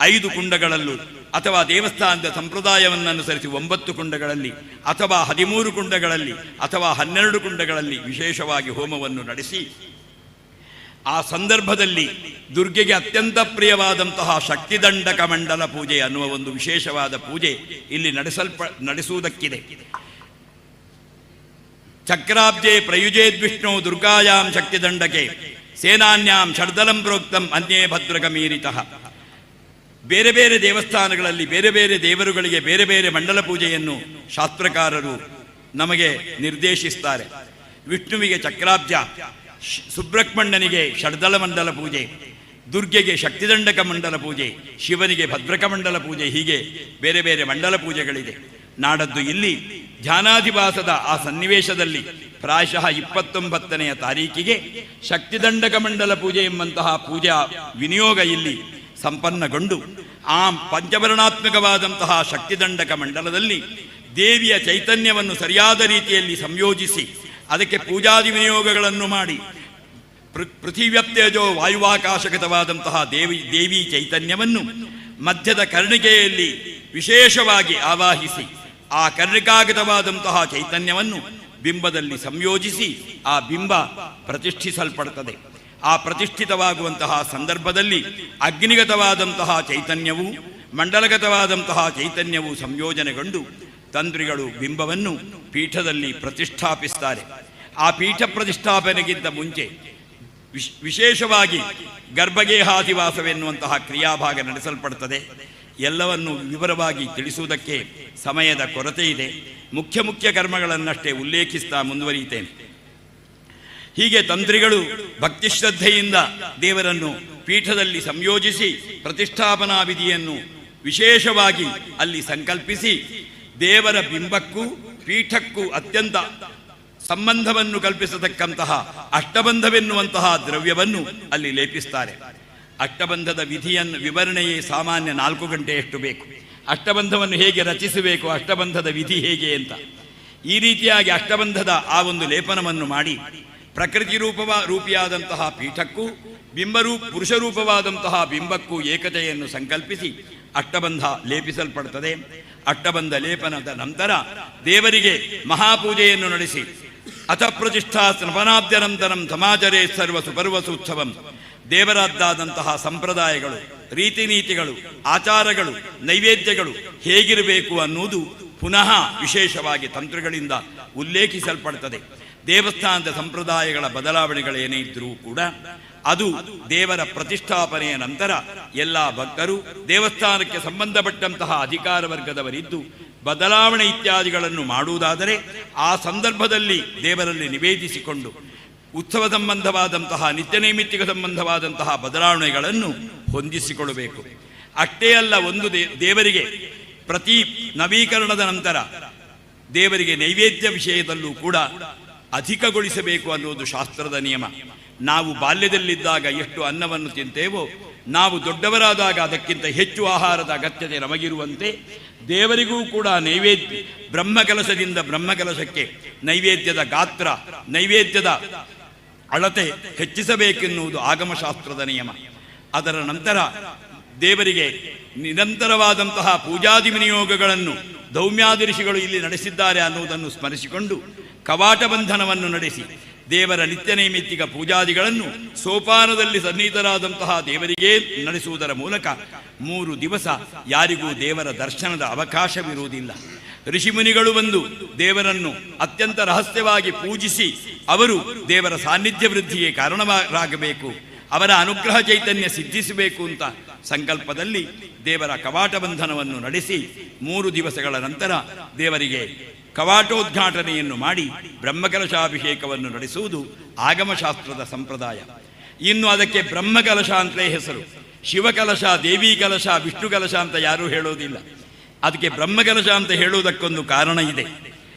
5 ಕುಂಡಗಳಲ್ಲೂ ಅಥವಾ ದೇವಸ್ಥಾನದ ಸಂಪ್ರದಾಯವನ್ನು ಅನುಸರಿಸಿ 9 ಕುಂಡಗಳಲ್ಲಿ ಅಥವಾ 13 ಕುಂಡಗಳಲ್ಲಿ ಅಥವಾ 12 ಕುಂಡಗಳಲ್ಲಿ ವಿಶೇಷವಾಗಿ ಹೋಮವನ್ನು ನಡೆಸಿ ಆ ಸಂದರ್ಭದಲ್ಲಿ ದುರ್ಗೆಗೆ ಅತ್ಯಂತ ಪ್ರಿಯವಾದಂತಹ ಶಕ್ತಿದಂಡಕ ಮಂಡಲ ಪೂಜೆ ಅನ್ನುವ ಒಂದು ವಿಶೇಷವಾದ ಪೂಜೆ ಇಲ್ಲಿ ನಡೆಸುವುದಕ್ಕಿದೆ. ಚಕ್ರಾಬ್ಜೆ ಪ್ರಯುಜೇದ್ವಿಷ್ಣು ದುರ್ಗಾಯಾಂ ಶಕ್ತಿದಂಡಕೆ ಸೇನಾನ್ಯಾಂ ಷಡ್ದಲಂ ಪ್ರೋಕ್ತಂ ಅನ್ಯೇ ಭದ್ರಗಮೀರಿತಃ. ಬೇರೆ ಬೇರೆ ದೇವಸ್ಥಾನಗಳಲ್ಲಿ ಬೇರೆ ಬೇರೆ ದೇವರುಗಳಿಗೆ ಬೇರೆ ಬೇರೆ ಮಂಡಲ ಪೂಜೆಯನ್ನು ಶಾಸ್ತ್ರಕಾರರು ನಮಗೆ ನಿರ್ದೇಶಿಸ್ತಾರೆ. ವಿಷ್ಣುವಿಗೆ ಚಕ್ರಾಬ್ಜ, ಸುಬ್ರಹ್ಮಣ್ಯನಿಗೆ ಷಡ್ದಲ ಮಂಡಲ ಪೂಜೆ, ದುರ್ಗೆಗೆ ಶಕ್ತಿದಂಡಕ ಮಂಡಲ ಪೂಜೆ, ಶಿವನಿಗೆ ಭದ್ರಕ ಮಂಡಲ ಪೂಜೆ, ಹೀಗೆ ಬೇರೆ ಬೇರೆ ಮಂಡಲ ಪೂಜೆಗಳಿದೆ. ನಾಡದ್ದು ಇಲ್ಲಿ ಧ್ಯಾನಾಧಿವಾಸದ ಆ ಸನ್ನಿವೇಶದಲ್ಲಿ ಪ್ರಾಯಶಃ 29ನೇ ತಾರೀಕಿಗೆ ಶಕ್ತಿದಂಡಕ ಮಂಡಲ ಪೂಜೆ ಎಂಬಂತಹ ಪೂಜಾ ವಿನಿಯೋಗ ಇಲ್ಲಿ ಸಂಪನ್ನಗೊಂಡು ಆ ಪಂಚವರ್ಣಾತ್ಮಕವಾದಂತಹ ಶಕ್ತಿದಂಡಕ ಮಂಡಲದಲ್ಲಿ ದೇವಿಯ ಚೈತನ್ಯವನ್ನು ಸರಿಯಾದ ರೀತಿಯಲ್ಲಿ ಸಂಯೋಜಿಸಿ ಅದಕ್ಕೆ ಪೂಜಾದಿ ವಿನಿಯೋಗಗಳನ್ನು ಮಾಡಿ ಪೃಥಿವ್ಯಪ್ತೇಜೋ ವಾಯುವಾಕಾಶಗತವಾದಂತಹ ದೇವಿ ಚೈತನ್ಯವನ್ನು ಮಧ್ಯದ ಕರ್ಣಿಕೆಯಲ್ಲಿ ವಿಶೇಷವಾಗಿ ಆವಾಹಿಸಿ ಆ ಕರ್ಣಿಕಾಗತವಾದಂತಹ ಚೈತನ್ಯವನ್ನು ಬಿಂಬದಲ್ಲಿ ಸಂಯೋಜಿಸಿ ಆ ಬಿಂಬ ಪ್ರತಿಷ್ಠಿಸಲ್ಪಡುತ್ತದೆ. ಆ ಪ್ರತಿಷ್ಠಿತವಾಗುವಂತಹ ಸಂದರ್ಭದಲ್ಲಿ ಅಗ್ನಿಗತವಾದಂತಹ ಚೈತನ್ಯವು ಮಂಡಲಗತವಾದಂತಹ ಚೈತನ್ಯವು ಸಂಯೋಜನೆಗೊಂಡು ತಂತ್ರಿಗಳು ಬಿಂಬವನ್ನು ಪೀಠದಲ್ಲಿ ಪ್ರತಿಷ್ಠಾಪಿಸ್ತಾರೆ. ಆ ಪೀಠ ಪ್ರತಿಷ್ಠಾಪನೆಗಿಂತ ಮುಂಚೆ ವಿಶೇಷವಾಗಿ ಗರ್ಭಗೇಹಾಧಿವಾಸವೆನ್ನುವಂತಹ ಕ್ರಿಯಾಭಾಗ ನಡೆಸಲ್ಪಡ್ತದೆ. ಎಲ್ಲವನ್ನು ವಿವರವಾಗಿ ತಿಳಿಸುವುದಕ್ಕೆ ಸಮಯದ ಕೊರತೆ ಇದೆ. ಮುಖ್ಯ ಮುಖ್ಯ ಕರ್ಮಗಳನ್ನಷ್ಟೇ ಉಲ್ಲೇಖಿಸ್ತಾ ಮುಂದುವರಿಯುತ್ತೇನೆ. ಹೀಗೆ ತಂತ್ರಿಗಳು ಭಕ್ತಿಶ್ರದ್ಧೆಯಿಂದ ದೇವರನ್ನು ಪೀಠದಲ್ಲಿ ಸಂಯೋಜಿಸಿ ಪ್ರತಿಷ್ಠಾಪನಾ ವಿಧಿಯನ್ನು ವಿಶೇಷವಾಗಿ ಅಲ್ಲಿ ಸಂಕಲ್ಪಿಸಿ ದೇವರ ಬಿಂಬಕ್ಕೂ ಪೀಠಕ್ಕೂ ಅತ್ಯಂತ ಸಂಬಂಧವನ್ನು ಕಲ್ಪಿಸತಕ್ಕಂತಹ ಅಷ್ಟಬಂಧವೆನ್ನುವಂತಹ ದ್ರವ್ಯವನ್ನು ಅಲ್ಲಿ ಲೇಪಿಸ್ತಾರೆ. ಅಷ್ಟಬಂಧದ ವಿಧಿಯನ್ನು ವಿವರಣೆಯೇ ಸಾಮಾನ್ಯ 4 ಗಂಟೆಯಷ್ಟು ಬೇಕು. ಅಷ್ಟಬಂಧವನ್ನು ಹೇಗೆ ರಚಿಸಬೇಕು, ಅಷ್ಟಬಂಧದ ವಿಧಿ ಹೇಗೆ ಅಂತ ಈ ರೀತಿಯಾಗಿ ಅಷ್ಟಬಂಧದ ಆ ಒಂದು ಲೇಪನವನ್ನು ಮಾಡಿ ಪ್ರಕೃತಿ ರೂಪಿಯಾದಂತಹ ಪೀಠಕ್ಕೂ ಪುರುಷ ರೂಪವಾದಂತಹ ಬಿಂಬಕ್ಕೂ ಏಕತೆಯನ್ನು ಸಂಕಲ್ಪಿಸಿ ಅಷ್ಟಬಂಧ ಲೇಪಿಸಲ್ಪಡುತ್ತದೆ. ಅಷ್ಟಬಂಧ ಲೇಪನದ ನಂತರ ದೇವರಿಗೆ ಮಹಾಪೂಜೆಯನ್ನು ನಡೆಸಿ ಅಥ ಪ್ರತಿಷ್ಠಾ ಸ್ನಪನಾದ್ಯನಂತರಂ ಸಮಾಚರೇ ಸರ್ವ ಸುಪರ್ವಸೋತ್ಸವಂ. ದೇವರದ್ದಾದಂತಹ ಸಂಪ್ರದಾಯಗಳು, ರೀತಿ ನೀತಿಗಳು, ಆಚಾರಗಳು, ನೈವೇದ್ಯಗಳು ಹೇಗಿರಬೇಕು ಅನ್ನುವುದು ಪುನಃ ವಿಶೇಷವಾಗಿ ತಂತ್ರಗಳಿಂದ ಉಲ್ಲೇಖಿಸಲ್ಪಡುತ್ತದೆ. ದೇವಸ್ಥಾನದ ಸಂಪ್ರದಾಯಗಳ ಬದಲಾವಣೆಗಳೇನೇ ಇದ್ದರೂ ಕೂಡ ಅದು ದೇವರ ಪ್ರತಿಷ್ಠಾಪನೆಯ ನಂತರ ಎಲ್ಲ ಭಕ್ತರು ದೇವಸ್ಥಾನಕ್ಕೆ ಸಂಬಂಧಪಟ್ಟಂತಹ ಅಧಿಕಾರ ವರ್ಗದವರಿದ್ದು ಬದಲಾವಣೆ ಇತ್ಯಾದಿಗಳನ್ನು ಮಾಡುವುದಾದರೆ ಆ ಸಂದರ್ಭದಲ್ಲಿ ದೇವರಲ್ಲಿ ನಿವೇದಿಸಿಕೊಂಡು ಉತ್ಸವ ಸಂಬಂಧವಾದಂತಹ ನಿತ್ಯ ನೈಮಿತ್ತಿಕ ಸಂಬಂಧವಾದಂತಹ ಬದಲಾವಣೆಗಳನ್ನು ಹೊಂದಿಸಿಕೊಳ್ಳಬೇಕು. ಅಷ್ಟೇ ಅಲ್ಲ, ಒಂದು ದೇವರಿಗೆ ಪ್ರತಿ ನವೀಕರಣದ ನಂತರ ದೇವರಿಗೆ ನೈವೇದ್ಯ ವಿಷಯದಲ್ಲೂ ಕೂಡ ಅಧಿಕಗೊಳಿಸಬೇಕು ಅನ್ನುವುದು ಶಾಸ್ತ್ರದ ನಿಯಮ. ನಾವು ಬಾಲ್ಯದಲ್ಲಿದ್ದಾಗ ಎಷ್ಟು ಅನ್ನವನ್ನು ತಿಂತೇವೋ ನಾವು ದೊಡ್ಡವರಾದಾಗ ಅದಕ್ಕಿಂತ ಹೆಚ್ಚು ಆಹಾರದ ಅಗತ್ಯತೆ ನಮಗಿರುವಂತೆ ದೇವರಿಗೂ ಕೂಡ ನೈವೇದ್ಯ ಬ್ರಹ್ಮಕಲಶದಿಂದ ಬ್ರಹ್ಮಕಲಶಕ್ಕೆ ನೈವೇದ್ಯದ ಗಾತ್ರ, ನೈವೇದ್ಯದ ಅಳತೆ ಹೆಚ್ಚಿಸಬೇಕೆನ್ನುವುದು ಆಗಮಶಾಸ್ತ್ರದ ನಿಯಮ. ಅದರ ನಂತರ ದೇವರಿಗೆ ನಿರಂತರವಾದಂತಹ ಪೂಜಾದಿ ವಿನಿಯೋಗಗಳನ್ನು ದೌಮ್ಯಾದಿ ಋಷಿಗಳು ಇಲ್ಲಿ ನಡೆಸಿದ್ದಾರೆ ಅನ್ನುವುದನ್ನು ಸ್ಮರಿಸಿಕೊಂಡು ಕವಾಟ ಬಂಧನವನ್ನು ನಡೆಸಿ ದೇವರ ನಿತ್ಯ ನೈಮಿತ್ತಿಕ ಪೂಜಾದಿಗಳನ್ನು ಸೋಪಾನದಲ್ಲಿ ಸನ್ನಿಹಿತರಾದಂತಹ ದೇವರಿಗೇ ನಡೆಸುವುದರ ಮೂಲಕ 3 ದಿವಸ ಯಾರಿಗೂ ದೇವರ ದರ್ಶನದ ಅವಕಾಶವಿರುವುದಿಲ್ಲ. ಋಷಿಮುನಿಗಳು ಬಂದು ದೇವರನ್ನು ಅತ್ಯಂತ ರಹಸ್ಯವಾಗಿ ಪೂಜಿಸಿ ಅವರು ದೇವರ ಸಾನ್ನಿಧ್ಯ ವೃದ್ಧಿಗೆ ಕಾರಣರಾಗಬೇಕು, ಅವರ ಅನುಗ್ರಹ ಚೈತನ್ಯ ಸಿದ್ಧಿಸಬೇಕು ಅಂತ ಸಂಕಲ್ಪದಲ್ಲಿ ದೇವರ ಕವಾಟ ಬಂಧನವನ್ನು ನಡೆಸಿ 3 ದಿವಸಗಳ ನಂತರ ದೇವರಿಗೆ ಕವಾಟೋದ್ಘಾಟನೆಯನ್ನು ಮಾಡಿ ಬ್ರಹ್ಮಕಲಶಾಭಿಷೇಕವನ್ನು ನಡೆಸುವುದು ಆಗಮಶಾಸ್ತ್ರದ ಸಂಪ್ರದಾಯ. ಇನ್ನು ಅದಕ್ಕೆ ಬ್ರಹ್ಮಕಲಶ ಅಂತಲೇ ಹೆಸರು. ಶಿವಕಲಶ, ದೇವಿ ಕಲಶ, ವಿಷ್ಣು ಕಲಶ ಅಂತ ಯಾರೂ ಹೇಳೋದಿಲ್ಲ. ಅದಕ್ಕೆ ಬ್ರಹ್ಮಕಲಶ ಅಂತ ಹೇಳುವುದಕ್ಕೊಂದು ಕಾರಣ ಇದೆ.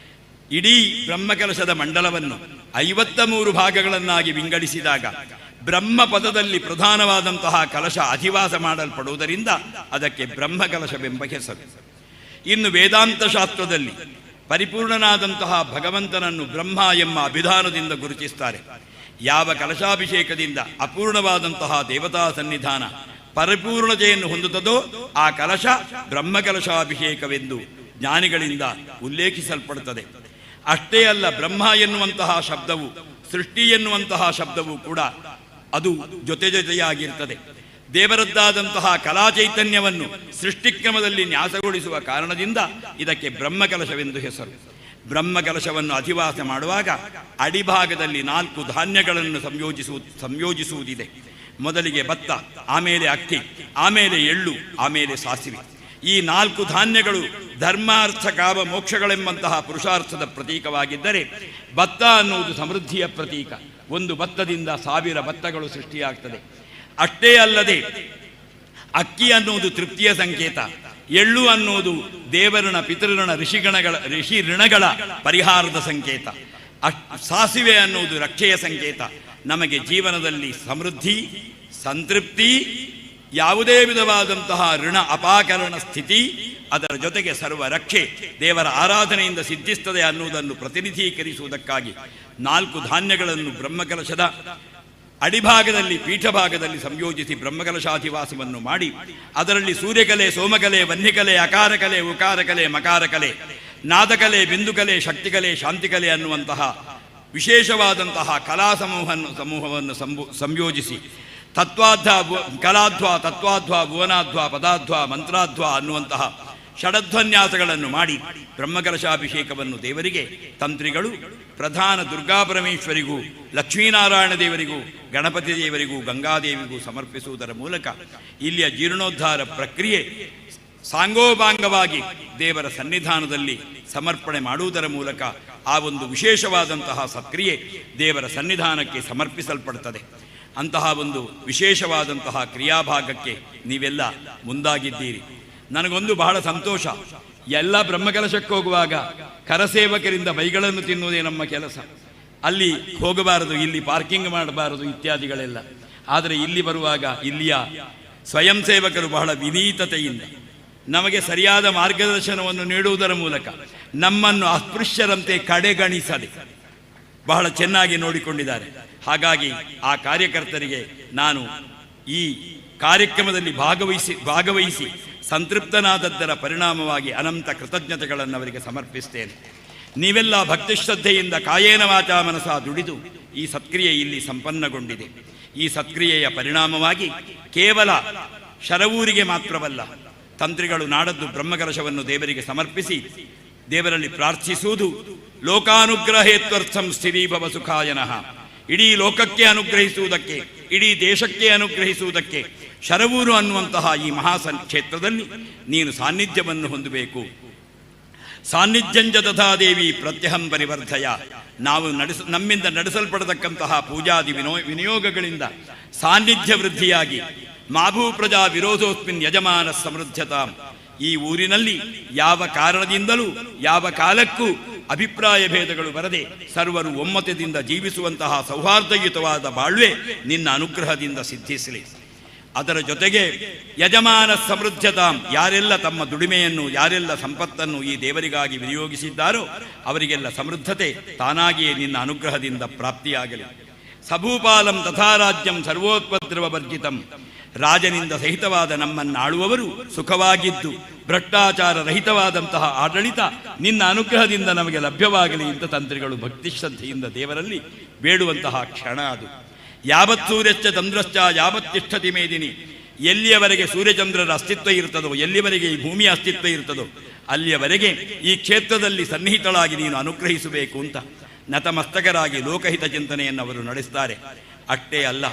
ಇಡೀ ಬ್ರಹ್ಮಕಲಶದ ಮಂಡಲವನ್ನು 53 ಭಾಗಗಳನ್ನಾಗಿ ವಿಂಗಡಿಸಿದಾಗ ಬ್ರಹ್ಮ ಪದದಲ್ಲಿ ಪ್ರಧಾನವಾದಂತಹ ಕಲಶ ಅಧಿವಾಸ ಮಾಡಲ್ಪಡುವುದರಿಂದ ಅದಕ್ಕೆ ಬ್ರಹ್ಮಕಲಶವೆಂಬ ಹೆಸರು. ಇನ್ನು ವೇದಾಂತ ಶಾಸ್ತ್ರದಲ್ಲಿ ಪರಿಪೂರ್ಣನಾದಂತಹ ಭಗವಂತನನ್ನು ಬ್ರಹ್ಮ ಎಂಬ ಅಭಿಧಾನದಿಂದ ಗುರುತಿಸ್ತಾರೆ. ಯಾವ ಕಲಶಾಭಿಷೇಕದಿಂದ ಅಪೂರ್ಣವಾದಂತಹ ದೇವತಾ ಸನ್ನಿಧಾನ ಪರಿಪೂರ್ಣತೆಯನ್ನು ಹೊಂದುತ್ತದೋ ಆ ಕಲಶ ಬ್ರಹ್ಮಕಲಶಾಭಿಷೇಕವೆಂದು ಜ್ಞಾನಿಗಳಿಂದ ಉಲ್ಲೇಖಿಸಲ್ಪಡುತ್ತದೆ. ಅಷ್ಟೇ ಅಲ್ಲ, ಬ್ರಹ್ಮ ಎನ್ನುವಂತಹ ಶಬ್ದವು, ಸೃಷ್ಟಿ ಎನ್ನುವಂತಹ ಶಬ್ದವು ಕೂಡ ಅದು ಜೊತೆಯಾಗಿರ್ತದೆ. ದೇವರದ್ದಾದಂತಹ ಕಲಾಚೈತನ್ಯವನ್ನು ಸೃಷ್ಟಿಕ್ರಮದಲ್ಲಿ ನ್ಯಾಸಗೊಳಿಸುವ ಕಾರಣದಿಂದ ಇದಕ್ಕೆ ಬ್ರಹ್ಮಕಲಶವೆಂದು ಹೆಸರು. ಬ್ರಹ್ಮಕಲಶವನ್ನು ಅಧಿವಾಸ ಮಾಡುವಾಗ ಅಡಿಭಾಗದಲ್ಲಿ 4 ಧಾನ್ಯಗಳನ್ನು ಸಂಯೋಜಿಸುವುದಿದೆ. ಮೊದಲಿಗೆ ಭತ್ತ, ಆಮೇಲೆ ಅಕ್ಕಿ, ಆಮೇಲೆ ಎಳ್ಳು, ಆಮೇಲೆ ಸಾಸಿವೆ. ಈ 4 ಧಾನ್ಯಗಳು ಧರ್ಮಾರ್ಥ ಕಾಮ ಮೋಕ್ಷಗಳೆಂಬಂತಹ ಪುರುಷಾರ್ಥದ ಪ್ರತೀಕವಾಗಿದ್ದರೆ ಭತ್ತ ಅನ್ನುವುದು ಸಮೃದ್ಧಿಯ ಪ್ರತೀಕ. ಒಂದು ಭತ್ತದಿಂದ 1000 ಭತ್ತಗಳು ಸೃಷ್ಟಿಯಾಗ್ತದೆ. ಅಷ್ಟೇ ಅಲ್ಲದೆ ಅಕ್ಕಿ ಅನ್ನುವುದು ತೃಪ್ತಿಯ ಸಂಕೇತ, ಎಳ್ಳು ಅನ್ನುವುದು ದೇವರಣ ಪಿತೃಋಣ ಋಷಿ ಋಣಗಳ ಪರಿಹಾರದ ಸಂಕೇತ, ಸಾಸಿವೆ ಅನ್ನುವುದು ರಕ್ಷೆಯ ಸಂಕೇತ. ನಮಗೆ ಜೀವನದಲ್ಲಿ ಸಮೃದ್ಧಿ, ಸಂತೃಪ್ತಿ, ಯಾವುದೇ ವಿಧವಾದಂತಹ ಋಣ ಅಪಾಕರಣ ಸ್ಥಿತಿ, ಅದರ ಜೊತೆಗೆ ಸರ್ವ ರಕ್ಷೆ ದೇವರ ಆರಾಧನೆಯಿಂದ ಸಿದ್ಧಿಸ್ತದೆ ಅನ್ನುವುದನ್ನು ಪ್ರತಿನಿಧೀಕರಿಸುವುದಕ್ಕಾಗಿ 4 ಧಾನ್ಯಗಳನ್ನು ಬ್ರಹ್ಮಕಲಶದ ಅಡಿಭಾಗದಲ್ಲಿ ಪೀಠಭಾಗದಲ್ಲಿ ಸಂಯೋಜಿಸಿ ಬ್ರಹ್ಮಕಲಶಾಧಿವಾಸವನ್ನು ಮಾಡಿ ಅದರಲ್ಲಿ ಸೂರ್ಯಕಲೆ, ಸೋಮಕಲೆ, ವನ್ಯಕಲೆ, ಅಕಾರಕಲೆ, ಉಕಾರಕಲೆ, ಮಕಾರಕಲೆ, ನಾದಕಲೆ, ಬಿಂದುಕಲೆ, ಶಕ್ತಿಕಲೆ, ಶಾಂತಿಕಲೆ ಅನ್ನುವಂತಹ ವಿಶೇಷವಾದಂತಹ ಕಲಾ ಸಮೂಹವನ್ನು ಸಂಯೋಜಿಸಿ ಕಲಾಧ್ವ, ತತ್ವಾಧ್ವ, ಭುವನಾಧ್ವ, ಪದಾಧ್ವ, ಮಂತ್ರಾಧ್ವ ಅನ್ನುವಂತಹ ಷಡಧ್ವನ್ಯಾಸಗಳನ್ನು ಮಾಡಿ ಬ್ರಹ್ಮಕಲಶಾಭಿಷೇಕವನ್ನು ದೇವರಿಗೆ ತಂತ್ರಿಗಳು ಪ್ರಧಾನ ದುರ್ಗಾಪರಮೇಶ್ವರಿಗೂ, ಲಕ್ಷ್ಮೀನಾರಾಯಣ ದೇವರಿಗೂ, ಗಣಪತಿ ದೇವರಿಗೂ, ಗಂಗಾದೇವಿಗೂ ಸಮರ್ಪಿಸುವುದರ ಮೂಲಕ ಇಲ್ಲಿಯ ಜೀರ್ಣೋದ್ಧಾರ ಪ್ರಕ್ರಿಯೆ ಸಾಂಗೋಪಾಂಗವಾಗಿ ದೇವರ ಸನ್ನಿಧಾನದಲ್ಲಿ ಸಮರ್ಪಣೆ ಮಾಡುವುದರ ಮೂಲಕ ಆ ಒಂದು ವಿಶೇಷವಾದಂತಹ ಸತ್ಕ್ರಿಯೆ ದೇವರ ಸನ್ನಿಧಾನಕ್ಕೆ ಸಮರ್ಪಿಸಲ್ಪಡುತ್ತದೆ. ಅಂತಹ ಒಂದು ವಿಶೇಷವಾದಂತಹ ಕ್ರಿಯಾಭಾಗಕ್ಕೆ ನೀವೆಲ್ಲ ಮುಂದಾಗಿದ್ದೀರಿ. ನನಗೊಂದು ಬಹಳ ಸಂತೋಷ. ಎಲ್ಲ ಬ್ರಹ್ಮಕಲಶಕ್ಕೆ ಹೋಗುವಾಗ ಕರಸೇವಕರಿಂದ ಬೈಗಳನ್ನು ತಿನ್ನುವುದೇ ನಮ್ಮ ಕೆಲಸ. ಅಲ್ಲಿ ಹೋಗಬಾರದು, ಇಲ್ಲಿ ಪಾರ್ಕಿಂಗ್ ಮಾಡಬಾರದು ಇತ್ಯಾದಿಗಳೆಲ್ಲ. ಆದರೆ ಇಲ್ಲಿ ಬರುವಾಗ ಇಲ್ಲಿಯ ಸ್ವಯಂ ಸೇವಕರು ಬಹಳ ವಿನೀತತೆಯಿಂದ ನಮಗೆ ಸರಿಯಾದ ಮಾರ್ಗದರ್ಶನವನ್ನು ನೀಡುವುದರ ಮೂಲಕ ನಮ್ಮನ್ನು ಅಸ್ಪೃಶ್ಯರಂತೆ ಕಡೆಗಣಿಸದೆ ಬಹಳ ಚೆನ್ನಾಗಿ ನೋಡಿಕೊಂಡಿದ್ದಾರೆ. ಹಾಗಾಗಿ ಆ ಕಾರ್ಯಕರ್ತರಿಗೆ ನಾನು ಈ ಕಾರ್ಯಕ್ರಮದಲ್ಲಿ ಭಾಗವಹಿಸಿ ಸಂತೃಪ್ತನಾದದ್ದರ ಪರಿಣಾಮವಾಗಿ ಅನಂತ ಕೃತಜ್ಞತೆಗಳನ್ನು ಅವರಿಗೆ ಸಮರ್ಪಿಸ್ತೇನೆ. ನೀವೆಲ್ಲ ಭಕ್ತಿ ಶ್ರದ್ಧೆಯಿಂದ ಕಾಯೇನ ವಾಚಾ ಮನಸಾ ದುಡಿದು ಈ ಸತ್ಕ್ರಿಯೆ ಇಲ್ಲಿ ಸಂಪನ್ನಗೊಂಡಿದೆ. ಈ ಸತ್ಕ್ರಿಯೆಯ ಪರಿಣಾಮವಾಗಿ ಕೇವಲ ಶರವೂರಿಗೆ ಮಾತ್ರವಲ್ಲ, ತಂತ್ರಿಗಳು ನಾಡದ್ದು ಬ್ರಹ್ಮಕಲಶವನ್ನು ದೇವರಿಗೆ ಸಮರ್ಪಿಸಿ ದೇವರಲ್ಲಿ ಪ್ರಾರ್ಥಿಸುವುದು ಲೋಕಾನುಗ್ರಹೇತ್ವರ್ಥಂ ಸ್ಥಿರೀಭವ ಸುಖಾಯನಃ. ಇಡೀ ಲೋಕಕ್ಕೆ ಅನುಗ್ರಹಿಸುವುದಕ್ಕೆ, ಇಡೀ ದೇಶಕ್ಕೆ ಅನುಗ್ರಹಿಸುವುದಕ್ಕೆ ಶರವೂರು ಅನ್ನುವಂತಹ ಈ ಕ್ಷೇತ್ರದಲ್ಲಿ ನೀನು ಸಾನ್ನಿಧ್ಯವನ್ನು ಹೊಂದಬೇಕು. ಸಾನ್ನಿಧ್ಯ ತಥಾದೇವಿ ಪ್ರತ್ಯಹಂ ಪರಿವರ್ಧಯ. ನಾವು ನಮ್ಮಿಂದ ನಡೆಸಲ್ಪಡತಕ್ಕಂತಹ ಪೂಜಾದಿ ವಿನಿಯೋಗಗಳಿಂದ ಸಾನ್ನಿಧ್ಯ ವೃದ್ಧಿಯಾಗಿ ಮಾಭೂ ಪ್ರಜಾ ವಿರೋಧೋಸ್ಮಿನ್ ಯಜಮಾನ ಸಮೃದ್ಧತಾಂ. ಈ ಊರಿನಲ್ಲಿ ಯಾವ ಕಾರಣದಿಂದಲೂ ಯಾವ ಕಾಲಕ್ಕೂ ಅಭಿಪ್ರಾಯ ಭೇದಗಳು ಬರದೆ ಸರ್ವರು ಒಮ್ಮತದಿಂದ ಜೀವಿಸುವಂತಹ ಸೌಹಾರ್ದಯುತವಾದ ಬಾಳ್ವೆ ನಿನ್ನ ಅನುಗ್ರಹದಿಂದ ಸಿದ್ಧಿಸಲಿ. ಅದರ ಜೊತೆಗೆ ಯಜಮಾನ ಸಮೃದ್ಧತಾಂ, ಯಾರೆಲ್ಲ ತಮ್ಮ ದುಡಿಮೆಯನ್ನು, ಯಾರೆಲ್ಲ ಸಂಪತ್ತನ್ನು ಈ ದೇವರಿಗಾಗಿ ವಿನಿಯೋಗಿಸಿದ್ದಾರೋ ಅವರಿಗೆಲ್ಲ ಸಮೃದ್ಧತೆ ತಾನಾಗಿಯೇ ನಿನ್ನ ಅನುಗ್ರಹದಿಂದ ಪ್ರಾಪ್ತಿಯಾಗಲಿ. ಸಭೂಪಾಲಂ ತಥಾರಾಜ್ಯಂ ಸರ್ವೋತ್ಪದ್ರವ ವರ್ಜಿತಂ. ರಾಜನಿಂದ ಸಹಿತವಾದ ನಮ್ಮನ್ನಾಳುವವರು ಸುಖವಾಗಿದ್ದು ಭ್ರಷ್ಟಾಚಾರ ರಹಿತವಾದಂತಹ ಆಡಳಿತ ನಿನ್ನ ಅನುಗ್ರಹದಿಂದ ನಮಗೆ ಲಭ್ಯವಾಗಲಿ ಅಂತ ತಂತ್ರಿಗಳು ಭಕ್ತಿ ಶ್ರದ್ಧೆಯಿಂದ ದೇವರಲ್ಲಿ ಬೇಡುವಂತಹ ಕ್ಷಣ ಅದು. ಯಾವತ್ ಸೂರ್ಯಶ್ಚ ಚಂದ್ರಶ್ಚ ಯಾವತ್ ತಿಷ್ಠತಿ ಮೇದಿನಿ. ಎಲ್ಲಿಯವರೆಗೆ ಸೂರ್ಯಚಂದ್ರರ ಅಸ್ತಿತ್ವ ಇರ್ತದೋ, ಎಲ್ಲಿಯವರೆಗೆ ಈ ಭೂಮಿಯ ಅಸ್ತಿತ್ವ ಇರ್ತದೋ ಅಲ್ಲಿಯವರೆಗೆ ಈ ಕ್ಷೇತ್ರದಲ್ಲಿ ಸನ್ನಿಹಿತಳಾಗಿ ನೀನು ಅನುಗ್ರಹಿಸಬೇಕು ಅಂತ ನತಮಸ್ತಕರಾಗಿ ಲೋಕಹಿತ ಚಿಂತನೆಯನ್ನು ಅವರು ನಡೆಸ್ತಾರೆ. ಅಷ್ಟೇ ಅಲ್ಲ,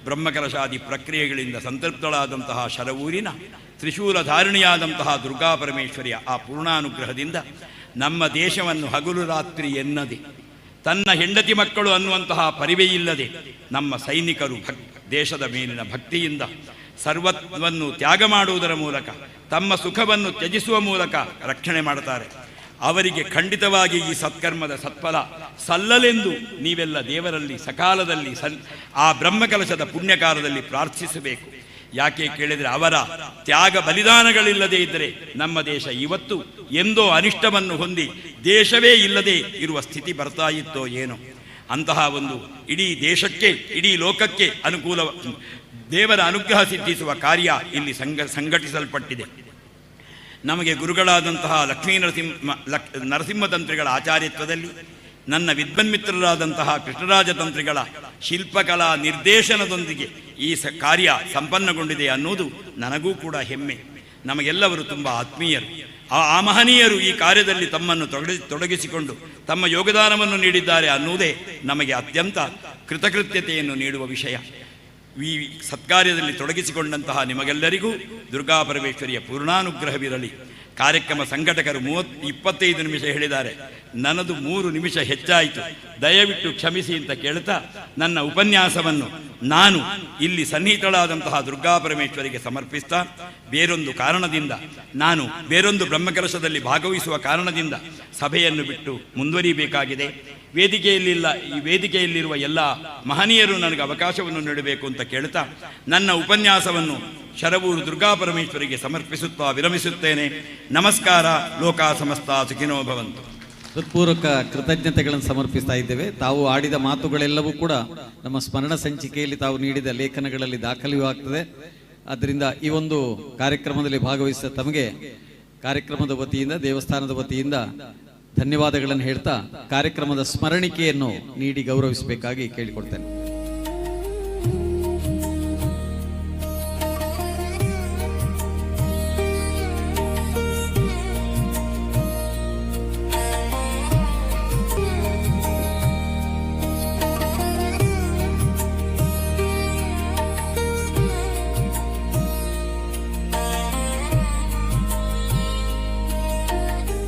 ಬ್ರಹ್ಮಕಲಶಾದಿ ಪ್ರಕ್ರಿಯೆಗಳಿಂದ ಸಂತೃಪ್ತಳಾದಂತಹ ಶರವೂರಿನ ತ್ರಿಶೂಲಧಾರಿಣಿಯಾದಂತಹ ದುರ್ಗಾಪರಮೇಶ್ವರಿಯ ಆ ಪೂರ್ಣಾನುಗ್ರಹದಿಂದ ನಮ್ಮ ದೇಶವನ್ನು ಹಗಲು ರಾತ್ರಿ ಎನ್ನದೆ, ತನ್ನ ಹೆಂಡತಿ ಮಕ್ಕಳು ಅನ್ನುವಂತಹ ಪರಿವೆಯಿಲ್ಲದೆ ನಮ್ಮ ಸೈನಿಕರು ದೇಶದ ಮೇಲಿನ ಭಕ್ತಿಯಿಂದ ಸರ್ವತ್ವವನ್ನು ತ್ಯಾಗ ಮಾಡುವುದರ ಮೂಲಕ ತಮ್ಮ ಸುಖವನ್ನು ತ್ಯಜಿಸುವ ಮೂಲಕ ರಕ್ಷಣೆ ಮಾಡುತ್ತಾರೆ. ಅವರಿಗೆ ಖಂಡಿತವಾಗಿ ಈ ಸತ್ಕರ್ಮದ ಸತ್ಫಲ ಸಲ್ಲಲೆಂದು ನೀವೆಲ್ಲ ದೇವರಲ್ಲಿ ಸಕಾಲದಲ್ಲಿ ಆ ಬ್ರಹ್ಮಕಲಶದ ಪುಣ್ಯಕಾಲದಲ್ಲಿ ಪ್ರಾರ್ಥಿಸಬೇಕು. ಯಾಕೆ ಕೇಳಿದರೆ ಅವರ ತ್ಯಾಗ ಬಲಿದಾನಗಳಿಲ್ಲದೆ ಇದ್ದರೆ ನಮ್ಮ ದೇಶ ಇವತ್ತು ಎಂದೋ ಅನಿಷ್ಟವನ್ನು ಹೊಂದಿ ದೇಶವೇ ಇಲ್ಲದೆ ಇರುವ ಸ್ಥಿತಿ ಬರ್ತಾ ಇತ್ತೋ ಏನೋ. ಅಂತಹ ಒಂದು ಇಡೀ ದೇಶಕ್ಕೆ, ಇಡೀ ಲೋಕಕ್ಕೆ ಅನುಕೂಲ ದೇವರ ಅನುಗ್ರಹ ಸಿದ್ಧಿಸುವ ಕಾರ್ಯ ಇಲ್ಲಿ ಸಂಘಟಿಸಲ್ಪಟ್ಟಿದೆ. ನಮಗೆ ಗುರುಗಳಾದಂತಹ ಲಕ್ಷ್ಮೀ ನರಸಿಂಹ ತಂತ್ರಿಗಳ ಆಚಾರ್ಯತ್ವದಲ್ಲಿ ನನ್ನ ವಿದ್ವನ್ಮಿತ್ರರಾದಂತಹ ಕೃಷ್ಣರಾಜ ತಂತ್ರಿಗಳ ಶಿಲ್ಪಕಲಾ ನಿರ್ದೇಶನದೊಂದಿಗೆ ಈ ಕಾರ್ಯ ಸಂಪನ್ನಗೊಂಡಿದೆ ಅನ್ನೋದು ನನಗೂ ಕೂಡ ಹೆಮ್ಮೆ. ನಮಗೆಲ್ಲವರು ತುಂಬ ಆತ್ಮೀಯರು. ಆ ಮಹನೀಯರು ಈ ಕಾರ್ಯದಲ್ಲಿ ತಮ್ಮನ್ನು ತೊಡಗಿಸಿಕೊಂಡು ತಮ್ಮ ಯೋಗದಾನವನ್ನು ನೀಡಿದ್ದಾರೆ ಅನ್ನುವುದೇ ನಮಗೆ ಅತ್ಯಂತ ಕೃತಕೃತ್ಯತೆಯನ್ನು ನೀಡುವ ವಿಷಯ. ಈ ಸತ್ಕಾರ್ಯದಲ್ಲಿ ತೊಡಗಿಸಿಕೊಂಡಂತಹ ನಿಮಗೆಲ್ಲರಿಗೂ ದುರ್ಗಾಪರಮೇಶ್ವರಿಯ ಪೂರ್ಣಾನುಗ್ರಹವಿರಲಿ. ಕಾರ್ಯಕ್ರಮ ಸಂಘಟಕರು 25 ನಿಮಿಷ ಹೇಳಿದ್ದಾರೆ. ನನ್ನದು 3 ನಿಮಿಷ ಹೆಚ್ಚಾಯಿತು, ದಯವಿಟ್ಟು ಕ್ಷಮಿಸಿ ಅಂತ ಕೇಳ್ತಾ ನನ್ನ ಉಪನ್ಯಾಸವನ್ನು ನಾನು ಇಲ್ಲಿ ಸನ್ನಿಹಿತಳಾದಂತಹ ದುರ್ಗಾಪರಮೇಶ್ವರಿಗೆ ಸಮರ್ಪಿಸ್ತಾ, ಬೇರೊಂದು ಕಾರಣದಿಂದ ನಾನು ಬೇರೊಂದು ಬ್ರಹ್ಮಕಲಶದಲ್ಲಿ ಭಾಗವಹಿಸುವ ಕಾರಣದಿಂದ ಸಭೆಯನ್ನು ಬಿಟ್ಟು ಮುಂದುವರಿಬೇಕಾಗಿದೆ. ಈ ವೇದಿಕೆಯಲ್ಲಿರುವ ಎಲ್ಲ ಮಹನೀಯರು ನನಗೆ ಅವಕಾಶವನ್ನು ನೀಡಬೇಕು ಅಂತ ಕೇಳ್ತಾ ನನ್ನ ಉಪನ್ಯಾಸವನ್ನು ಶರವೂರು ದುರ್ಗಾಪರಮೇಶ್ವರಿಗೆ ಸಮರ್ಪಿಸುತ್ತಾ ವಿರಮಿಸುತ್ತೇನೆ. ನಮಸ್ಕಾರ. ಲೋಕ ಸಮಸ್ತ ಸುಖಿನೋ ಭವಂತು. ಹೃತ್ಪೂರ್ವಕ ಕೃತಜ್ಞತೆಗಳನ್ನು ಸಮರ್ಪಿಸ್ತಾ ಇದ್ದೇವೆ. ತಾವು ಆಡಿದ ಮಾತುಗಳೆಲ್ಲವೂ ಕೂಡ ನಮ್ಮ ಸ್ಮರಣ ಸಂಚಿಕೆಯಲ್ಲಿ ತಾವು ನೀಡಿದ ಲೇಖನಗಳಲ್ಲಿ ದಾಖಲೆಯೂ ಆಗ್ತದೆ. ಆದ್ದರಿಂದ ಈ ಒಂದು ಕಾರ್ಯಕ್ರಮದಲ್ಲಿ ಭಾಗವಹಿಸಿದ ತಮಗೆ ಕಾರ್ಯಕ್ರಮದ ವತಿಯಿಂದ, ದೇವಸ್ಥಾನದ ವತಿಯಿಂದ ಧನ್ಯವಾದಗಳನ್ನು ಹೇಳ್ತಾ ಕಾರ್ಯಕ್ರಮದ ಸ್ಮರಣಿಕೆಯನ್ನು ನೀಡಿ ಗೌರವಿಸಬೇಕಾಗಿ ಕೇಳಿಕೊಡ್ತೇನೆ.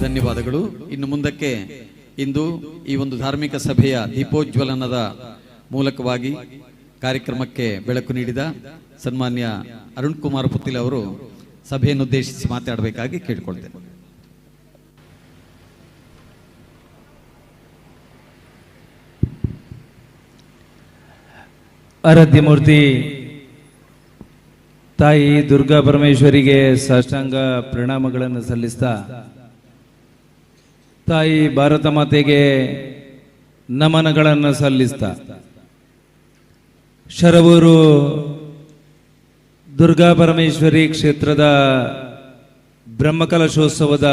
ಧನ್ಯವಾದಗಳು. ಇನ್ನು ಮುಂದಕ್ಕೆ ಇಂದು ಈ ಒಂದು ಧಾರ್ಮಿಕ ಸಭೆಯ ದೀಪೋಜ್ವಲನದ ಮೂಲಕವಾಗಿ ಕಾರ್ಯಕ್ರಮಕ್ಕೆ ಬೆಳಕು ನೀಡಿದ ಸನ್ಮಾನ್ಯ ಅರುಣ್ ಕುಮಾರ್ ಪುತ್ತಿಲ ಅವರು ಸಭೆಯನ್ನು ಉದ್ದೇಶಿಸಿ ಮಾತಾಡಬೇಕಾಗಿ ಕೇಳಿಕೊಳ್ತೇನೆ. ಆರಾಧ್ಯ ಮೂರ್ತಿ ತಾಯಿ ದುರ್ಗಾ ಪರಮೇಶ್ವರಿಗೆ ಸಾಷ್ಟಾಂಗ ಪ್ರಣಾಮಗಳನ್ನು ಸಲ್ಲಿಸ್ತಾ, ತಾಯಿ ಭಾರತ ಮಾತೆಗೆ ನಮನಗಳನ್ನು ಸಲ್ಲಿಸ್ತಾ, ಶರವೂರು ದುರ್ಗಾ ಪರಮೇಶ್ವರಿ ಕ್ಷೇತ್ರದ ಬ್ರಹ್ಮಕಲಶೋತ್ಸವದ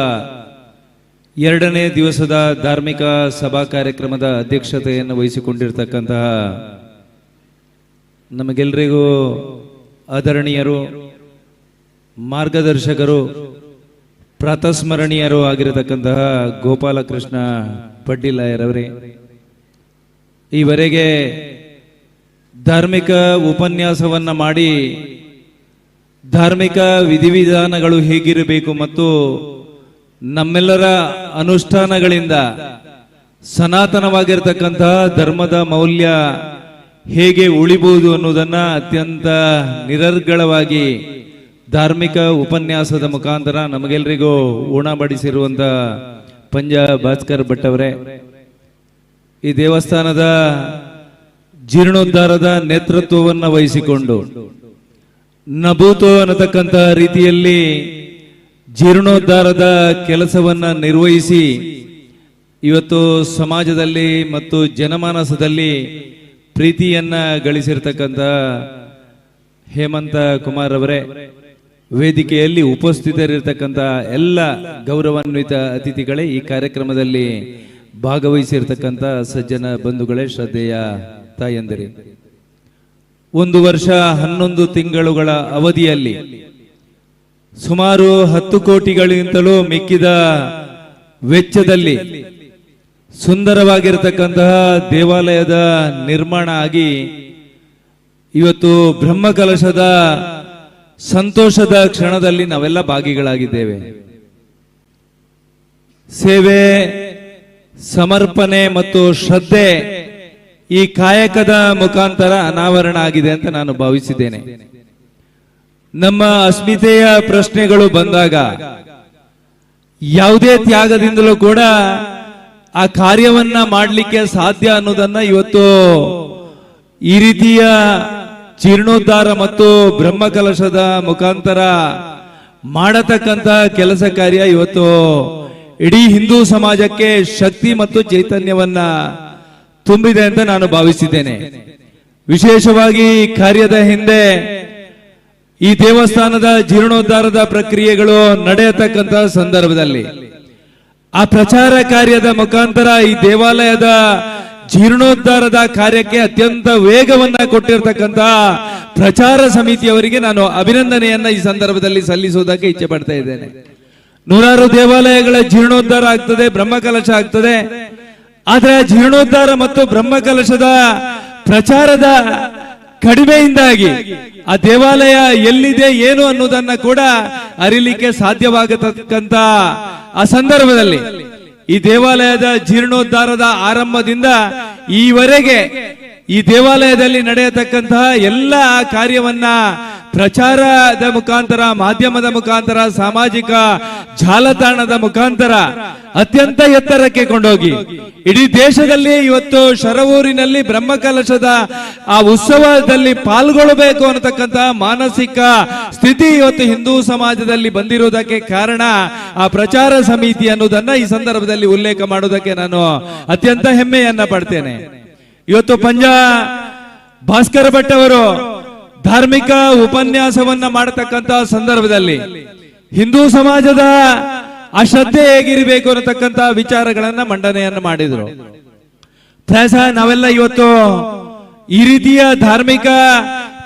2ನೇ ದಿವಸದ ಧಾರ್ಮಿಕ ಸಭಾ ಕಾರ್ಯಕ್ರಮದ ಅಧ್ಯಕ್ಷತೆಯನ್ನು ವಹಿಸಿಕೊಂಡಿರ್ತಕ್ಕಂತಹ ನಮಗೆಲ್ಲರಿಗೂ ಆದರಣೀಯರು, ಮಾರ್ಗದರ್ಶಕರು, ಪ್ರಾತಸ್ಮರಣೀಯರು ಆಗಿರತಕ್ಕಂತಹ ಗೋಪಾಲಕೃಷ್ಣ ಪಡ್ಡಿಲಾಯರವರೇ, ಈವರೆಗೆ ಧಾರ್ಮಿಕ ಉಪನ್ಯಾಸವನ್ನ ಮಾಡಿ ಧಾರ್ಮಿಕ ವಿಧಿವಿಧಾನಗಳು ಹೇಗಿರಬೇಕು ಮತ್ತು ನಮ್ಮೆಲ್ಲರ ಅನುಷ್ಠಾನಗಳಿಂದ ಸನಾತನವಾಗಿರತಕ್ಕಂತಹ ಧರ್ಮದ ಮೌಲ್ಯ ಹೇಗೆ ಉಳಿಬಹುದು ಅನ್ನೋದನ್ನ ಅತ್ಯಂತ ನಿರರ್ಗಳವಾಗಿ ಧಾರ್ಮಿಕ ಉಪನ್ಯಾಸದ ಮುಖಾಂತರ ನಮಗೆಲ್ಲರಿಗೂ ಉಣಬಡಿಸಿರುವಂತ ಪಂಜ ಭಾಸ್ಕರ್ ಭಟ್ ಅವರೇ, ಈ ದೇವಸ್ಥಾನದ ಜೀರ್ಣೋದ್ಧಾರದ ನೇತೃತ್ವವನ್ನು ವಹಿಸಿಕೊಂಡು ನಭೂತೋ ಅನ್ನತಕ್ಕಂಥ ರೀತಿಯಲ್ಲಿ ಜೀರ್ಣೋದ್ಧಾರದ ಕೆಲಸವನ್ನ ನಿರ್ವಹಿಸಿ ಇವತ್ತು ಸಮಾಜದಲ್ಲಿ ಮತ್ತು ಜನಮಾನಸದಲ್ಲಿ ಪ್ರೀತಿಯನ್ನ ಗಳಿಸಿರ್ತಕ್ಕಂಥ ಹೇಮಂತ ಕುಮಾರ್ ಅವರೇ, ವೇದಿಕೆಯಲ್ಲಿ ಉಪಸ್ಥಿತರಿರ್ತಕ್ಕಂಥ ಎಲ್ಲ ಗೌರವಾನ್ವಿತ ಅತಿಥಿಗಳೇ, ಈ ಕಾರ್ಯಕ್ರಮದಲ್ಲಿ ಭಾಗವಹಿಸಿರ್ತಕ್ಕಂಥ ಸಜ್ಜನ ಬಂಧುಗಳೇ, ಶ್ರದ್ಧೆಯ ತಾಯಂದಿರೇ, 1 ವರ್ಷ 11 ತಿಂಗಳುಗಳ ಅವಧಿಯಲ್ಲಿ ಸುಮಾರು 10 ಕೋಟಿಗಳಿಗಿಂತಲೂ ಮಿಕ್ಕಿದ ವೆಚ್ಚದಲ್ಲಿ ಸುಂದರವಾಗಿರತಕ್ಕಂತಹ ದೇವಾಲಯದ ನಿರ್ಮಾಣ ಆಗಿ ಇವತ್ತು ಬ್ರಹ್ಮಕಲಶದ ಸಂತೋಷದ ಕ್ಷಣದಲ್ಲಿ ನಾವೆಲ್ಲ ಭಾಗಿಗಳಾಗಿದ್ದೇವೆ. ಸೇವೆ, ಸಮರ್ಪಣೆ ಮತ್ತು ಶ್ರದ್ಧೆ ಈ ಕಾಯಕದ ಮುಖಾಂತರ ಅನಾವರಣ ಆಗಿದೆ ಅಂತ ನಾನು ಭಾವಿಸಿದ್ದೇನೆ. ನಮ್ಮ ಅಸ್ಮಿತೆಯ ಪ್ರಶ್ನೆಗಳು ಬಂದಾಗ ಯಾವುದೇ ತ್ಯಾಗದಿಂದಲೂ ಕೂಡ ಆ ಕಾರ್ಯವನ್ನ ಮಾಡಲಿಕ್ಕೆ ಸಾಧ್ಯ ಅನ್ನೋದನ್ನ ಇವತ್ತು ಈ ರೀತಿಯ ಜೀರ್ಣೋದ್ಧಾರ ಮತ್ತು ಬ್ರಹ್ಮಕಲಶದ ಮುಖಾಂತರ ಮಾಡತಕ್ಕಂತ ಕೆಲಸ ಕಾರ್ಯ ಇವತ್ತು ಇಡೀ ಹಿಂದೂ ಸಮಾಜಕ್ಕೆ ಶಕ್ತಿ ಮತ್ತು ಚೈತನ್ಯವನ್ನ ತುಂಬಿದೆ ಅಂತ ನಾನು ಭಾವಿಸಿದ್ದೇನೆ. ವಿಶೇಷವಾಗಿ ಕಾರ್ಯದ ಹಿಂದೆ ಈ ದೇವಸ್ಥಾನದ ಜೀರ್ಣೋದ್ಧಾರದ ಪ್ರಕ್ರಿಯೆಗಳು ನಡೆಯತಕ್ಕಂತ ಸಂದರ್ಭದಲ್ಲಿ ಆ ಪ್ರಚಾರ ಕಾರ್ಯದ ಮುಖಾಂತರ ಈ ದೇವಾಲಯದ ಜೀರ್ಣೋದ್ಧಾರದ ಕಾರ್ಯಕ್ಕೆ ಅತ್ಯಂತ ವೇಗವನ್ನ ಕೊಟ್ಟಿರ್ತಕ್ಕಂತ ಪ್ರಚಾರ ಸಮಿತಿಯವರಿಗೆ ನಾನು ಅಭಿನಂದನೆಯನ್ನ ಈ ಸಂದರ್ಭದಲ್ಲಿ ಸಲ್ಲಿಸುವುದಕ್ಕೆ ಇಚ್ಛೆ ಪಡ್ತಾ ಇದ್ದೇನೆ. ನೂರಾರು ದೇವಾಲಯಗಳ ಜೀರ್ಣೋದ್ಧಾರ ಆಗ್ತದೆ, ಬ್ರಹ್ಮಕಲಶ ಆಗ್ತದೆ. ಆದ್ರೆ ಜೀರ್ಣೋದ್ಧಾರ ಮತ್ತು ಬ್ರಹ್ಮಕಲಶದ ಪ್ರಚಾರದ ಕಡಿಮೆಯಿಂದಾಗಿ ಆ ದೇವಾಲಯ ಎಲ್ಲಿದೆ ಏನು ಅನ್ನೋದನ್ನ ಕೂಡ ಅರಿಲಿಕ್ಕೆ ಸಾಧ್ಯವಾಗತಕ್ಕಂತ ಆ ಸಂದರ್ಭದಲ್ಲಿ ಈ ದೇವಾಲಯದ ಜೀರ್ಣೋದ್ಧಾರದ ಆರಂಭದಿಂದ ಈವರೆಗೆ ಈ ದೇವಾಲಯದಲ್ಲಿ ನಡೆಯತಕ್ಕಂತಹ ಎಲ್ಲ ಕಾರ್ಯವನ್ನ ಪ್ರಚಾರದ ಮುಖಾಂತರ, ಮಾಧ್ಯಮದ ಮುಖಾಂತರ, ಸಾಮಾಜಿಕ ಜಾಲತಾಣದ ಮುಖಾಂತರ ಅತ್ಯಂತ ಎತ್ತರಕ್ಕೆ ಕೊಂಡೋಗಿ ಇಡೀ ದೇಶದಲ್ಲಿ ಇವತ್ತು ಶರವೂರಿನಲ್ಲಿ ಬ್ರಹ್ಮಕಲಶದ ಆ ಉತ್ಸವದಲ್ಲಿ ಪಾಲ್ಗೊಳ್ಳಬೇಕು ಅನ್ನತಕ್ಕಂತ ಮಾನಸಿಕ ಸ್ಥಿತಿ ಇವತ್ತು ಹಿಂದೂ ಸಮಾಜದಲ್ಲಿ ಬಂದಿರುವುದಕ್ಕೆ ಕಾರಣ ಆ ಪ್ರಚಾರ ಸಮಿತಿ ಅನ್ನೋದನ್ನ ಈ ಸಂದರ್ಭದಲ್ಲಿ ಉಲ್ಲೇಖ ಮಾಡುವುದಕ್ಕೆ ನಾನು ಅತ್ಯಂತ ಹೆಮ್ಮೆಯನ್ನ ಪಡ್ತೇನೆ. ಇವತ್ತು ಪಂಜ ಭಾಸ್ಕರ್ ಭಟ್ ಅವರು ಧಾರ್ಮಿಕ ಉಪನ್ಯಾಸವನ್ನ ಮಾಡತಕ್ಕಂತ ಸಂದರ್ಭದಲ್ಲಿ ಹಿಂದೂ ಸಮಾಜದ ಆ ಶ್ರದ್ಧೆ ಹೇಗಿರಬೇಕು ಅನ್ನತಕ್ಕಂತ ವಿಚಾರಗಳನ್ನ ಮಂಡನೆಯನ್ನ ಮಾಡಿದ್ರು. ಪ್ರಾಯಶಃ ನಾವೆಲ್ಲ ಇವತ್ತು ಈ ರೀತಿಯ ಧಾರ್ಮಿಕ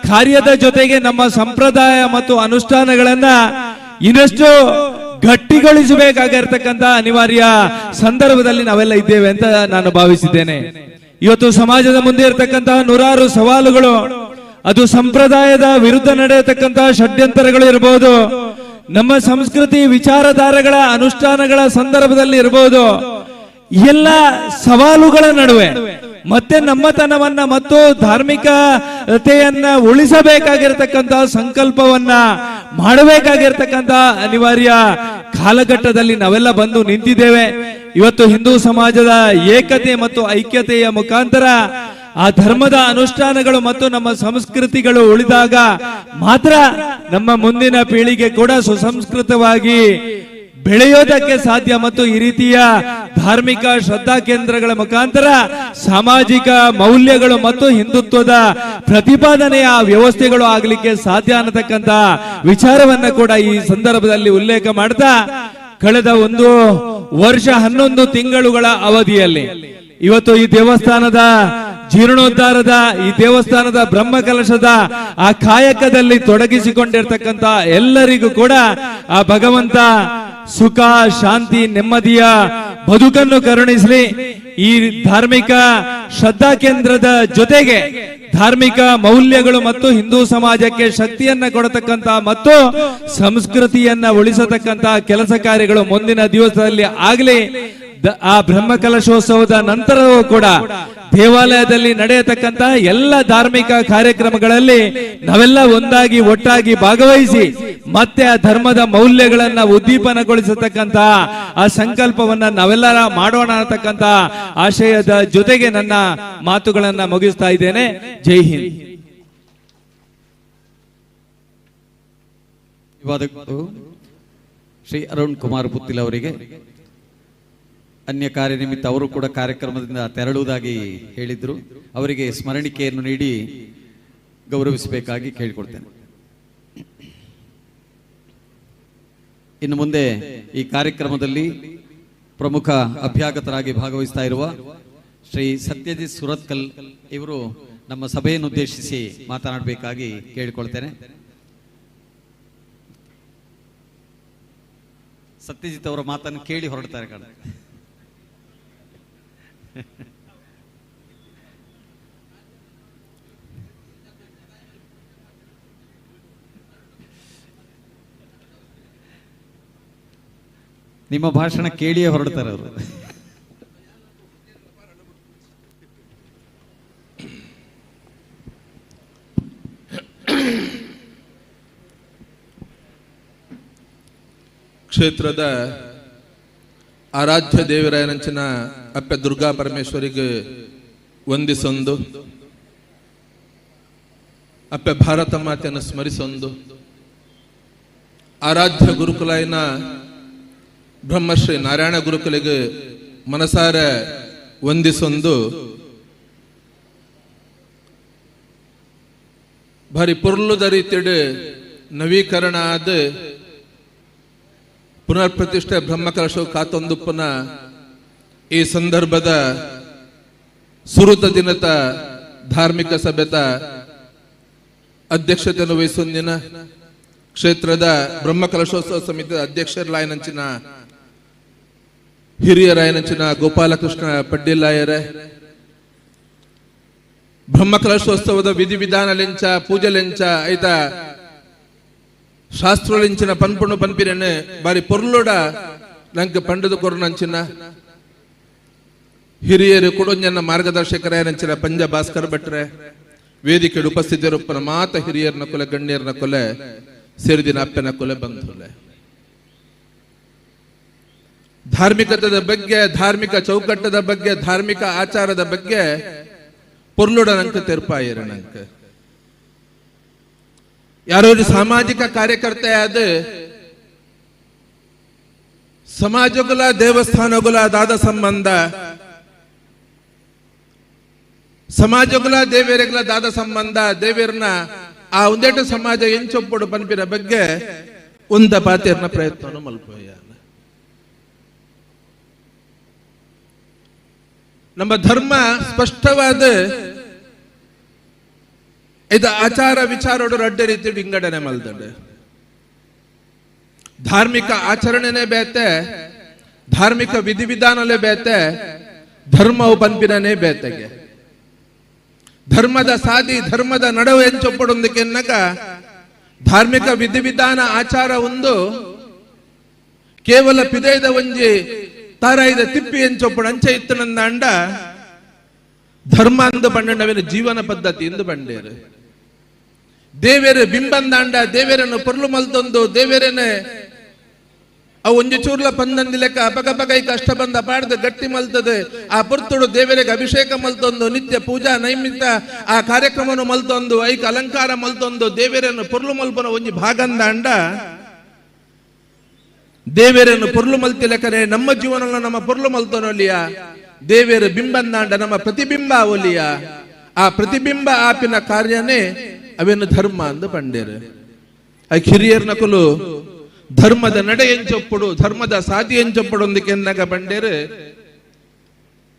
ಕಾರ್ಯದ ಜೊತೆಗೆ ನಮ್ಮ ಸಂಪ್ರದಾಯ ಮತ್ತು ಅನುಷ್ಠಾನಗಳನ್ನ ಇನ್ನಷ್ಟು ಗಟ್ಟಿಗೊಳಿಸಬೇಕಾಗಿರ್ತಕ್ಕಂಥ ಅನಿವಾರ್ಯ ಸಂದರ್ಭದಲ್ಲಿ ನಾವೆಲ್ಲ ಇದ್ದೇವೆ ಅಂತ ನಾನು ಭಾವಿಸಿದ್ದೇನೆ. ಇವತ್ತು ಸಮಾಜದ ಮುಂದೆ ಇರತಕ್ಕಂತಹ ನೂರಾರು ಸವಾಲುಗಳು, ಅದು ಸಂಪ್ರದಾಯದ ವಿರುದ್ಧ ನಡೆಯತಕ್ಕಂತಹ ಷಡ್ಯಂತರಗಳು ಇರಬಹುದು, ನಮ್ಮ ಸಂಸ್ಕೃತಿ ವಿಚಾರಧಾರೆಗಳ ಅನುಷ್ಠಾನಗಳ ಸಂದರ್ಭದಲ್ಲಿ ಇರಬಹುದು, ಎಲ್ಲ ಸವಾಲುಗಳ ನಡುವೆ ಮತ್ತೆ ನಮ್ಮತನವನ್ನ ಮತ್ತು ಧಾರ್ಮಿಕತೆಯನ್ನ ಉಳಿಸಬೇಕಾಗಿರತಕ್ಕಂತ ಸಂಕಲ್ಪವನ್ನ ಮಾಡಬೇಕಾಗಿರ್ತಕ್ಕಂತ ಅನಿವಾರ್ಯ ಕಾಲಘಟ್ಟದಲ್ಲಿ ನಾವೆಲ್ಲ ಬಂದು ನಿಂತಿದ್ದೇವೆ. ಇವತ್ತು ಹಿಂದೂ ಸಮಾಜದ ಏಕತೆ ಮತ್ತು ಐಕ್ಯತೆಯ ಮುಖಾಂತರ ಆ ಧರ್ಮದ ಅನುಷ್ಠಾನಗಳು ಮತ್ತು ನಮ್ಮ ಸಂಸ್ಕೃತಿಗಳು ಉಳಿದಾಗ ಮಾತ್ರ ನಮ್ಮ ಮುಂದಿನ ಪೀಳಿಗೆ ಕೂಡ ಸುಸಂಸ್ಕೃತವಾಗಿ ಬೆಳೆಯೋದಕ್ಕೆ ಸಾಧ್ಯ. ಮತ್ತು ಈ ರೀತಿಯ ಧಾರ್ಮಿಕ ಶ್ರದ್ಧಾ ಕೇಂದ್ರಗಳ ಮುಖಾಂತರ ಸಾಮಾಜಿಕ ಮೌಲ್ಯಗಳು ಮತ್ತು ಹಿಂದುತ್ವದ ಪ್ರತಿಪಾದನೆಯ ವ್ಯವಸ್ಥೆಗಳು ಆಗಲಿಕ್ಕೆ ಸಾಧ್ಯ ಅನ್ನತಕ್ಕಂತ ವಿಚಾರವನ್ನ ಕೂಡ ಈ ಸಂದರ್ಭದಲ್ಲಿ ಉಲ್ಲೇಖ ಮಾಡ್ತಾ, ಕಳೆದ 1 ವರ್ಷ 11 ತಿಂಗಳುಗಳ ಅವಧಿಯಲ್ಲಿ ಇವತ್ತು ಈ ದೇವಸ್ಥಾನದ ಜೀರ್ಣೋದ್ಧಾರದ, ಈ ದೇವಸ್ಥಾನದ ಬ್ರಹ್ಮಕಲಶದ ಆ ಕಾಯಕದಲ್ಲಿ ತೊಡಗಿಸಿಕೊಂಡಿರ್ತಕ್ಕಂಥ ಎಲ್ಲರಿಗೂ ಕೂಡ ಆ ಭಗವಂತ ಸುಖ, ಶಾಂತಿ, ನೆಮ್ಮದಿಯ ಬದುಕನ್ನು ಕರುಣಿಸಲಿ. ಈ ಧಾರ್ಮಿಕ ಶ್ರದ್ಧಾ ಕೇಂದ್ರದ ಜೊತೆಗೆ ಧಾರ್ಮಿಕ ಮೌಲ್ಯಗಳು ಮತ್ತು ಹಿಂದೂ ಸಮಾಜಕ್ಕೆ ಶಕ್ತಿಯನ್ನ ಕೊಡತಕ್ಕಂತ ಮತ್ತು ಸಂಸ್ಕೃತಿಯನ್ನ ಉಳಿಸತಕ್ಕಂತ ಕೆಲಸ ಕಾರ್ಯಗಳು ಮುಂದಿನ ದಿವಸದಲ್ಲಿ ಆಗಲಿ. ಆ ಬ್ರಹ್ಮಕಲಶೋತ್ಸವದ ನಂತರವೂ ಕೂಡ ದೇವಾಲಯದಲ್ಲಿ ನಡೆಯತಕ್ಕಂತ ಎಲ್ಲ ಧಾರ್ಮಿಕ ಕಾರ್ಯಕ್ರಮಗಳಲ್ಲಿ ನಾವೆಲ್ಲ ಒಂದಾಗಿ ಒಟ್ಟಾಗಿ ಭಾಗವಹಿಸಿ ಮತ್ತೆ ಆ ಧರ್ಮದ ಮೌಲ್ಯಗಳನ್ನ ಉದ್ದೀಪನಗೊಳಿಸತಕ್ಕಂತ ಆ ಸಂಕಲ್ಪವನ್ನ ನಾವೆಲ್ಲರ ಮಾಡೋಣ ಅನ್ನತಕ್ಕಂತ ಆಶಯದ ಜೊತೆಗೆ ನನ್ನ ಮಾತುಗಳನ್ನ ಮುಗಿಸ್ತಾ ಇದ್ದೇನೆ. ಜೈ ಹಿಂದ್. ಶ್ರೀ ಅರುಣ್ ಕುಮಾರ್ ಪುತ್ತಿಲ ಅವರಿಗೆ ಅನ್ಯ ಕಾರ್ಯ ನಿಮಿತ್ತ ಅವರು ಕೂಡ ಕಾರ್ಯಕ್ರಮದಿಂದ ತೆರಳುವುದಾಗಿ ಹೇಳಿದ್ರು. ಅವರಿಗೆ ಸ್ಮರಣಿಕೆಯನ್ನು ನೀಡಿ ಗೌರವಿಸಬೇಕಾಗಿ ಕೇಳಿಕೊಳ್ತೇನೆ. ಇನ್ನು ಮುಂದೆ ಈ ಕಾರ್ಯಕ್ರಮದಲ್ಲಿ ಪ್ರಮುಖ ಅಭ್ಯಾಗತರಾಗಿ ಭಾಗವಹಿಸ್ತಾ ಇರುವ ಶ್ರೀ ಸತ್ಯಜಿತ್ ಸುರತ್ಕಲ್ ಇವರು ನಮ್ಮ ಸಭೆಯನ್ನು ಉದ್ದೇಶಿಸಿ ಮಾತನಾಡಬೇಕಾಗಿ ಕೇಳಿಕೊಳ್ತೇನೆ. ಸತ್ಯಜಿತ್ ಅವರ ಮಾತನ್ನು ಕೇಳಿ ಹೊರಡ್ತಾರೆ ಕಾಣ. ನಿಮ್ಮ ಭಾಷಣ ಕೇಳಿಯೇ ಹೊರಡ್ತಾರೆ ಅವರು. ಕ್ಷೇತ್ರದ ಆರಾಧ್ಯ ದೇವರಾಯನಂಚಿನ ಅಪ್ಪ ದುರ್ಗಾ ಪರಮೇಶ್ವರಿಗೆ ವಂದಿಸೊಂದು, ಅಪ್ಪ ಭಾರತ ಮಾತೆಯನ್ನು ಸ್ಮರಿಸೊಂದು, ಆರಾಧ್ಯ ಗುರುಕುಲೈನ ಬ್ರಹ್ಮಶ್ರೀ ನಾರಾಯಣ ಗುರುಕುಲಿಗೆ ಮನಸಾರ ವಂದಿಸೊಂದು, ಭಾರಿ ಪುರ್ಲುದ ರೀತಿಯ ನವೀಕರಣ ಆದ ಪುನರ್ ಪ್ರತಿಷ್ಠೆ ಬ್ರಹ್ಮಕಲಶ ಕಾತೊಂದುಪ್ಪನ ಈ ಸಂದರ್ಭದ ಸುರುತ ದಿನದ ಧಾರ್ಮಿಕ ಸಭೆತ ಅಧ್ಯಕ್ಷತೆಯನ್ನು ವಹಿಸೊಂದಿನ ಕ್ಷೇತ್ರದ ಬ್ರಹ್ಮಕಲಶೋತ್ಸವ ಸಮಿತಿಯ ಅಧ್ಯಕ್ಷರಾಯನಂಚಿನ ಹಿರಿಯರಾಯನಂಚಿನ ಗೋಪಾಲಕೃಷ್ಣ ಪಡ್ಡಿಲಾಯರೇ, ಬ್ರಹ್ಮಕಲಶೋತ್ಸವದ ವಿಧಿವಿಧಾನಲೆಂಚ ಪೂಜೆಲೆಂಚ ಐತ ಶಾಸ್ತ್ರಲಿಂಚಿನ ಪನ್ಪುಣು ಪನ್ಪಿರನ್ನು ಬಾರಿ ಪೊರ್ಲೋಡ ನಂಗೆ ಪಂಡದು ಕೊರನಂಚಿನ ಹಿರಿಯರು ಕೊಡೊಂಜನ್ನ ಮಾರ್ಗದರ್ಶಕರಾಯನಂಚಿನ ಪಂಜ ಭಾಸ್ಕರ್ ಭಟ್ರೆ, ವೇದಿಕೆಯ ಉಪಸ್ಥಿತರೊಪ್ಪನ ಮಾತ ಹಿರಿಯರನ ಕೊಲೆ ಗಣ್ಯರನ ಕೊಲೆ ಸೇರಿದಿನ ಅಪ್ಪನ ಕೊಲೆ ಬಂಧುಲೆ. ಧಾರ್ಮಿಕತೆಯ ಬಗ್ಗೆ, ಧಾರ್ಮಿಕ ಚೌಕಟ್ಟದ ಬಗ್ಗೆ, ಧಾರ್ಮಿಕ ಆಚಾರದ ಬಗ್ಗೆ ಪೊರ್ಲೋಡ ನಂಕ ತೆರ್ಪಾಯಿರ ನಂಕ ಯಾರೋ ಸಾಮಾಜಿಕ ಕಾರ್ಯಕರ್ತೆಯಾದ ಸಮಾಜಗಳ ದೇವಸ್ಥಾನಗಳ ದಾದ ಸಂಬಂಧ, ಸಮಾಜಗಳ ದೇವೇರಗಳ ದಾದ ಸಂಬಂಧ, ದೇವೇರನ ಆ ಒಂದೇಟು ಸಮಾಜ ಎಂಚೊಪ್ಪಡು ಪನ್ಪಿನ ಬಗ್ಗೆ ಒಂದ ಪಾತಿಯರ್ನ ಪ್ರಯತ್ನ ಮಲ್ಪೋಯ. ನಮ್ಮ ಧರ್ಮ ಸ್ಪಷ್ಟವಾದ ಇದು ಆಚಾರ ವಿಚಾರೋಡು ರಡ್ಡೆ ರೀತಿ ವಿಂಗಡಣೆ ಮಲ್ದಂಡೆ. ಧಾರ್ಮಿಕ ಆಚರಣೆನೇ ಬೇತೆ, ಧಾರ್ಮಿಕ ವಿಧಿವಿಧಾನಲೇ ಬೇತೆ, ಧರ್ಮವು ಪನ್ಪಿನೇ ಬೇತೆಗೆ ಧರ್ಮದ ಸಾದಿ ಧರ್ಮದ ನಡವು ಎಂಚೊಪ್ಪಡೊಂದಕ್ಕೆ ಎನ್ನಕ ಧಾರ್ಮಿಕ ವಿಧಿವಿಧಾನ ಆಚಾರ ಒಂದು ಕೇವಲ ಪಿದೈದ ಒಂಜಿ ತಾರಾಯ್ದ ತಿಪ್ಪಿ ಎಂಚೊಪ್ಪಡು ಅಂಚೆ ಇತ್ತನಂದ ಅಂಡ ಧರ್ಮ ಅಂದು ಪಂಡವನ ಜೀವನ ಪದ್ಧತಿ ಎಂದು ಬಂಡೇರು ದೇವೇರು ಬಿಂಬಂದಾಂಡ ದೇವೇರನ್ನು ಪೊರ್ಲು ಮಲ್ತೊಂದು ದೇವೇರೇನೆ ಅವು ಒಂಜಿ ಚೂರ್ಲ ಪಂದಂದಿ ಲೆಕ್ಕ ಅಪಗಪಗೈ ಕಷ್ಟ ಬಂದ ಪಾಡ್ದು ಗಟ್ಟಿ ಮಲ್ತದೆ ಆ ಪುರ್ತುಡು ದೇವರಿಗೆ ಅಭಿಷೇಕ ಮಲ್ತೊಂದು ನಿತ್ಯ ಪೂಜಾ ನೈಮಿತ್ತ ಆ ಕಾರ್ಯಕ್ರಮವನ್ನು ಮಲ್ತೊಂದು ಐಕ ಅಲಂಕಾರ ಮಲ್ತೊಂದು ದೇವೇರನ್ನು ಪೊರ್ಲು ಮಲ್ಪನ ಒಂಜಿ ಭಾಗಂದಾಂಡ ದೇವೇರನ್ನು ಪೊರ್ಲು ಮಲ್ತಿ ಲೆಕ್ಕನೆ ನಮ್ಮ ಜೀವನ ನಮ್ಮ ಪೊರ್ಲು ಮಲ್ತೊನೊಲಿಯ ದೇವೇರು ಬಿಂಬಂದಾಂಡ ನಮ್ಮ ಪ್ರತಿಬಿಂಬ ಒಲಿಯ ಆ ಪ್ರತಿಬಿಂಬ ಆಪಿನ ಕಾರ್ಯನೇ ಅವೇನು ಧರ್ಮ ಅಂದು ಪಂಡೇರು ಆ ಹಿರಿಯರ್ ನಕಲು ಧರ್ಮದ ನಡೆ ಎಂಚೊಪ್ಪಡು ಧರ್ಮದ ಸಾಧಿ ಎಂಚೊಪ್ಪಡು ಎನ್ನಗ ಬಂಡೇರು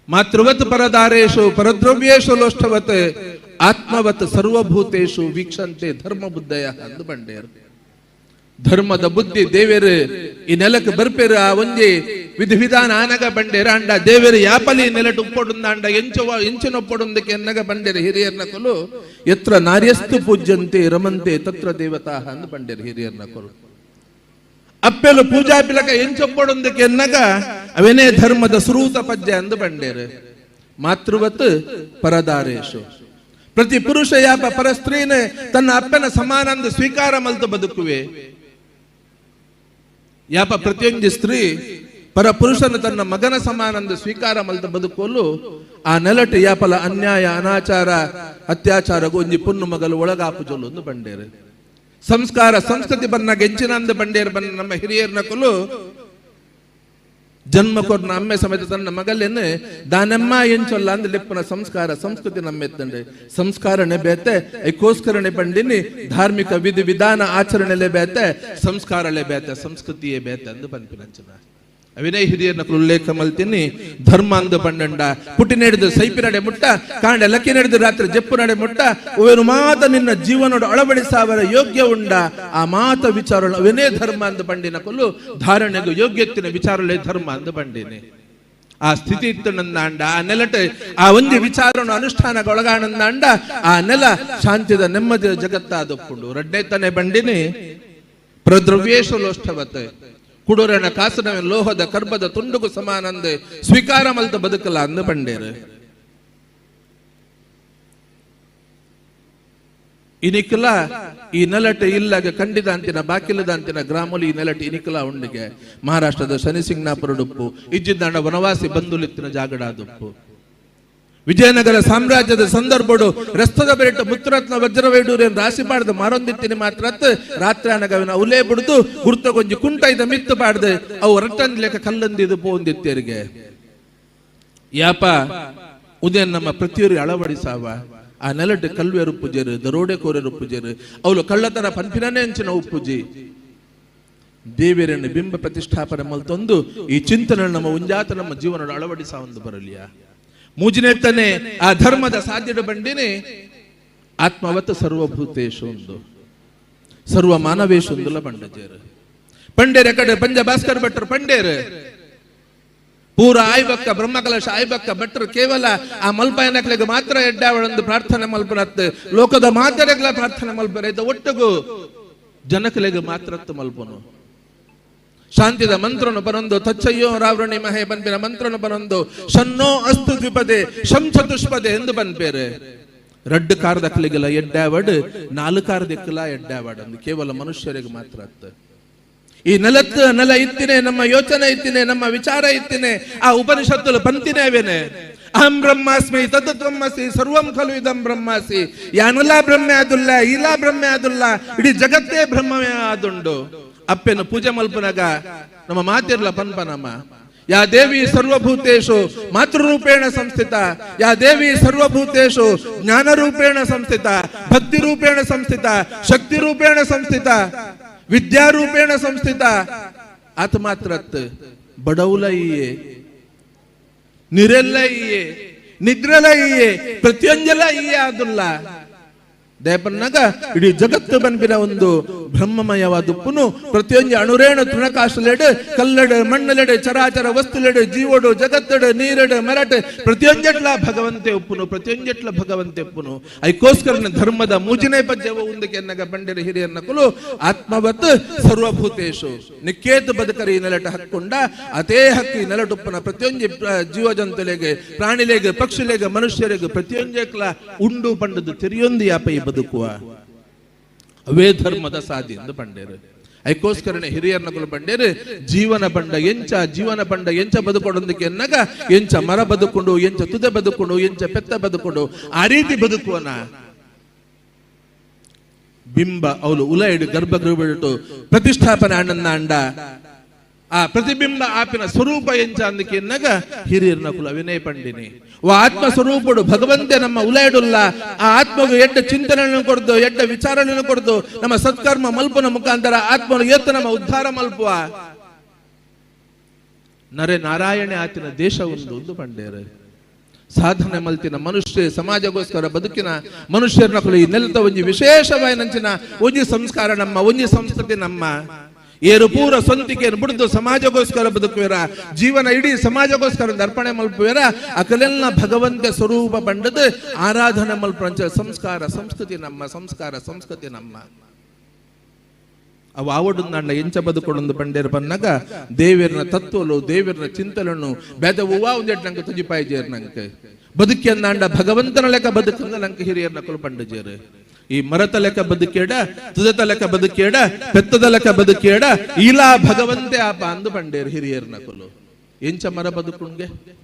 ಮಾತೃವತ್ ಪರದಾರೇಶು ಪರದ್ರವ್ಯೇಶು ಲೋಷ್ಠವತ್ ಆತ್ಮವತ್ ಸರ್ವಭೂತೇಶು ವೀಕ್ಷಂತೆ ಧರ್ಮ ಬುದ್ಧಯ ಅಂದು ಬಂಡೇರು ಧರ್ಮದ ಬುದ್ಧಿ ದೇವೇರು ಈ ನೆಲಕ್ಕೆ ಬರ್ಪೇರು ಆ ಒಂಜಿ ವಿಧಿವಿಧಾನ ಆನಗ ಬಂಡೇರ ಅಂಡ ದೇವೇರು ಯಾಪಲಿ ನೆಲಟ್ ಉಪ್ಪೊಡುಂದ ಅಂಡ ಎಂಚಿನೊಪ್ಪೊಡುಂದಕ್ಕೆ ಎನ್ನಗ ಬಂಡೇರು ಹಿರಿಯರ್ನ ಕೊಲು ಎತ್ರ ನಾರ್ಯಸ್ತು ಪೂಜ್ಯಂತೆ ರಮಂತೆ ತತ್ರ ದೇವತಾ ಅಂದು ಬಂಡೇರು ಹಿರಿಯರ್ನ ಕೊಲು ಅಪ್ಪೆಲು ಪೂಜಾ ಪಿಲಕ ಎಂಚೊಪ್ಪೊಡುಂದಕ್ಕೆ ಎನ್ನಗ ಅವೇನೇ ಧರ್ಮದ ಸುರೂತ ಪದ್ಯ ಅಂದು ಬಂಡೇರು ಮಾತೃವತ್ ಪರದಾರೇಶು ಪ್ರತಿ ಪುರುಷ ಯಾಪ ಪರ ಸ್ತ್ರೀನೆ ತನ್ನ ಅಪ್ಪನ ಸಮಾನಂದ ಸ್ವೀಕಾರ ಮಲ್ತು ಬದುಕುವೆ ಯಾಪ ಪ್ರತಿಯೊಂದು ಸ್ತ್ರೀ ಪರ ಪುರುಷನ ತನ್ನ ಮಗನ ಸಮಾನಂದ ಸ್ವೀಕಾರ ಮಲ್ತ ಬದುಕಲು ಆ ನೆಲಟು ಯಾಪಲ ಅನ್ಯಾಯ ಅನಾಚಾರ ಅತ್ಯಾಚಾರಗೂ ಒಂಜಿ ಪುನ್ನು ಮಗಲು ಒಳಗಾಪುಜಲು ಒಂದು ಬಂಡೇರು ಸಂಸ್ಕಾರ ಸಂಸ್ಕೃತಿ ಬನ್ನ ಗೆಂಚಿನಂದ ಬಂಡೇರು ಬನ್ನ ನಮ್ಮ ಹಿರಿಯರ್ನ ಕೊಲು ಜನ್ಮ ಕೊರ್ನ ಅಮ್ಮೆ ಸಮೇತ ತನ್ನ ಮಗಲೇನೆ ದಾನಮ್ಮ ಎಂಚೊಲ್ಲ ಅಂದ್ ಲೆಪ್ಪನ ಸಂಸ್ಕಾರ ಸಂಸ್ಕೃತಿ ನಮ್ಮೆತ್ತಂಡೆ ಸಂಸ್ಕಾರನೆ ಬೇತೆ ಐಕೋಸ್ಕರನೆ ಬಂಡಿನಿ ಧಾರ್ಮಿಕ ವಿಧಿ ವಿಧಾನ ಆಚರಣೆಲೆ ಬೇತೆ ಸಂಸ್ಕಾರಲೆ ಬೇತೆ ಸಂಸ್ಕೃತಿಯೇ ಬೇತೆ ಅಂದು ಪನ್ಪಿನಂಚನ ಅವಿನಯ ಹಿರಿಯರ್ನ ಉಲ್ಲೇಖ ಮಲ್ತೀನಿ ಧರ್ಮ ಅಂದು ಪಂಡಂಡ ಪುಟ್ಟಿ ನಡೆದು ಸೈಪಿ ನಡೆ ಮುಟ್ಟ ಕಾಂಡೆ ಲಕ್ಕಿ ನಡೆದು ರಾತ್ರಿ ಜಪ್ಪು ನಡೆ ಮುಟ್ಟ ಅವೇನು ಮಾತ ನಿನ್ನ ಜೀವನೋಡು ಅಳವಡಿಸಾವರ ಯೋಗ್ಯ ಉಂಡ ಆ ಮಾತ ವಿಚಾರ ಅವೇನೇ ಧರ್ಮ ಅಂದು ಪಂಡಿನ ಕೊಲ್ಲು ಧಾರಣೆಗೂ ಯೋಗ್ಯತ್ತಿನ ವಿಚಾರಲೇ ಧರ್ಮ ಅಂದು ಪಂಡಿನಿ ಆ ಸ್ಥಿತಿ ಇತ್ತು ನನ್ನ ಅಂಡ ಆ ನೆಲಟ ಆ ಒಂದು ವಿಚಾರವನ್ನು ಅನುಷ್ಠಾನಕ್ಕೆ ಒಳಗಾಣಂದ ಅಂಡ ಆ ನೆಲ ಶಾಂತಿದ ನೆಮ್ಮದಿಯ ಜಗತ್ತಾದೊಪ್ಪುಂಡು ರಡ್ಡೆ ತಾನೆ ಬಂಡಿನಿ ಪ್ರದ್ರವ್ಯೇಶು ಲೋಷ್ಠವತೆ ಕುಡೂರನ ಕಾಸನ ಲೋಹದ ಕರ್ಬದ ತುಂಡುಗು ಸಮಾನಂದೆ ಸ್ವೀಕಾರ ಮಲ್ತ ಬದುಕಲ್ಲ ಅಂದು ಬಂಡೇರು ಇನಿಕಲ ಈ ನೆಲಟ ಇಲ್ಲಾಗ ಖಂಡಿತ ಅಂತಿನ ಬಾಕಿಲದ ಅಂತಿನ ಗ್ರಾಮಲ್ಲಿ ಈ ನೆಲಟ ಇನಿಕಲ ಉಂಡಿಗೆ ಮಹಾರಾಷ್ಟ್ರದ ಶನಿಸಿಂಗ್ನಾಪುರಡುಪ್ಪು ಇಜ್ಜಿದ್ದಂಡ ವನವಾಸಿ ಬಂಧುಲಿತ್ತಿನ ಜಾಗಡಾದುಪ್ಪು ವಿಜಯನಗರ ಸಾಮ್ರಾಜ್ಯದ ಸಂದರ್ಭಡು ರಸ್ತದ ಬೆರೆಟ್ಟು ಮುತ್ತರತ್ನ ವಜ್ರವೈಡೂರಿಯನ್ನು ರಾಶಿ ಪಾಡ್ದು ಮಾರೊಂದಿತ್ತಿನಿ ಮಾತ್ರ ರಾತ್ರಿ ಅನಗವಿನ ಉಲೇ ಬಿಡ್ದು ಗುರ್ತಗೊಂಜಿ ಕುಂಟೈದ ಮಿತ್ತು ಪಾಡ್ದು ಅವು ರಟ್ಟಂದ್ ಲೆಕ್ಕ ಕಲ್ಲಂದಿದು ಪೋಂದಿತ್ತೇರಿಗೆ ಯಾಪ ಉದಯನ್ ನಮ್ಮ ಪ್ರತಿಯೊರು ಅಳವಡಿಸಾವ ಆ ನೆಲಟ್ಟು ಕಲ್ವೆರು ಪೂಜೆರು ದರೋಡೆ ಕೋರೆರು ಪೂಜೆರು ಅವಳು ಕಳ್ಳತನ ಪನ್ಪಿನೇ ಅಂಚಿನ ಉಪ್ಪುಜಿ ದೇವೇರನ್ನು ಬಿಂಬ ಪ್ರತಿಷ್ಠಾಪನೆ ಮಲ್ತೊಂದು ಈ ಚಿಂತನೆ ನಮ್ಮ ಉಂಜಾತ ನಮ್ಮ ಜೀವನ ಅಳವಡಿಸಾವಂದು ಬರಲಿಯ ಮೂಜಿನೆತ್ತನೆ ಆ ಧರ್ಮದ ಸಾಧ್ಯದ ಬಂಡಿನಿ ಆತ್ಮವತ್ ಸರ್ವಭೂತೇಶು ಒಂದು ಸರ್ವ ಮಾನವೇಶು ಒಂದುಲ ಬಂಡಜೇರು ಪಂಡೇರ ಕಡೆ ಪಂಜ ಭಾಸ್ಕರ್ ಭಟ್ರು ಪಂಡೇರು ಪೂರ ಆಯ್ಬಕ್ಕ ಬ್ರಹ್ಮಕಲಶ ಆಯ್ಬಕ್ಕ ಭಟ್ರು ಕೇವಲ ಆ ಮಲ್ಪಯನಕ್ಲೆಗೆ ಮಾತ್ರ ಎಡ್ಡಾವಳೊಂದು ಪ್ರಾರ್ಥನೆ ಮಲ್ಪನತ್ ಲೋಕದ ಮಾತರೆಗಳ ಪ್ರಾರ್ಥನೆ ಮಲ್ಪರ ಇದ್ದ ಒಟ್ಟುಗು ಜನಕಲೆಗೆ ಮಾತ್ರ ಮಲ್ಪನು ಶಾಂತಿದ ಮಂತ್ರನು ಬರೊಂದು ತಚ್ಚಯ್ಯೋ ರಾವಣಿ ಮಹೇ ಬನ್ಪಿನ ಮಂತ್ರನು ಬರೊಂದು ಶನ್ನೋ ಅಸ್ತು ದ್ವಿಪದೆ ಶಂ ಚತುಷ್ಪದೆ ಎಂದು ಬನ್ಪೇರೆ ರಡ್ಡು ಕಾರದಕ್ಕಲಿಗೆಲ್ಲ ಎಡ್ಡಾವಡ್ ನಾಲ್ಕಾರದಕ್ಕೆಲ್ಲ ಎಡ್ಡಾವಡ್ ಅಂದು ಕೇವಲ ಮನುಷ್ಯರಿಗೆ ಮಾತ್ರ ಈ ನೆಲ ಇತ್ತಿನೇ ನಮ್ಮ ಯೋಚನೆ ಇತ್ತಿನೇ ನಮ್ಮ ವಿಚಾರ ಇತ್ತಿನೇ ಆ ಉಪನಿಷತ್ತುಲು ಪಂತಿನೇ ಅವೇನೆ ಅಹಂ ಬ್ರಹ್ಮಾಸ್ಮಿ ತದ್ತ್ವಮಸಿ ಸರ್ವಂ ಖಲು ಇದಂ ಬ್ರಹ್ಮಾಸಿ ಯಾನೆಲ್ಲ ಬ್ರಹ್ಮೆ ಆದುಲ್ಲ ಇಲ್ಲ ಬ್ರಹ್ಮೆ ಆದುಲ್ಲ ಇಡೀ ಜಗತ್ತೇ ಬ್ರಹ್ಮವೇ ಆದುಂಡು ಅಪ್ಪೆನ ಪೂಜೆ ಮಲ್ಪನಾಗ ನಮ್ಮ ಮಾತಿರ್ಲ ಪನ್ಪನಮ್ಮ ಯಾ ದೇವಿ ಸರ್ವಭೂತೇಶು ಮಾತೃರೂಪೇಣ ಸಂಸ್ಥಿತ ಯಾ ದೇವಿ ಸರ್ವಭೂತೇಶು ಜ್ಞಾನರೂಪೇಣ ಸಂಸ್ಥಿತ ಭಕ್ತಿ ರೂಪೇಣ ಸಂಸ್ಥಿತ ಶಕ್ತಿ ರೂಪೇಣ ಸಂಸ್ಥಿತ ವಿದ್ಯಾರೂಪೇಣ ಸಂಸ್ಥಿತ ಆತ ಮಾತ್ರತ್ ಬಡೌಲ ಇಯೇ ನಿರೆಲ್ಲ ಇಯೇ ನಿದ್ರಲ ಇಯೇ ಪ್ರತಿಯೊಂದೆಲ್ಲ ಇಯೇ ಆದುಲ್ಲ ದಯಪನ್ನಾಗ ಇಡೀ ಜಗತ್ತು ಬಂಪಿನ ಒಂದು ಬ್ರಹ್ಮಮಯವಾದುಪ್ಪುನು ಪ್ರತಿಯೊಂದು ಅಣುರೇಣು ತೃಣಕಾಶಲೆಡೆ ಕಲ್ಲಡೆ ಮಣ್ಣಲೆಡೆ ಚರಾಚರ ವಸ್ತುಲೆಡೆ ಜೀವಡು ಜಗತ್ತಡೆ ನೀರೆಡೆ ಮರಟೆ ಪ್ರತಿಯೊಂದೆಟ್ಲ ಭಗವಂತೆ ಉಪ್ಪುನು ಪ್ರತಿಯೊಂದೆಟ್ಲ ಭಗವಂತೆ ಉಪ್ಪುನು ಐಕೋಸ್ಕರ ಧರ್ಮದ ಮೂಜಿನೇ ಪದ್ಯವ ಉಂದಕ್ಕೆ ಎನ್ನಗ ಬಂಡಿರ ಹಿರಿಯನ್ನ ಕುಲು ಆತ್ಮವತ್ ಸರ್ವಭೂತೇಶು ನಿಕ್ಕೇತು ಬದುಕರಿ ನೆಲಟ ಹಕ್ಕೊಂಡ ಅತೇ ಹಕ್ಕಿ ನೆಲಟುಪ್ಪನ ಪ್ರತಿಯೊಂದು ಜೀವ ಜಂತುಲೆಗೆ ಪ್ರಾಣಿಲೆಗೆ ಪಕ್ಷಿಲೆಗೆ ಮನುಷ್ಯರಿಗೆ ಪ್ರತಿಯೊಂದೆಕ್ಲ ಉಂಡು ಪಂಡದು ತಿರಿಯೊಂದು ಯಾಪ ಬದುಕುವ ಅವೇ ಧರ್ಮದ ಸಾಧಿ ಎಂದು ಪಂಡೇರು ಐಕೋಸ್ಕರನೆ ಹಿರಿಯರ್ನಗಳು ಪಂಡೇರು ಜೀವನ ಬಂಡ ಎಂಚ ಬದುಕೊಡೊಂದಕ್ಕೆ ಎನ್ನಗ ಎಂಚ ಮರ ಬದುಕೊಂಡು ಎಂಚ ತುದೆ ಬದುಕೊಂಡು ಎಂಚ ಪೆತ್ತ ಬದುಕೊಂಡು ಆ ರೀತಿ ಬದುಕುವನ ಬಿಂಬ ಅವಳು ಉಲ ಇಡು ಗರ್ಭಗೃಹಬಿಟ್ಟು ಪ್ರತಿಷ್ಠಾಪನೆ ಅಣ್ಣನ ಅಂಡ ಆ ಪ್ರತಿಬಿಂಬ ಆಪಿನ ಸ್ವರೂಪ ಎಂಚ ಅಂದಕ್ಕೆ ಎನ್ನಗ ಹಿರಿಯರ್ನ ಕುಲ ವಿನಯ ಪಂಡಿನಿ ಆತ್ಮ ಸ್ವರೂಪಡು ಭಗವಂತೆ ನಮ್ಮ ಉಲಾಯಿಡುಲ್ಲ ಆ ಆತ್ಮಗೂ ಎಡ್ಡ ಚಿಂತನೆಯನ್ನು ಕೊಡ್ದು ಎಡ್ಡ ವಿಚಾರಣೆಯನ್ನು ಕೊಡ್ದು ನಮ್ಮ ಸತ್ಕರ್ಮ ಮಲ್ಪನ ಮುಖಾಂತರ ಆತ್ಮನು ಎತ್ತ ನಮ್ಮ ಉದ್ಧಾರ ಮಲ್ಪುವ ನರೆ ನಾರಾಯಣೆ ಆತಿನ ದೇಶ ಒಂದು ಪಂಡೇರು ಸಾಧನೆ ಮಲ್ತಿನ ಮನುಷ್ಯ ಸಮಾಜಗೋಸ್ಕರ ಬದುಕಿನ ಮನುಷ್ಯರನ್ನ ಕುಲ ಈ ನೆಲದ ಒಂಜಿ ವಿಶೇಷವಾದ ನಂಚಿನ ಒಂಜಿ ಸಂಸ್ಕಾರ ನಮ್ಮ ಒಂಜಿ ಸಂಸ್ಕೃತಿ ನಮ್ಮ ಏರು ಪೂರ ಸ್ವಂತಿಕೆಯನ್ನು ಬಿಡುದು ಸಮಾಜಗೋಸ್ಕರ ಬದುಕುವಿರ ಜೀವನ ಇಡೀ ಸಮಾಜಗೋಸ್ಕರ ಅರ್ಪಣೆ ಮಲ್ಪುವಿರ ಅಕಲೆಲ್ಲ ಭಗವಂತ ಸ್ವರೂಪ ಬಂಡದು ಆರಾಧನೆ ಮಲ್ಪಂಚ ಸಂಸ್ಕಾರ ಸಂಸ್ಕೃತಿ ನಮ್ಮ ಅವು ಆವಡುಂದ ಎಂಚ ಬದುಕೊಡೊಂದು ಪಂಡೇರು ಪನ್ನಗ ದೇವರನ ತತ್ವಲು ದೇವರನ ಚಿಂತನನ್ನು ಬೆದವುವ ಒಂದೆಟ್ಟು ನಂಗೆ ತುಜಿಪಾಯಿಜೇರು ನಂಗೆ ಬದುಕಿ ಅಂದಾಂಡ ಭಗವಂತನ ಲೆಕ್ಕ ಬದುಕಂದ ನಂಗೆ ಹಿರಿಯರ್ನ ಕುಲು ಪಂಡಜೇರು ಈ ಮರತ ಲೆಕ್ಕ ಬದುಕೇಡ ತುದತ ಲೆಕ್ಕ ಬದುಕೇಡ ಪೆತ್ತದ ಲೆಕ್ಕ ಬದುಕೇಡ ಈಲಾ ಭಗವಂತೆ ಆಪ ಅಂದು ಪಂಡೇರು ಹಿರಿಯರ್ನ ಕುಲು ಎಂಚ ಮರ ಬದುಕುಂಗೆ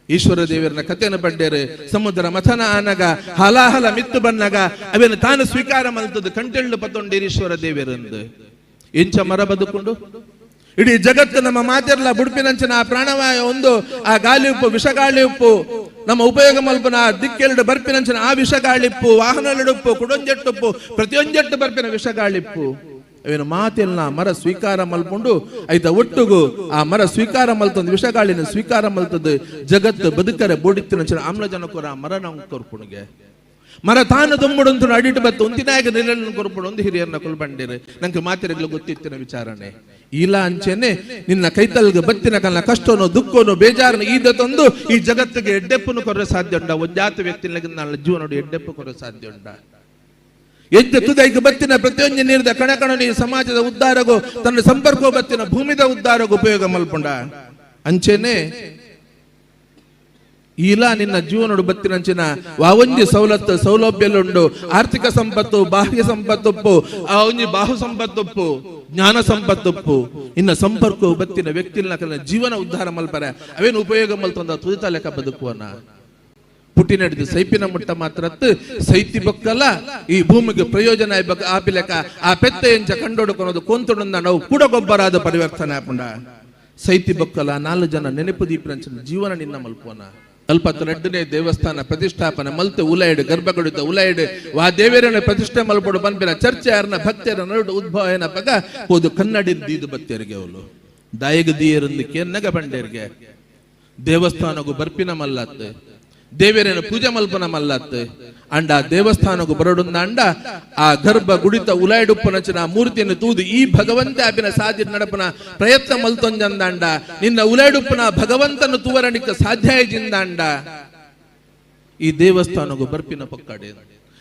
ಈಶ್ವರ ದೇವರನ ಕಥೆಯನ್ನು ಪಂಡೇರು ಸಮುದ್ರ ಮಥನ ಆನಗ ಹಲಾಹಲ ಮಿತ್ತು ಬನ್ನಗ ಅವೇನು ತಾನು ಸ್ವೀಕಾರ ಮಲ್ತದ್ದು ಕಂಟೆಳ್ಳು ಪತ್ತೊಂಡೇರು ಈಶ್ವರ ದೇವರಂದು ಎಂಚ ಮರ ಬದುಕೊಂಡು ಇಡೀ ಜಗತ್ತು ನಮ್ಮ ಮಾತಿರ್ಲ ಬುಡುಪಿನಂಚಿನ ಆ ಪ್ರಾಣವಾಯ ಒಂದು ಆ ಗಾಳಿ ಉಪ್ಪು ವಿಷಗಾಳಿ ಉಪ್ಪು ನಮ್ಮ ಉಪಯೋಗ ಮಲ್ಪನ ದಿಕ್ಕೆರಡು ಬರ್ಪಿನಂಚಿನ ಆ ವಿಷಗಾಳಿಪ್ಪು ವಾಹನಗಳುಪ್ಪು ಕುಡೊಂಜೆಟ್ಟುಪ್ಪು ಪ್ರತಿಯೊಂಜೆಟ್ಟು ಬರ್ಪಿನ ವಿಷಗಾಳಿಪ್ಪು ಅವೇನು ಮಾತಿಲ್ಲ ಮರ ಸ್ವೀಕಾರ ಮಲ್ಕೊಂಡು ಐತ ಒಟ್ಟುಗು ಆ ಮರ ಸ್ವೀಕಾರ ಮಲ್ತಂದು ವಿಷಗಾಳಿನ ಸ್ವೀಕಾರ ಮಲ್ತದ್ದು ಜಗತ್ತು ಬದುಕರೆ ಬೋಡಿತ್ತಿನ ಆಮ್ಲಜನಕರ ಮರ ನಾವು ಕೊರ್ಪುಣಿಗೆ ಮರ ತಾನು ತುಂಬುಡಂತ ಅಡಿಟ್ಟು ಬತ್ತು ಒಂದಿನಾಗ ನೆಲೆಯನ್ನು ಕೊರ್ಪುಡು ಒಂದು ಹಿರಿಯರ್ನ ಕೊಲ್ಬಂಡಿರು ನಂಗೆ ಮಾತಿರಗಳು ಗೊತ್ತಿತ್ತಿನ ವಿಚಾರಣೆ ಇಲ್ಲ ಅಂಚೆನೆ ನಿನ್ನ ಕೈತಲ್ಗೆ ಬತ್ತಿನ ಕಲ್ಲ ಕಷ್ಟನೋ ದುಃಖನೋ ಬೇಜಾರನು ಈದ ತಂದು ಈ ಜಗತ್ತಿಗೆ ಎಡ್ಡೆಪ್ಪನು ಕೊರ ಸಾಧ್ಯ ಉಂಡ ಒಂಜಾತ ವ್ಯಕ್ತಿನ ನನ್ನ ಜೀವನೋಡು ಎಡ್ಡೆಪ್ಪು ಕೊರ ಸಾಧ್ಯ ಉಂಡ ಎಂತ ತುದೈಗೆ ಬತ್ತಿನ ಪ್ರತಿಯೊಂದು ನೀರಿದ ಕಣಕಣ ಈ ಸಮಾಜದ ಉದ್ಧಾರಗೂ ತನ್ನ ಸಂಪರ್ಕ ಬತ್ತಿನ ಭೂಮಿದ ಉದ್ಧಾರಗೂ ಉಪಯೋಗ ಮಲ್ಪುಂಡ ಅಂಚೆನೆ ಇಲ್ಲ ನಿನ್ನ ಜೀವನೋಡು ಬತ್ತಿನಂಚಿನ ಒಂಜಿ ಸವಲತ್ತು ಸೌಲಭ್ಯಲುಂಡು ಆರ್ಥಿಕ ಸಂಪತ್ತು ಬಾಹ್ಯ ಸಂಪತ್ತುಪ್ಪು ಆ ಒಂಜಿ ಬಾಹು ಸಂಪತ್ತುಪ್ಪು ಜ್ಞಾನ ಸಂಪತ್ತುಪ್ಪು ಇನ್ನ ಸಂಪರ್ಕ ಬತ್ತಿನ ವ್ಯಕ್ತಿನ ಜೀವನ ಉದ್ಧಾರ ಮಲ್ಪರೆ ಅವೇನು ಉಪಯೋಗ ಮಲ್ತಂದ ತುದಿತ ಲೆಕ್ಕ ಬದುಕುವನ ಪುಟ್ಟಿ ನಡೆದು ಸೈಪಿನ ಮುಟ್ಟ ಮಾತ್ರ ಸೈತಿ ಬಕ್ಕಲ್ಲ ಈ ಭೂಮಿಗೆ ಪ್ರಯೋಜನ ಆಪಿ ಲೆಕ್ಕ ಆ ಪೆತ್ತ ಎಂಚ ಕಂಡೊಡುಕೊನೋದು ಕೊಂತುಂಡ ನಾವು ಕೂಡ ಗೊಬ್ಬರಾದ ಪರಿವರ್ತನೆ ಆಪುಂಡ ಸೈತಿ ಬಕ್ಕಲ್ಲ 4 ಜನ ನೆನಪು ದೀಪರಂಚನ ಜೀವನ ನಿನ್ನ ಮಲ್ಪೋನ ಅಲ್ಪತ್ತು ರೆಡ್ಡನೇ ದೇವಸ್ಥಾನ ಪ್ರತಿಷ್ಠಾಪನೆ ಮಲ್ತೆ ಉಲಾಯಿಡು ಗರ್ಭಗಡಿತ ಉಲಾಯಿಡು ವಾ ದೇವರನ್ನ ಪ್ರತಿಷ್ಠೆ ಮಲ್ಪಡು ಬಂಪಿನ ಚರ್ಚೆ ಯಾರನ್ನ ಭಕ್ತರ ನಡು ಉದ್ಭವ ಏನ ಪಗ ಹೋದು ಕನ್ನಡಿ ದೀದು ಭಕ್ತರಿಗೆ ಅವಳು ದಾಯಿಗ ದೀಯರಿಂದ ಕೆನ್ನಗ ಬಂಡೇರ್ಗೆ ದೇವಸ್ಥಾನಗೂ ಬರ್ಪಿನ ಮಲ್ಲತ್ತೆ ದೇವರೇನ ಪೂಜೆ ಮಲ್ಪನ ಮಲ್ಲತ್ತೆ ಅಂಡ ದೇವಸ್ಥಾನಗೂ ಬರಡುಂದ ಅಂಡ ಆ ಗರ್ಭ ಗುಡಿತ ಉಲಾಯಿಡುಪ್ಪನಚಿನ ಮೂರ್ತಿಯನ್ನು ತೂದು ಈ ಭಗವಂತ ಆಪಿನ ಸಾಧ್ಯ ನಡಪನ ಪ್ರಯತ್ನ ಮಲ್ತೊಂಜಂದಾಂಡ ನಿನ್ನ ಉಲಾಯಿಡುಪ್ಪನ ಭಗವಂತನು ತೂವರಣಿಕ ಸಾಧ್ಯ ಜಿಂದಾಂಡ ಈ ದೇವಸ್ಥಾನಗೂ ಬರ್ಪಿನ ಪಕ್ಕಡೆ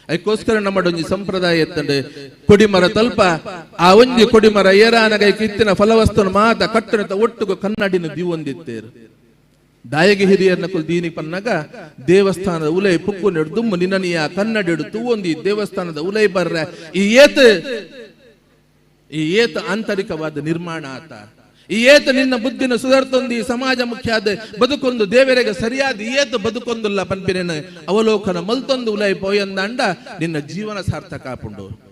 ಅದಕ್ಕೋಸ್ಕರ ನಮ್ಮಡೊಂಜಿ ಸಂಪ್ರದಾಯ ಎತ್ತಂಡೆ ಕೊಡಿಮರ ತಲ್ಪ ಆ ಒಂಜಿ ಕೊಡಿಮರ ಏರಾನಗೈ ಕಿತ್ತಿನ ಫಲವಸ್ತುನ ಮಾತ ಕಟ್ಟಣತ ಒಟ್ಟುಗು ಕನ್ನಡಿನ ದಿವೊಂದಿತ್ತೇರು ದಾಯಗೆ ಹಿರಿಯರ್ನ ಕುಲ್ ದೀನಿ ಪನ್ನಗ ದೇವಸ್ಥಾನದ ಉಲೈ ಪುಕ್ಕು ನೆಡ್ದುಮ್ಮ ನಿನ್ನನಿಯ ಕನ್ನಡಿಡು ತೂವೊಂದಿ ದೇವಸ್ಥಾನದ ಉಲೈ ಬರ್ರ ಈ ಏತ ಆಂತರಿಕವಾದ ನಿರ್ಮಾಣ ಆತ ಈ ಏತ ನಿನ್ನ ಬುದ್ಧಿನ ಸುಧಾರ್ತೊಂದು ಈ ಸಮಾಜ ಮುಖ್ಯಾದ ಬದುಕೊಂದು ದೇವರಿಗೆ ಸರಿಯಾದ ಏತ ಬದುಕೊಂದುಲ್ಲ ಪನ್ಪಿನ ಅವಲೋಕನ ಮಲ್ತೊಂದು ಉಲೈ ಪೋಯಂದಾಂಡ ನಿನ್ನ ಜೀವನ ಸಾರ್ಥಕ ಆಪುಂಡು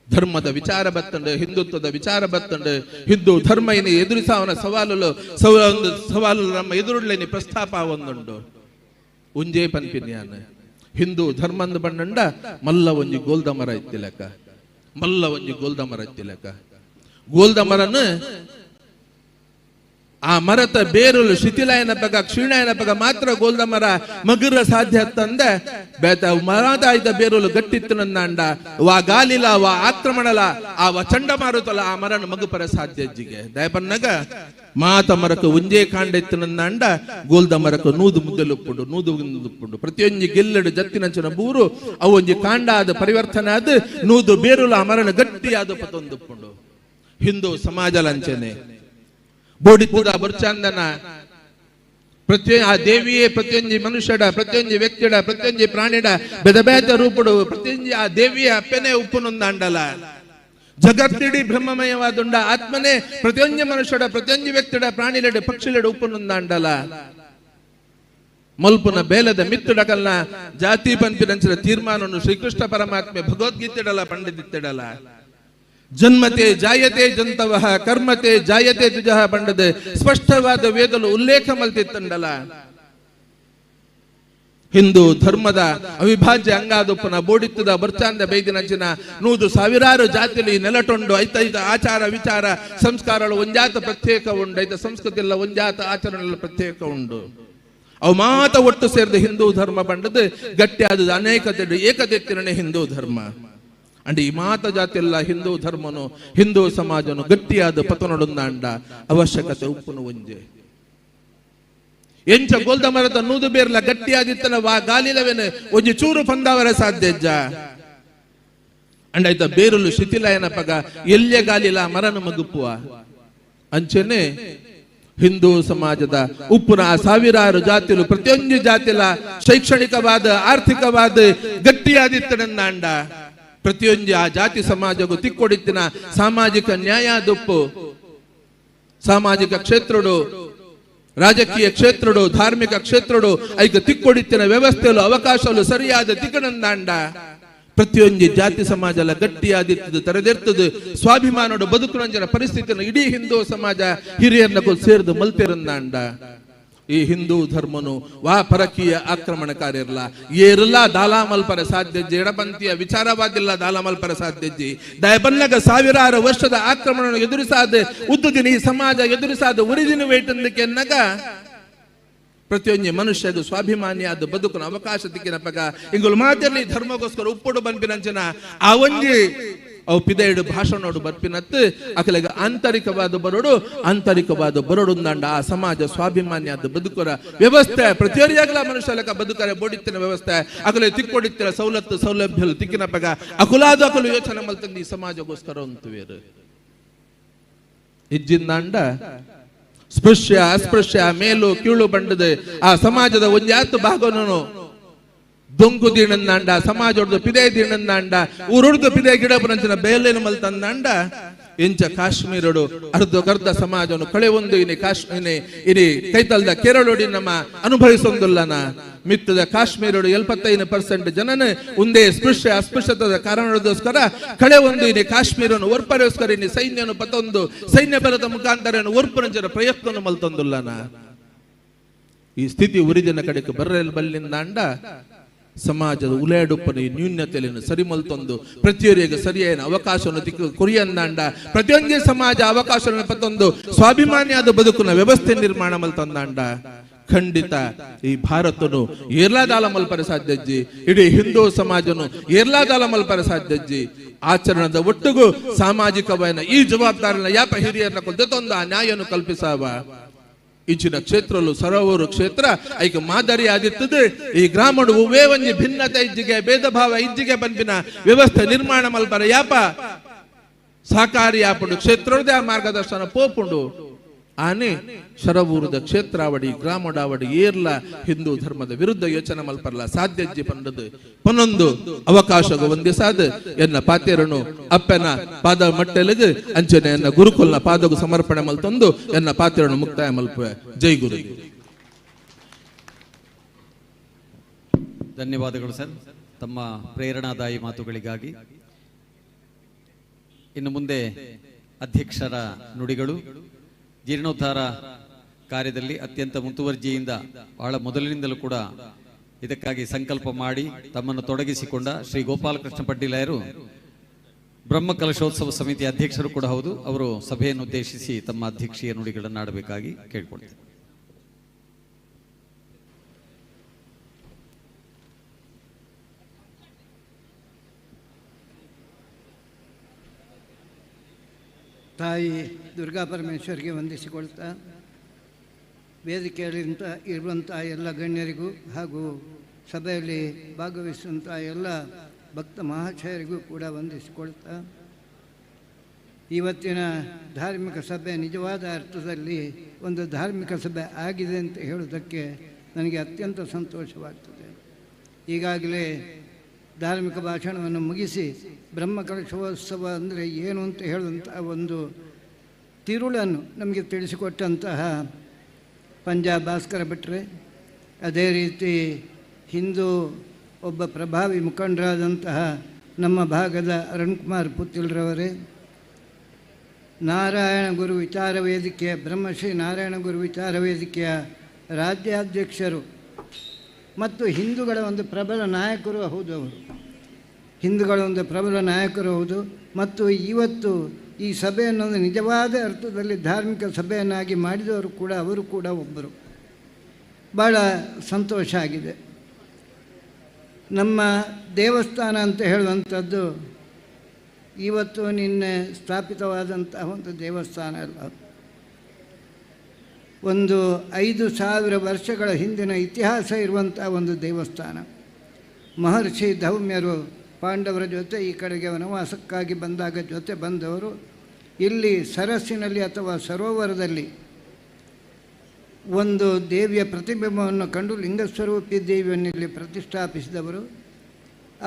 ಧರ್ಮದ ವಿಚಾರ ಬತ್ತಂಡು ಹಿಂದುತ್ವದ ವಿಚಾರ ಬತ್ತಂಡು ಹಿಂದೂ ಧರ್ಮ ಇನ್ನು ಎದುರಿಸಾವನ ಸವಾಲು ನಮ್ಮ ಎದುರುಳ್ಳೆನಿ ಪ್ರಸ್ತಾಪ ಒಂದುಂಡು ಉಂಜೆ ಪನ್ಪಿನ್ಯಾನ ಹಿಂದೂ ಧರ್ಮಂದು ಬಣ್ಣಂಡ ಮಲ್ಲ ಒಂಜಿ ಗೋಲ್ದ ಮರ ಇತ್ತಿಲಕ ಗೋಲ್ದ ಮರನು ಆ ಮರತ ಬೇರುಲು ಶಿಥಿಲಾಯನಪಗ ಕ್ಷೀಣಾಯನಪಗ ಮಾತ್ರ ಗೋಲ್ದ ಮರ ಮಗುರ ಸಾಧ್ಯ ತಂದೆ ಬೇತ ಮರದಾಯ್ದ ಬೇರುಲು ಗಟ್ಟಿತ್ತು ನಂದಾಂಡ ವಾ ಗಾಲಿಲ ವಾ ಆಕ್ರಮಣಲ ಆ ಚಂಡಮಾರುತಲ ಆ ಮರನ ಮಗುಪರ ಸಾಧ್ಯಜ್ಜಿಗೆ ದಯಪನ್ನಗ ಮಾತ ಮರಕ ಒಂಜೇ ಕಾಂಡ ಇತ್ತು ನಂದಾಂಡ ಗೋಲ್ದ ಮರಕ ನೂದು ಮುದ್ದಲುಪ್ಪುಡು ನೂದು ಪ್ರತಿಯೊಂದು ಗೆಲ್ಲಡು ಜತ್ತಿನಂಚಿನ ಬೂರು ಅವು ಒಂಜಿ ಕಾಂಡ ಆದ ಪರಿವರ್ತನೆ ಆದ ನೂದು ಬೇರುಲು ಆ ಮರನ ಗಟ್ಟಿ ಆದ ಪತೊಂದುಪ್ಪುಂಡು ಹಿಂದೂ ಸಮಾಜ ಲಂಚನೆ ಬೋಡಿತುದ ಬರ್ಚಾಂದನ ಆ ದೇವಿಯೇ ಪ್ರತಿಯೊಂದು ಮನುಷ್ಯಡ ಪ್ರತಿಯೊಂದು ವ್ಯಕ್ತಿಡ ಪ್ರತಿಯೊಂದು ಪ್ರಾಣಿಡ ಬೆದಬೇದ ರೂಪಡು ಪ್ರತಿಯೊಂದು ಆ ದೇವಿಯ ಅಪ್ಪನೇ ಉಪ್ಪುನೊಂದಾಂಡಲ ಜಗತ್ತಿಡಿ ಬ್ರಹ್ಮಮಯವಾದುಂಡ ಆತ್ಮನೇ ಪ್ರತಿಯೊಂದು ಮನುಷ್ಯಡ ಪ್ರತಿಯೊಂದು ವ್ಯಕ್ತಿಡ ಪ್ರಾಣಿಲೆಡು ಪಕ್ಷಿಲೆಡು ಉಪ್ಪುನೊಂದಾಂಡಲ ಮಲ್ಪುನ ಬೇಲದ ಮಿತ್ತುಡಕಲ್ನ ಜಾತಿ ಪಂಪಿನಂಚಿನ ತೀರ್ಮಾನವನ್ನು ಶ್ರೀಕೃಷ್ಣ ಪರಮಾತ್ಮೆ ಭಗವದ್ಗೀತೆಡಲ ಪಂಡಿತಿತ್ತಡಲ ಜನ್ಮತೆ ಜಾಯತೆ ಜಂತವಃ ಕರ್ಮತೆ ಜಾಯತೆ ತುಜಃ ಪಂಡದೆ ಸ್ಪಷ್ಟವಾದ ವೇದಲು ಉಲ್ಲೇಖ ಮಲ್ತಿತ್ತಂಡಲ ಹಿಂದೂ ಧರ್ಮದ ಅವಿಭಾಜ್ಯ ಅಂಗಾದುಪ್ಪನ ಬೋಡಿತ್ತದ ಬರ್ಚಾಂದ ಬೈದಿನಂಚಿನ ನೂದು ಸಾವಿರಾರು ಜಾತಿಲಿ ನೆಲಟೊಂಡು ಐತೈತ ಆಚಾರ ವಿಚಾರ ಸಂಸ್ಕಾರಗಳು ಒಂಜಾತ ಪ್ರತ್ಯೇಕ ಉಂಡು ಐತ ಸಂಸ್ಕೃತಿ ಎಲ್ಲ ಒಂಜಾತ ಆಚರಣೆ ಪ್ರತ್ಯೇಕ ಉಂಡು ಅವು ಮಾತ ಒಟ್ಟು ಸೇರಿದ ಹಿಂದೂ ಧರ್ಮ ಪಂಡದು ಗಟ್ಟಿಯಾದ ಅನೇಕತೆ ಏಕತೆತ್ತಿನ ಹಿಂದೂ ಧರ್ಮ ಅಂಡ್ ಈ ಮಾತ ಜಾತಿ ಎಲ್ಲ ಹಿಂದೂ ಧರ್ಮನು ಹಿಂದೂ ಸಮಾಜನು ಗಟ್ಟಿಯಾದ ಪತನೊಡೊಂದಾಂಡ ಅವಶ್ಯಕತೆ ಉಪ್ಪುನು ಒಂಜೆ ಎಂಚ ಗೋಲ್ದ ಮರದ ನೂದು ಬೇರ್ಲ ಗಟ್ಟಿಯಾದಿತ್ತನ ವಾ ಗಾಲಿಲವೇನೆ ಒಂಜಿ ಚೂರು ಪಂದಾವರ ಸಾಧ್ಯಜ್ಜ ಅಂಡ್ ಆಯ್ತ ಬೇರುಲು ಶಿಥಿಲಾಯನ ಪಗ ಎಲ್ಲೆ ಗಾಲಿಲ ಮರನ ಮಗುಪುವ ಅಂಚೆನೆ ಹಿಂದೂ ಸಮಾಜದ ಉಪ್ಪುನ ಸಾವಿರಾರು ಜಾತಿಲು ಪ್ರತಿಯೊಂದು ಜಾತಿಲ ಶೈಕ್ಷಣಿಕವಾದ ಆರ್ಥಿಕವಾದ ಗಟ್ಟಿಯಾದಿತ್ತನಂದಾಂಡ ಪ್ರತಿಯೊಂದು ಆ ಜಾತಿ ಸಮಾಜಗೂ ತಿಕ್ಕೊಡಿತ್ತಿನ ಸಾಮಾಜಿಕ ನ್ಯಾಯ ದುಪ್ಪು ಸಾಮಾಜಿಕ ಕ್ಷೇತ್ರಡು ರಾಜಕೀಯ ಕ್ಷೇತ್ರಡು ಧಾರ್ಮಿಕ ಕ್ಷೇತ್ರಡು ಐಕ ತಿಕ್ಕೊಡಿತ್ತಿನ ವ್ಯವಸ್ಥೆಲು ಅವಕಾಶಲು ಸರಿಯಾದ ತಿಕ್ಕಣಂದಾಂಡ ಪ್ರತಿಯೊಂದು ಜಾತಿ ಸಮಾಜಲ ಗಟ್ಟಿಯಾದಿತ್ತದು ತೆರೆದಿರ್ತದು ಸ್ವಾಭಿಮಾನಡು ಬದುಕುರಂಜನ ಪರಿಸ್ಥಿತಿಯನ್ನು ಇಡೀ ಹಿಂದೂ ಸಮಾಜ ಹಿರಿಯರ್ನಗೂ ಸೇರಿದು ಮಲ್ತಿರಂದಾಂಡ ಈ ಹಿಂದೂ ಧರ್ಮನು ವಾ ಪರಕೀಯ ಆಕ್ರಮಣಕಾರಿರಲ್ಲ ಏರಲ್ಲ ದಾಲಾಮಲ್ಪರ ಸಾಧ್ಯಜ್ಜಿ ಎಡಪಂಥೀಯ ವಿಚಾರವಾದಿಲ್ಲ ದಾಲಾಮಲ್ಪರ ಸಾಧ್ಯಜ್ಜಿ ದಯಬನ್ನಗ ಸಾವಿರಾರು ವರ್ಷದ ಆಕ್ರಮಣ ಎದುರಿಸಾದ ಉದ್ದುದಿನ ಈ ಸಮಾಜ ಎದುರಿಸಾದ ಒರಿಜಿನ ವೇಟಂದಕ್ಕೆ ಎನ್ನಗ ಪ್ರತಿಯೊಂದು ಮನುಷ್ಯಗೂ ಸ್ವಾಭಿಮಾನಿಯಾದ ಬದುಕನ ಅವಕಾಶ ತಿಕ್ಕಿನ ಪಗ ಇಂಗುಲು ಮಾತಲ್ಲಿ ಧರ್ಮಗೋಸ್ಕರ ಉಪ್ಪುಡು ಬಂಪಿನಂಚನ ಆ ಒಂಜಿ ಅವು ಪಿದೆಡು ಭಾಷಣೋಡು ಬರ್ಪಿನತ್ತು ಅಕಲೆಗ ಆಂತರಿಕವಾದ ಬರೋಡುಂದಾಂಡ ಆ ಸಮಾಜ ಸ್ವಾಭಿಮಾನ್ಯದ ಬದುಕರ ವ್ಯವಸ್ಥೆ ಪ್ರತಿಯೊರಿಯಾಗಲ ಮನುಷ್ಯಲಕ ಬದುಕರೆ ಬೋಡಿತ್ತಿನ ವ್ಯವಸ್ಥೆ ಅಕಲೆ ತಿಕ್ಕೊಡಿತ್ತಿನ ಸವಲತ್ತು ಸೌಲಭ್ಯಲು ತಿಕ್ಕಿನ ಪಗ ಅಕುಲಾದ ಅಕಲು ಯೋಚನೆ ಮಲ್ತಂದು ಈ ಸಮಾಜಗೋಸ್ಕರ ಅಂತವೇರು ಇಜ್ಜಿಂದಾಂಡ ಸ್ಪೃಶ್ಯ ಅಸ್ಪೃಶ್ಯ ಮೇಲು ಕೀಳು ಬಂಡದೆ ಆ ಸಮಾಜದ ಒಂಜಾತು ಭಾಗವನ್ನು ದೊಂಗು ದೀಣಂದಾಂಡ ಸಮಾಜ ಪಿದೆ ದೀಣಂದಾಂಡ ಊರುಡ್ದು ಪಿದೆ ಗಿಡ ಪರಂಚಿನ ಬೇಲೇನು ಮಲ್ತಂದಾಂಡ ಇಂಚ ಕಾಶ್ಮೀರಡು ಅರ್ಧ ಸಮಾಜವನ್ನು ಕಳೆ ಒಂದು ಇನಿ ಕೈತಲ್ದ ಕೇರಳೋಡಿ ನಮ್ಮ ಅನುಭವಿಸೊಂದುಲ್ಲನ ಮಿತ್ತದ ಕಾಶ್ಮೀರಡು 75% ಜನನ ಒಂದೇ ಸ್ಪೃಶ್ಯ ಅಸ್ಪೃಶ್ಯತದ ಕಾರಣದೋಸ್ಕರ ಕಳೆ ಒಂದು ಇನಿ ಕಾಶ್ಮೀರನು ಒರ್ಪರೋಸ್ಕರ ಇನಿ ಸೈನ್ಯನು ಪತೊಂದು ಸೈನ್ಯ ಬಲದ ಮುಖಾಂತರ ಒರ್ಪರಂಜನ ಪ್ರಯತ್ನ ಮಲ್ತೊಂದುಲ್ಲನ ಈ ಸ್ಥಿತಿ ಉರಿದಿನ ಕಡೆಗೆ ಬಲ್ಲಿಂದಾಂಡ ಸಮಾಜದ ಉಲೇಡುಪ್ಪನ ಈ ನ್ಯೂನ್ಯತೆಯನ್ನು ಸರಿಮಲ್ತೊಂದು ಪ್ರತಿಯೊರಿಗೆ ಸರಿಯಾದ ಅವಕಾಶವನ್ನು ಕೊರಿಯಂದಾಂಡ ಪ್ರತಿಯೊಂದೇ ಸಮಾಜ ಅವಕಾಶವನ್ನು ಪತ್ತೊಂದು ಸ್ವಾಭಿಮಾನ್ಯದ ಬದುಕಿನ ವ್ಯವಸ್ಥೆ ನಿರ್ಮಾಣ ಮಲ್ತೊಂದಾಂಡ ಖಂಡಿತ ಈ ಭಾರತನು ಏರ್ಲಾದಾಲ ಮಲ್ಪರ ಸಾಧ್ಯಜ್ಜಿ ಇಡೀ ಹಿಂದೂ ಸಮಾಜನು ಏರ್ಲಾದಾಲ ಮಲ್ಪರ ಸಾಧ್ಯಜ್ಜಿ ಆಚರಣದ ಒಟ್ಟಿಗೂ ಸಾಮಾಜಿಕವಾದ ಈ ಜವಾಬ್ದಾರಿನ ಯಾಪ ಹಿರಿಯರನ್ನ ಕೊಲ್ದೊಂದು ಆ ನ್ಯಾಯವನ್ನು ಕಲ್ಪಿಸಾವ ಇಚ್ಚಿನ ಕ್ಷೇತ್ರಲು ಸರೋವರು ಕ್ಷೇತ್ರ ಐಕ ಮಾದರಿ ಆದಿತ್ತದೆ ಈ ಗ್ರಾಮಡು ಉವೇ ಒಂಜಿ ಭಿನ್ನತೆ ಇಜ್ಜಿಗೆ ಭೇದ ಭಾವ ಇಜ್ಜಿಗೆ ಬಂಪಿನ ವ್ಯವಸ್ಥೆ ನಿರ್ಮಾಣ ಮಲ್ಪರ ಯಾಪ ಸಹಕಾರಿ ಯಾಪುಡು ಕ್ಷೇತ್ರದೇ ಆ ಮಾರ್ಗದರ್ಶನ ಪೋಪುಂಡು ಆನೆ ಶರವೂರದ ಕ್ಷೇತ್ರಾವಡಿ ಗ್ರಾಮಡಾವಡಿ ಏರ್ಲ ಹಿಂದೂ ಧರ್ಮದ ವಿರುದ್ಧ ಯೋಚನೆ ಮಲ್ಪರ್ಲ ಸಾಧ್ಯಜ್ಜಿ ಪಂಡದು ಪನ್ನೊಂದು ಅವಕಾಶಗ ಒಂದಿಸಾದ ಎನ್ನ ಪಾತ್ಯರನು ಅಪ್ಪನ ಪಾದ ಮಟ್ಟೆಲೆಗೆ ಅಂಚನೆ ಎನ್ನ ಗುರುಕುಲ್ನ ಪಾದಗೂ ಸಮರ್ಪಣೆ ಮಲ್ತೊಂದು ಎನ್ನ ಪಾತ್ಯರನು ಮುಕ್ತಾಯ ಮಲ್ಪುವೆ. ಜೈ ಗುರು. ಧನ್ಯವಾದಗಳು ಸರ್ ತಮ್ಮ ಪ್ರೇರಣಾದಾಯಿ ಮಾತುಗಳಿಗಾಗಿ. ಇನ್ನು ಮುಂದೆ ಅಧ್ಯಕ್ಷರ ನುಡಿಗಳು. ಜೀರ್ಣೋದ್ಧಾರ ಕಾರ್ಯದಲ್ಲಿ ಅತ್ಯಂತ ಮುತುವರ್ಜಿಯಿಂದ ಬಹಳ ಮೊದಲಿನಿಂದಲೂ ಕೂಡ ಇದಕ್ಕಾಗಿ ಸಂಕಲ್ಪ ಮಾಡಿ ತಮ್ಮನ್ನು ತೊಡಗಿಸಿಕೊಂಡ ಶ್ರೀ ಗೋಪಾಲಕೃಷ್ಣ ಪಡ್ಡಿಲಾಯರು ಬ್ರಹ್ಮಕಲಶೋತ್ಸವ ಸಮಿತಿ ಅಧ್ಯಕ್ಷರು ಕೂಡ ಹೌದು. ಅವರು ಸಭೆಯನ್ನು ಉದ್ದೇಶಿಸಿ ತಮ್ಮ ಅಧ್ಯಕ್ಷೀಯ ನುಡಿಗಳನ್ನು ಆಡಬೇಕಾಗಿ ಕೇಳಿಕೊಳ್ತೇನೆ. ತಾಯಿ ದುರ್ಗಾ ಪರಮೇಶ್ವರಿಗೆ ವಂದಿಸಿಕೊಳ್ತಾ, ವೇದಿಕೆಯಲ್ಲಿ ಇರುವಂಥ ಎಲ್ಲ ಗಣ್ಯರಿಗೂ ಹಾಗೂ ಸಭೆಯಲ್ಲಿ ಭಾಗವಹಿಸುವಂಥ ಎಲ್ಲ ಭಕ್ತ ಮಹಾಶಯರಿಗೂ ಕೂಡ ವಂದಿಸಿಕೊಳ್ತಾ, ಇವತ್ತಿನ ಧಾರ್ಮಿಕ ಸಭೆ ನಿಜವಾದ ಅರ್ಥದಲ್ಲಿ ಒಂದು ಧಾರ್ಮಿಕ ಸಭೆ ಆಗಿದೆ ಅಂತ ಹೇಳೋದಕ್ಕೆ ನನಗೆ ಅತ್ಯಂತ ಸಂತೋಷವಾಗ್ತದೆ. ಈಗಾಗಲೇ ಧಾರ್ಮಿಕ ಭಾಷಣವನ್ನು ಮುಗಿಸಿ ಬ್ರಹ್ಮಕಲಶೋತ್ಸವ ಅಂದರೆ ಏನು ಅಂತ ಹೇಳುವಂಥ ಒಂದು ತಿರುಳನ್ನು ನಮಗೆ ತಿಳಿಸಿಕೊಟ್ಟಂತಹ ಪಂಜಾಬ್ ಭಾಸ್ಕರ ಭಟ್ರೆ, ಅದೇ ರೀತಿ ಹಿಂದೂ ಒಬ್ಬ ಪ್ರಭಾವಿ ಮುಖಂಡರಾದಂತಹ ನಮ್ಮ ಭಾಗದ ಅರುಣ್ ಕುಮಾರ್ ಪುತ್ತಿಲ್ರವರೇ, ನಾರಾಯಣ ಗುರು ವಿಚಾರ ವೇದಿಕೆಯ ಬ್ರಹ್ಮಶ್ರೀ ನಾರಾಯಣ ಗುರು ವಿಚಾರ ವೇದಿಕೆಯ ರಾಜ್ಯಾಧ್ಯಕ್ಷರು ಮತ್ತು ಹಿಂದೂಗಳ ಒಂದು ಪ್ರಬಲ ನಾಯಕರು ಹೌದು. ಅವರು ಹಿಂದೂಗಳ ಒಂದು ಪ್ರಬಲ ನಾಯಕರು ಹೌದು. ಮತ್ತು ಇವತ್ತು ಈ ಸಭೆಯನ್ನು ನಿಜವಾದ ಅರ್ಥದಲ್ಲಿ ಧಾರ್ಮಿಕ ಸಭೆಯನ್ನಾಗಿ ಮಾಡಿದವರು ಕೂಡ ಅವರು ಕೂಡ ಒಬ್ಬರು. ಭಾಳ ಸಂತೋಷ ಆಗಿದೆ. ನಮ್ಮ ದೇವಸ್ಥಾನ ಅಂತ ಹೇಳುವಂಥದ್ದು ಇವತ್ತು ನಿನ್ನೆ ಸ್ಥಾಪಿತವಾದಂತಹ ಒಂದು ದೇವಸ್ಥಾನ ಅಲ್ಲ. ಒಂದು 5,000 ವರ್ಷಗಳ ಹಿಂದಿನ ಇತಿಹಾಸ ಇರುವಂಥ ಒಂದು ದೇವಸ್ಥಾನ. ಮಹರ್ಷಿ ಧೌಮ್ಯರು ಪಾಂಡವರ ಜೊತೆ ಈ ಕಡೆಗೆ ವನವಾಸಕ್ಕಾಗಿ ಬಂದಾಗ ಜೊತೆ ಬಂದವರು ಇಲ್ಲಿ ಸರಸ್ಸಿನಲ್ಲಿ ಅಥವಾ ಸರೋವರದಲ್ಲಿ ಒಂದು ದೇವಿಯ ಪ್ರತಿಬಿಂಬವನ್ನು ಕಂಡು ಲಿಂಗಸ್ವರೂಪಿ ದೇವಿಯನ್ನು ಇಲ್ಲಿ ಪ್ರತಿಷ್ಠಾಪಿಸಿದವರು.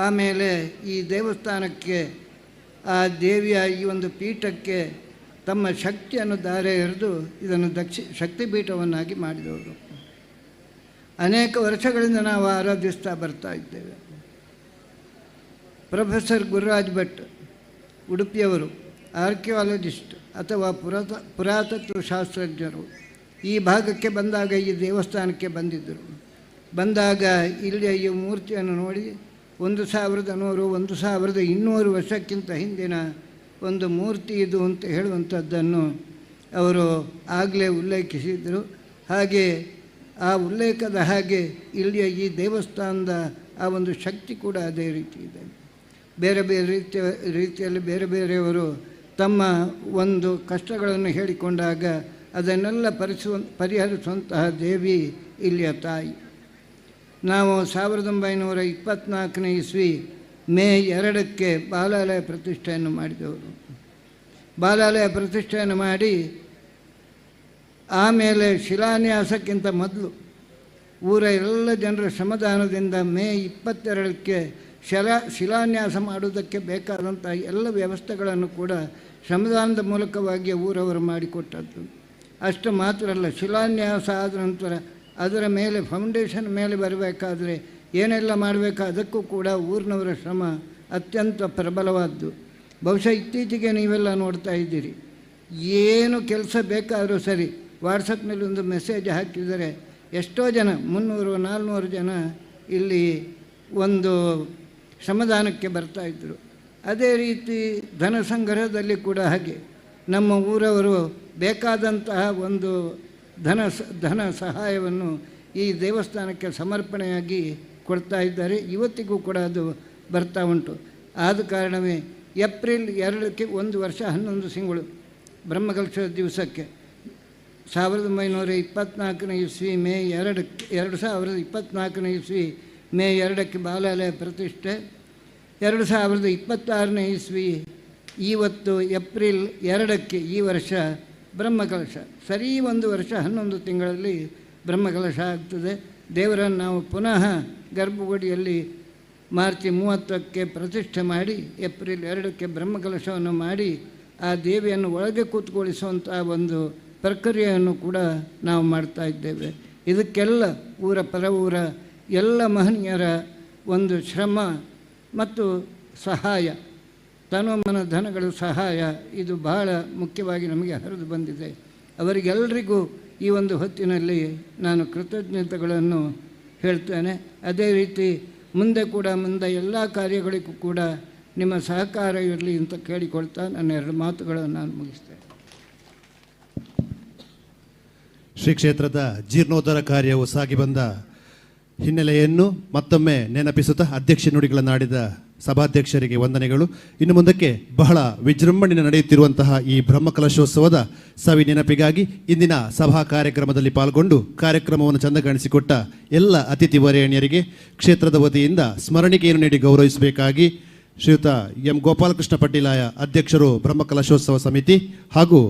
ಆಮೇಲೆ ಈ ದೇವಸ್ಥಾನಕ್ಕೆ, ಆ ದೇವಿಯ ಈ ಒಂದು ಪೀಠಕ್ಕೆ ತಮ್ಮ ಶಕ್ತಿಯನ್ನು ಧಾರೆ ಎರೆದು ಇದನ್ನು ಶಕ್ತಿಪೀಠವನ್ನಾಗಿ ಮಾಡಿದವರು. ಅನೇಕ ವರ್ಷಗಳಿಂದ ನಾವು ಆರಾಧಿಸ್ತಾ ಬರ್ತಾ ಇದ್ದೇವೆ. ಪ್ರೊಫೆಸರ್ ಗುರುರಾಜ್ ಭಟ್ ಉಡುಪಿಯವರು ಆರ್ಕಿಯಾಲಜಿಸ್ಟ್ ಅಥವಾ ಪುರಾತತ್ವ ಶಾಸ್ತ್ರಜ್ಞರು ಈ ಭಾಗಕ್ಕೆ ಬಂದಾಗ ಈ ದೇವಸ್ಥಾನಕ್ಕೆ ಬಂದಿದ್ದರು. ಬಂದಾಗ ಇಲ್ಲಿಯ ಈ ಮೂರ್ತಿಯನ್ನು ನೋಡಿ 1100 1200 ವರ್ಷಕ್ಕಿಂತ ಹಿಂದಿನ ಒಂದು ಮೂರ್ತಿ ಇದು ಅಂತ ಹೇಳುವಂಥದ್ದನ್ನು ಅವರು ಆಗಲೇ ಉಲ್ಲೇಖಿಸಿದರು. ಹಾಗೆ ಆ ಉಲ್ಲೇಖದ ಹಾಗೆ ಇಲ್ಲಿಯ ಈ ದೇವಸ್ಥಾನದ ಆ ಒಂದು ಶಕ್ತಿ ಕೂಡ ಅದೇ ರೀತಿ ಇದೆ. ಬೇರೆ ಬೇರೆ ರೀತಿಯಲ್ಲಿ ಬೇರೆ ಬೇರೆಯವರು ತಮ್ಮ ಒಂದು ಕಷ್ಟಗಳನ್ನು ಹೇಳಿಕೊಂಡಾಗ ಅದನ್ನೆಲ್ಲ ಪರಿಹರಿಸುವಂತಹ ದೇವಿ ಇಲ್ಲಿಯ ತಾಯಿ. ನಾವು 1924ನೇ ಇಸ್ವಿ ಮೇ 2ಕ್ಕೆ ಬಾಲಾಲಯ ಪ್ರತಿಷ್ಠೆಯನ್ನು ಮಾಡಿದವರು. ಬಾಲಾಲಯ ಪ್ರತಿಷ್ಠೆಯನ್ನು ಮಾಡಿ ಆಮೇಲೆ ಶಿಲಾನ್ಯಾಸಕ್ಕಿಂತ ಮೊದಲು ಊರ ಎಲ್ಲ ಜನರ ಶ್ರಮದಾನದಿಂದ ಮೇ 22ಕ್ಕೆ ಶಿಲಾನ್ಯಾಸ ಮಾಡುವುದಕ್ಕೆ ಬೇಕಾದಂಥ ಎಲ್ಲ ವ್ಯವಸ್ಥೆಗಳನ್ನು ಕೂಡ ಶ್ರಮದಾನದ ಮೂಲಕವಾಗಿ ಊರವರು ಮಾಡಿಕೊಟ್ಟದ್ದು. ಅಷ್ಟು ಮಾತ್ರ ಅಲ್ಲ, ಶಿಲಾನ್ಯಾಸ ಆದ ನಂತರ ಅದರ ಮೇಲೆ ಫೌಂಡೇಶನ್ ಮೇಲೆ ಬರಬೇಕಾದ್ರೆ ಏನೆಲ್ಲ ಮಾಡಬೇಕು ಅದಕ್ಕೂ ಕೂಡ ಊರಿನವರ ಶ್ರಮ ಅತ್ಯಂತ ಪ್ರಬಲವಾದ್ದು. ಬಹುಶಃ ಇತ್ತೀಚೆಗೆ ನೀವೆಲ್ಲ ನೋಡ್ತಾ ಇದ್ದೀರಿ, ಏನು ಕೆಲಸ ಬೇಕಾದರೂ ಸರಿ ವಾಟ್ಸಪ್ನಲ್ಲಿ ಒಂದು ಮೆಸೇಜ್ ಹಾಕಿದರೆ ಎಷ್ಟೋ ಜನ 300-400 ಜನ ಇಲ್ಲಿ ಒಂದು ಶ್ರಮದಾನಕ್ಕೆ ಬರ್ತಾಯಿದ್ರು. ಅದೇ ರೀತಿ ಧನ ಸಂಗ್ರಹದಲ್ಲಿ ಕೂಡ ಹಾಗೆ ನಮ್ಮ ಊರವರು ಬೇಕಾದಂತಹ ಒಂದು ಧನ ಸಹಾಯವನ್ನು ಈ ದೇವಸ್ಥಾನಕ್ಕೆ ಸಮರ್ಪಣೆಯಾಗಿ ಕೊಡ್ತಾ ಇದ್ದಾರೆ. ಇವತ್ತಿಗೂ ಕೂಡ ಅದು ಬರ್ತಾ ಉಂಟು. ಆದ ಕಾರಣವೇ ಏಪ್ರಿಲ್ 2ಕ್ಕೆ 1 ವರ್ಷ 11 ತಿಂಗಳು ಬ್ರಹ್ಮಕಲಶದ ದಿವಸಕ್ಕೆ 1924ನೇ ಇಸ್ವಿ ಮೇ 2ಕ್ಕೆ 2024ನೇ ಇಸ್ವಿ ಮೇ 2ಕ್ಕೆ ಬಾಲಾಲಯ ಪ್ರತಿಷ್ಠೆ, 2026ನೇ ಇಸ್ವಿ ಇವತ್ತು ಏಪ್ರಿಲ್ 2ಕ್ಕೆ ಈ ವರ್ಷ ಬ್ರಹ್ಮಕಲಶ. ಸರಿ 1 ವರ್ಷ 11 ತಿಂಗಳಲ್ಲಿ ಬ್ರಹ್ಮಕಲಶ ಆಗ್ತದೆ. ದೇವರನ್ನು ನಾವು ಪುನಃ ಗರ್ಭಗುಡಿಯಲ್ಲಿ ಮಾರ್ಚ್ 30ಕ್ಕೆ ಪ್ರತಿಷ್ಠೆ ಮಾಡಿ ಏಪ್ರಿಲ್ 2ಕ್ಕೆ ಬ್ರಹ್ಮಕಲಶವನ್ನು ಮಾಡಿ ಆ ದೇವಿಯನ್ನು ಒಳಗೆ ಕೂತ್ಕೊಳ್ಳಿಸುವಂಥ ಒಂದು ಪ್ರಕ್ರಿಯೆಯನ್ನು ಕೂಡ ನಾವು ಮಾಡ್ತಾ ಇದ್ದೇವೆ. ಇದಕ್ಕೆಲ್ಲ ಊರ ಪರವೂರ ಎಲ್ಲ ಮಹನೀಯರ ಒಂದು ಶ್ರಮ ಮತ್ತು ಸಹಾಯ, ತನುಮನ ಧನಗಳು ಸಹಾಯ ಇದು ಬಹಳ ಮುಖ್ಯವಾಗಿ ನಮಗೆ ಹರಿದು ಬಂದಿದೆ. ಅವರಿಗೆಲ್ಲರಿಗೂ ಈ ಒಂದು ಹೊತ್ತಿನಲ್ಲಿ ನಾನು ಕೃತಜ್ಞತೆಗಳನ್ನು ಹೇಳ್ತೇನೆ. ಅದೇ ರೀತಿ ಮುಂದೆ ಎಲ್ಲ ಕಾರ್ಯಗಳಿಗೂ ಕೂಡ ನಿಮ್ಮ ಸಹಕಾರ ಇರಲಿ ಅಂತ ಕೇಳಿಕೊಳ್ತಾ ನನ್ನ 2 ಮಾತುಗಳನ್ನು ನಾನು ಮುಗಿಸ್ತೇನೆ. ಶ್ರೀ ಕ್ಷೇತ್ರದ ಜೀರ್ಣೋದ್ಧಾರ ಕಾರ್ಯವು ಸಾಗಿ ಬಂದ ಹಿನ್ನೆಲೆಯನ್ನು ಮತ್ತೊಮ್ಮೆ ನೆನಪಿಸುತ್ತಾ ಅಧ್ಯಕ್ಷ ನುಡಿಗಳನ್ನಾಡಿದ ಸಭಾಧ್ಯಕ್ಷರಿಗೆ ವಂದನೆಗಳು. ಇನ್ನು ಮುಂದಕ್ಕೆ ಬಹಳ ವಿಜೃಂಭಣೆಯಿಂದ ನಡೆಯುತ್ತಿರುವಂತಹ ಈ ಬ್ರಹ್ಮಕಲಶೋತ್ಸವದ ಸವಿ ನೆನಪಿಗಾಗಿ ಇಂದಿನ ಸಭಾ ಕಾರ್ಯಕ್ರಮದಲ್ಲಿ ಪಾಲ್ಗೊಂಡು ಕಾರ್ಯಕ್ರಮವನ್ನು ಚಂದಗಾಣಿಸಿಕೊಟ್ಟ ಎಲ್ಲ ಅತಿಥಿ ವರೇಣ್ಯರಿಗೆ ಕ್ಷೇತ್ರದ ವತಿಯಿಂದ ಸ್ಮರಣಿಕೆಯನ್ನು ನೀಡಿ ಗೌರವಿಸಬೇಕಾಗಿ ಶ್ರೀಯುತ ಎಂ ಗೋಪಾಲಕೃಷ್ಣ ಪಡ್ಡಿಲಾಯ ಅಧ್ಯಕ್ಷರು ಬ್ರಹ್ಮಕಲಶೋತ್ಸವ ಸಮಿತಿ ಹಾಗೂ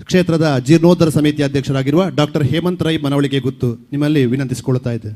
ಕ್ಷೇತ್ರದ ಜೀರ್ಣೋದ್ಧಾರ ಸಮಿತಿ ಅಧ್ಯಕ್ಷರಾಗಿರುವ ಡಾಕ್ಟರ್ ಹೇಮಂತ್ ರೈ ಮನವಳಿಕೆ ಗುತ್ತು ನಿಮ್ಮಲ್ಲಿ ವಿನಂತಿಸಿಕೊಳ್ಳುತ್ತಾ ಇದೆ.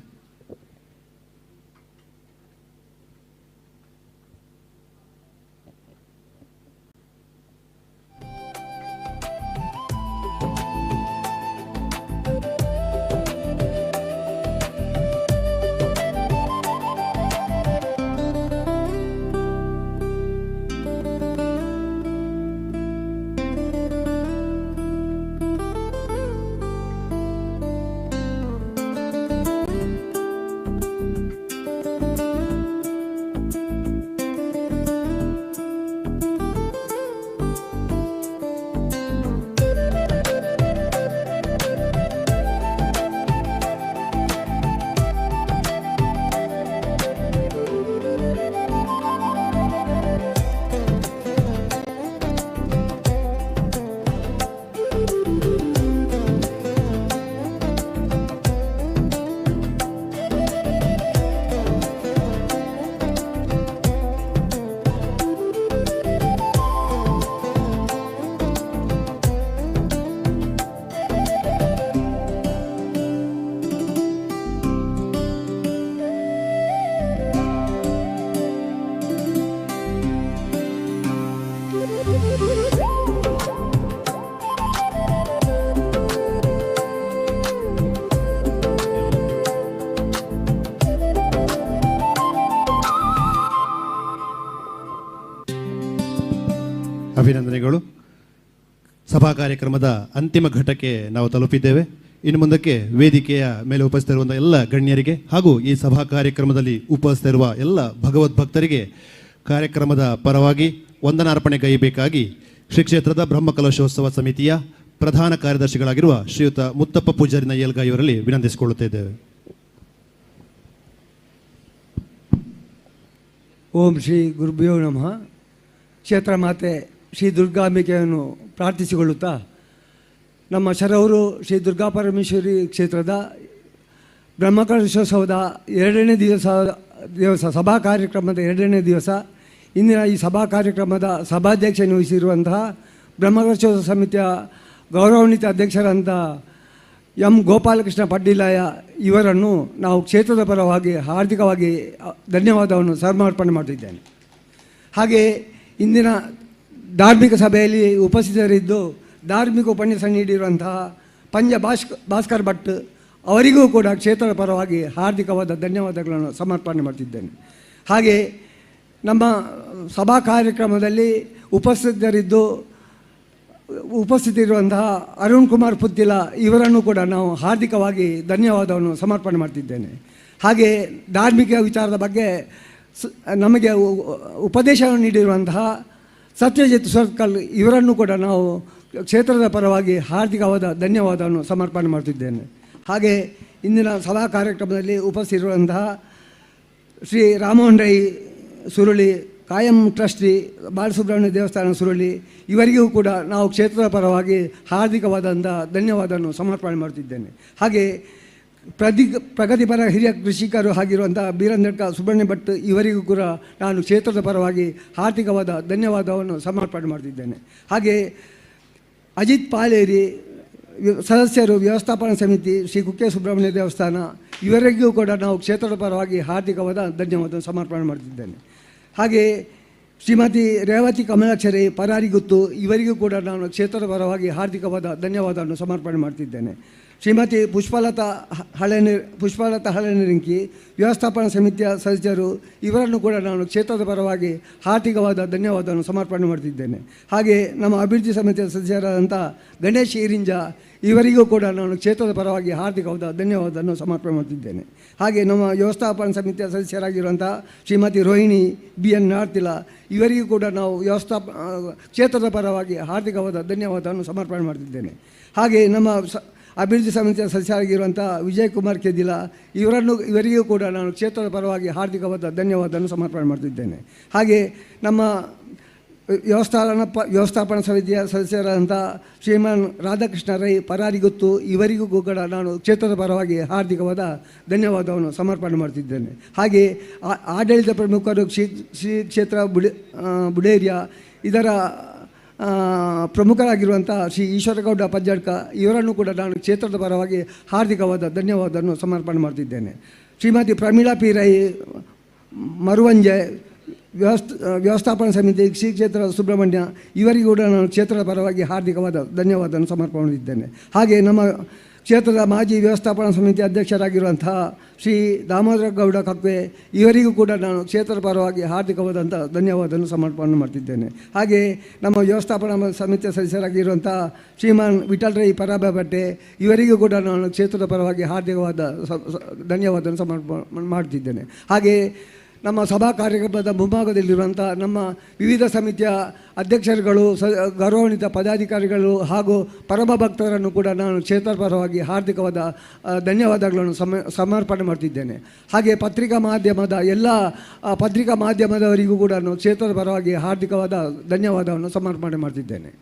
ಅಭಿನಂದನೆಗಳು. ಸಭಾ ಕಾರ್ಯಕ್ರಮದ ಅಂತಿಮ ಘಟ್ಟಕ್ಕೆ ನಾವು ತಲುಪಿದ್ದೇವೆ. ಇನ್ನು ಮುಂದಕ್ಕೆ ವೇದಿಕೆಯ ಮೇಲೆ ಉಪಸ್ಥಿತಿರುವಂಥ ಎಲ್ಲ ಗಣ್ಯರಿಗೆ ಹಾಗೂ ಈ ಸಭಾ ಕಾರ್ಯಕ್ರಮದಲ್ಲಿ ಉಪಸ್ಥಿತಿರುವ ಎಲ್ಲ ಭಗವದ್ಭಕ್ತರಿಗೆ ಕಾರ್ಯಕ್ರಮದ ಪರವಾಗಿ ವಂದನಾರ್ಪಣೆಗೈಯಬೇಕಾಗಿ ಶ್ರೀ ಕ್ಷೇತ್ರದ ಬ್ರಹ್ಮಕಲಶೋತ್ಸವ ಸಮಿತಿಯ ಪ್ರಧಾನ ಕಾರ್ಯದರ್ಶಿಗಳಾಗಿರುವ ಶ್ರೀಯುತ ಮುತ್ತಪ್ಪ ಪೂಜಾರಿ ನಯ್ಯಲ್ಗ ಇವರಲ್ಲಿ ವಿನಂತಿಸಿಕೊಳ್ಳುತ್ತಿದ್ದೇವೆ. ಓಂ ಶ್ರೀ ಗುರುಭ್ಯೋ ನಮಃ. ಕ್ಷೇತ್ರ ಮಾತೆ ಶ್ರೀ ದುರ್ಗಾಂಬಿಕೆಯನ್ನು ಪ್ರಾರ್ಥಿಸಿಕೊಳ್ಳುತ್ತಾ ನಮ್ಮ ಶರವರು ಶ್ರೀ ದುರ್ಗಾ ಪರಮೇಶ್ವರಿ ಕ್ಷೇತ್ರದ ಬ್ರಹ್ಮಕಲಶೋತ್ಸವದ 2ನೇ ದಿವಸ ಸಭಾ ಕಾರ್ಯಕ್ರಮದ 2ನೇ ದಿವಸ ಇಂದಿನ ಈ ಸಭಾ ಕಾರ್ಯಕ್ರಮದ ಸಭಾಧ್ಯಕ್ಷನ್ನು ವಹಿಸಿರುವಂತಹ ಬ್ರಹ್ಮಕಲಶೋತ್ಸವ ಸಮಿತಿಯ ಗೌರವಾನ್ವಿತ ಅಧ್ಯಕ್ಷರಂಥ ಎಂ ಗೋಪಾಲಕೃಷ್ಣ ಪಡ್ಡಿಲಾಯ ಇವರನ್ನು ನಾವು ಕ್ಷೇತ್ರದ ಪರವಾಗಿ ಹಾರ್ದಿಕವಾಗಿ ಧನ್ಯವಾದವನ್ನು ಸಮರ್ಪಣೆ ಮಾಡುತ್ತಿದ್ದೇನೆ. ಹಾಗೆ ಇಂದಿನ ಧಾರ್ಮಿಕ ಸಭೆಯಲ್ಲಿ ಉಪಸ್ಥಿತರಿದ್ದು ಧಾರ್ಮಿಕ ಉಪನ್ಯಾಸ ನೀಡಿರುವಂತಹ ಭಾಸ್ಕರ್ ಭಟ್ ಅವರಿಗೂ ಕೂಡ ಕ್ಷೇತ್ರದ ಪರವಾಗಿ ಹಾರ್ದಿಕವಾದ ಧನ್ಯವಾದಗಳನ್ನು ಸಮರ್ಪಣೆ ಮಾಡ್ತಿದ್ದೇನೆ. ಹಾಗೆ ನಮ್ಮ ಸಭಾ ಕಾರ್ಯಕ್ರಮದಲ್ಲಿ ಉಪಸ್ಥಿತಿರುವಂತಹ ಅರುಣ್ ಕುಮಾರ್ ಪುತ್ತಿಲ ಇವರನ್ನು ಕೂಡ ನಾವು ಹಾರ್ದಿಕವಾಗಿ ಧನ್ಯವಾದವನ್ನು ಸಮರ್ಪಣೆ ಮಾಡ್ತಿದ್ದೇನೆ. ಹಾಗೆ ಧಾರ್ಮಿಕ ವಿಚಾರದ ಬಗ್ಗೆ ನಮಗೆ ಉಪದೇಶವನ್ನು ನೀಡಿರುವಂತಹ ಸತ್ಯಜಿತ್ ಸರ್ಕಲ್ ಇವರನ್ನು ಕೂಡ ನಾವು ಕ್ಷೇತ್ರದ ಪರವಾಗಿ ಹಾರ್ದಿಕವಾದ ಧನ್ಯವಾದವನ್ನು ಸಮರ್ಪಣೆ ಮಾಡ್ತಿದ್ದೇನೆ. ಹಾಗೆ ಇಂದಿನ ಸಭಾ ಕಾರ್ಯಕ್ರಮದಲ್ಲಿ ಉಪಸ್ಥಿತಿರುವಂತಹ ಶ್ರೀ ರಾಮಮೋಹನ್ ರೈ ಸುರುಳಿ, ಕಾಯಂ ಟ್ರಸ್ಟಿ ಬಾಲಸುಬ್ರಹ್ಮಣ್ಯ ದೇವಸ್ಥಾನ ಸುರುಳಿ ಇವರಿಗೂ ಕೂಡ ನಾವು ಕ್ಷೇತ್ರದ ಪರವಾಗಿ ಹಾರ್ದಿಕವಾದಂಥ ಧನ್ಯವಾದವನ್ನು ಸಮರ್ಪಣೆ ಮಾಡ್ತಿದ್ದೇನೆ. ಹಾಗೆ ಪ್ರಗತಿಪರ ಹಿರಿಯ ಕೃಷಿಕರು ಆಗಿರುವಂಥ ಬೀರಂದಡ್ಕ ಸುಬ್ರಹ್ಮಣ್ಯ ಭಟ್ ಇವರಿಗೂ ಕೂಡ ನಾನು ಕ್ಷೇತ್ರದ ಪರವಾಗಿ ಹಾರ್ದಿಕವಾದ ಧನ್ಯವಾದವನ್ನು ಸಮರ್ಪಣೆ ಮಾಡ್ತಿದ್ದೇನೆ. ಹಾಗೆ ಅಜಿತ್ ಪಾಲೇರಿ ಸದಸ್ಯರು ವ್ಯವಸ್ಥಾಪನಾ ಸಮಿತಿ ಶ್ರೀ ಕುಕ್ಕೆ ಸುಬ್ರಹ್ಮಣ್ಯ ದೇವಸ್ಥಾನ ಇವರಿಗೂ ಕೂಡ ನಾವು ಕ್ಷೇತ್ರದ ಪರವಾಗಿ ಹಾರ್ದಿಕವಾದ ಧನ್ಯವಾದವನ್ನು ಸಮರ್ಪಣೆ ಮಾಡ್ತಿದ್ದೇನೆ. ಹಾಗೆ ಶ್ರೀಮತಿ ರೇವತಿ ಕಮಲಾಕ್ಷರಿ ಪರಾರಿ ಗುತ್ತು ಇವರಿಗೂ ಕೂಡ ನಾನು ಕ್ಷೇತ್ರದ ಪರವಾಗಿ ಹಾರ್ದಿಕವಾದ ಧನ್ಯವಾದವನ್ನು ಸಮರ್ಪಣೆ ಮಾಡ್ತಿದ್ದೇನೆ. ಶ್ರೀಮತಿ ಪುಷ್ಪಲತಾ ಹಳೆನಿರಿಂಕಿ ವ್ಯವಸ್ಥಾಪನಾ ಸಮಿತಿಯ ಸದಸ್ಯರು ಇವರನ್ನು ಕೂಡ ನಾನು ಕ್ಷೇತ್ರದ ಪರವಾಗಿ ಹಾರ್ದಿಕವಾದ ಧನ್ಯವಾದವನ್ನು ಸಮರ್ಪಣೆ ಮಾಡ್ತಿದ್ದೇನೆ. ಹಾಗೆ ನಮ್ಮ ಅಭಿವೃದ್ಧಿ ಸಮಿತಿಯ ಸದಸ್ಯರಾದಂಥ ಗಣೇಶ್ ಈರಿಂಜ ಇವರಿಗೂ ಕೂಡ ನಾನು ಕ್ಷೇತ್ರದ ಪರವಾಗಿ ಹಾರ್ದಿಕವಾದ ಧನ್ಯವಾದವನ್ನು ಸಮರ್ಪಣೆ ಮಾಡ್ತಿದ್ದೇನೆ. ಹಾಗೆ ನಮ್ಮ ವ್ಯವಸ್ಥಾಪನಾ ಸಮಿತಿಯ ಸದಸ್ಯರಾಗಿರುವಂಥ ಶ್ರೀಮತಿ ರೋಹಿಣಿ BN ನಾರ್ತಿಲ ಇವರಿಗೂ ಕೂಡ ನಾವು ಕ್ಷೇತ್ರದ ಪರವಾಗಿ ಹಾರ್ದಿಕವಾದ ಧನ್ಯವಾದವನ್ನು ಸಮರ್ಪಣೆ ಮಾಡ್ತಿದ್ದೇನೆ. ಹಾಗೆ ನಮ್ಮ ಅಭಿವೃದ್ಧಿ ಸಮಿತಿಯ ಸದಸ್ಯರಾಗಿರುವಂಥ ವಿಜಯಕುಮಾರ್ ಕೆದಿಲ ಇವರಿಗೂ ಕೂಡ ನಾನು ಕ್ಷೇತ್ರದ ಪರವಾಗಿ ಹಾರ್ದಿಕವಾದ ಧನ್ಯವಾದವನ್ನು ಸಮರ್ಪಣೆ ಮಾಡ್ತಿದ್ದೇನೆ. ಹಾಗೆ ನಮ್ಮ ವ್ಯವಸ್ಥಾಪನಾ ಸಮಿತಿಯ ಸದಸ್ಯರಾದಂಥ ಶ್ರೀಮಾನ್ ರಾಧಾಕೃಷ್ಣ ರೈ ಪರಾರಿಗುತ್ತು ಇವರಿಗೂ ಕೂಡ ನಾನು ಕ್ಷೇತ್ರದ ಪರವಾಗಿ ಹಾರ್ದಿಕವಾದ ಧನ್ಯವಾದವನ್ನು ಸಮರ್ಪಣೆ ಮಾಡ್ತಿದ್ದೇನೆ. ಹಾಗೆ ಆಡಳಿತ ಪ್ರಮುಖರು ಶ್ರೀ ಕ್ಷೇತ್ರ ಬುಡೇರಿಯಾ ಇದರ ಪ್ರಮುಖರಾಗಿರುವಂಥ ಶ್ರೀ ಈಶ್ವರಗೌಡ ಪಜ್ಜಡ್ಕ ಇವರನ್ನು ಕೂಡ ನಾನು ಕ್ಷೇತ್ರದ ಪರವಾಗಿ ಹಾರ್ದಿಕವಾದ ಧನ್ಯವಾದವನ್ನು ಸಮರ್ಪಣೆ ಮಾಡ್ತಿದ್ದೇನೆ. ಶ್ರೀಮತಿ ಪ್ರಮೀಳಾ ಪಿ ರೈ ಮರುವಂಜೆ ವ್ಯವಸ್ಥಾಪನಾ ಸಮಿತಿ ಶ್ರೀ ಕ್ಷೇತ್ರ ಸುಬ್ರಹ್ಮಣ್ಯ ಇವರಿಗೂ ಕೂಡ ನಾನು ಕ್ಷೇತ್ರದ ಪರವಾಗಿ ಹಾರ್ದಿಕವಾದ ಧನ್ಯವಾದವನ್ನು ಸಮರ್ಪಣೆ ಮಾಡಿದ್ದೇನೆ. ಹಾಗೆ ನಮ್ಮ ಕ್ಷೇತ್ರದ ಮಾಜಿ ವ್ಯವಸ್ಥಾಪನಾ ಸಮಿತಿ ಅಧ್ಯಕ್ಷರಾಗಿರುವಂತಹ ಶ್ರೀ ದಾಮೋದರ ಗೌಡ ಕಕ್ವೆ ಇವರಿಗೂ ಕೂಡ ನಾನು ಕ್ಷೇತ್ರದ ಪರವಾಗಿ ಹಾರ್ದಿಕವಾದಂಥ ಧನ್ಯವಾದವನ್ನು ಸಮರ್ಪಣೆ ಮಾಡ್ತಿದ್ದೇನೆ. ಹಾಗೆ ನಮ್ಮ ವ್ಯವಸ್ಥಾಪನಾ ಸಮಿತಿಯ ಸದಸ್ಯರಾಗಿರುವಂಥ ಶ್ರೀಮಾನ್ ವಿಠಲ್ ರೈ ಪರಾಬೆ ಇವರಿಗೂ ಕೂಡ ನಾನು ಕ್ಷೇತ್ರದ ಪರವಾಗಿ ಹಾರ್ದಿಕವಾದ ಧನ್ಯವಾದವನ್ನು ಸಮರ್ಪಣೆ ಮಾಡ್ತಿದ್ದೇನೆ. ಹಾಗೆ ನಮ್ಮ ಸಭಾ ಕಾರ್ಯಕ್ರಮದ ಮುಂಭಾಗದಲ್ಲಿರುವಂಥ ನಮ್ಮ ವಿವಿಧ ಸಮಿತಿಯ ಅಧ್ಯಕ್ಷರುಗಳು ಗೌರವಾನ್ವಿತ ಪದಾಧಿಕಾರಿಗಳು ಹಾಗೂ ಪರಮ ಭಕ್ತರನ್ನು ಕೂಡ ನಾನು ಕ್ಷೇತ್ರದ ಪರವಾಗಿ ಹಾರ್ದಿಕವಾದ ಧನ್ಯವಾದಗಳನ್ನು ಸಮರ್ಪಣೆ ಮಾಡ್ತಿದ್ದೇನೆ. ಹಾಗೆ ಪತ್ರಿಕಾ ಮಾಧ್ಯಮದವರಿಗೂ ಕೂಡ ನಾನು ಕ್ಷೇತ್ರದ ಪರವಾಗಿ ಹಾರ್ದಿಕವಾದ ಧನ್ಯವಾದವನ್ನು ಸಮರ್ಪಣೆ ಮಾಡ್ತಿದ್ದೇನೆ.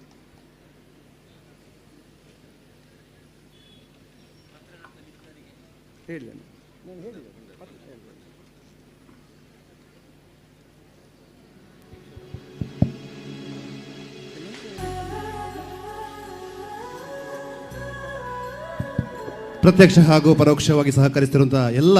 ಹೇಳಿ ಪ್ರತ್ಯಕ್ಷ ಹಾಗೂ ಪರೋಕ್ಷವಾಗಿ ಸಹಕರಿಸುತ್ತಿರುವಂತಹ ಎಲ್ಲ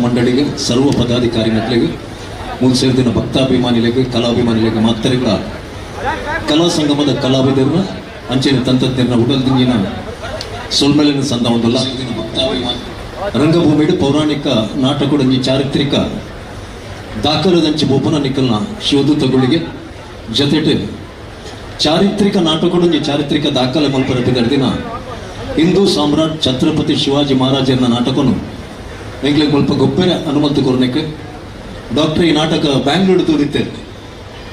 ಮಂಡಳಿಗೆ, ಸರ್ವ ಪದಾಧಿಕಾರಿ ಮಕ್ಕಳಿಗೆ, ಮುಂದೆ ಸೇರಿದ ಭಕ್ತಾಭಿಮಾನಿಗಳಿಗೆ, ಕಲಾಭಿಮಾನಿಗಳಿಗೆ, ಮಾತರಿಕ ಕಲಾ ಸಂಗಮದ ಕಲಾವಿದರನ್ನ ಅಂಚಿನ ತಂತ್ರಜ್ಞರನ್ನ ಉಡಲ್ದಿಂಗಿನ ಸೊಲ್ಮೆಲಿನ ಸಂದ ಒಂದಲ್ಲ ರಂಗಭೂಮಿಡು ಪೌರಾಣಿಕ ನಾಟಕಡೊಂಜಿ ಚಾರಿತ್ರಿಕ ದಾಖಲೆದಂಚಿ ಬೋಪನ ನಿಕಲ್ನ ಶಿವದೂತಗಳಿಗೆ ಜೊತೆಟ್ ಚಾರಿತ್ರಿಕ ನಾಟಕಡೊಂಜಿ ಚಾರಿತ್ರಿಕ ದಾಖಲೆ ಮಲ್ಪರಪಿದ ದಿನ ಹಿಂದೂ ಸಾಮ್ರಾಟ್ ಛತ್ರಪತಿ ಶಿವಾಜಿ ಮಹಾರಾಜರ ನಾಟಕನು ಎಂಗ್ಲಿಗೆ ಸ್ವಲ್ಪ ಗೊಪ್ಪೆ ಅನುಮತಿ ಕೊರ್ನೆಕ್ಕೆ ಡಾಕ್ಟರ್ ಈ ನಾಟಕ ಬ್ಯಾಂಗ್ಳೂರು ತೂದಿತ್ತೆ,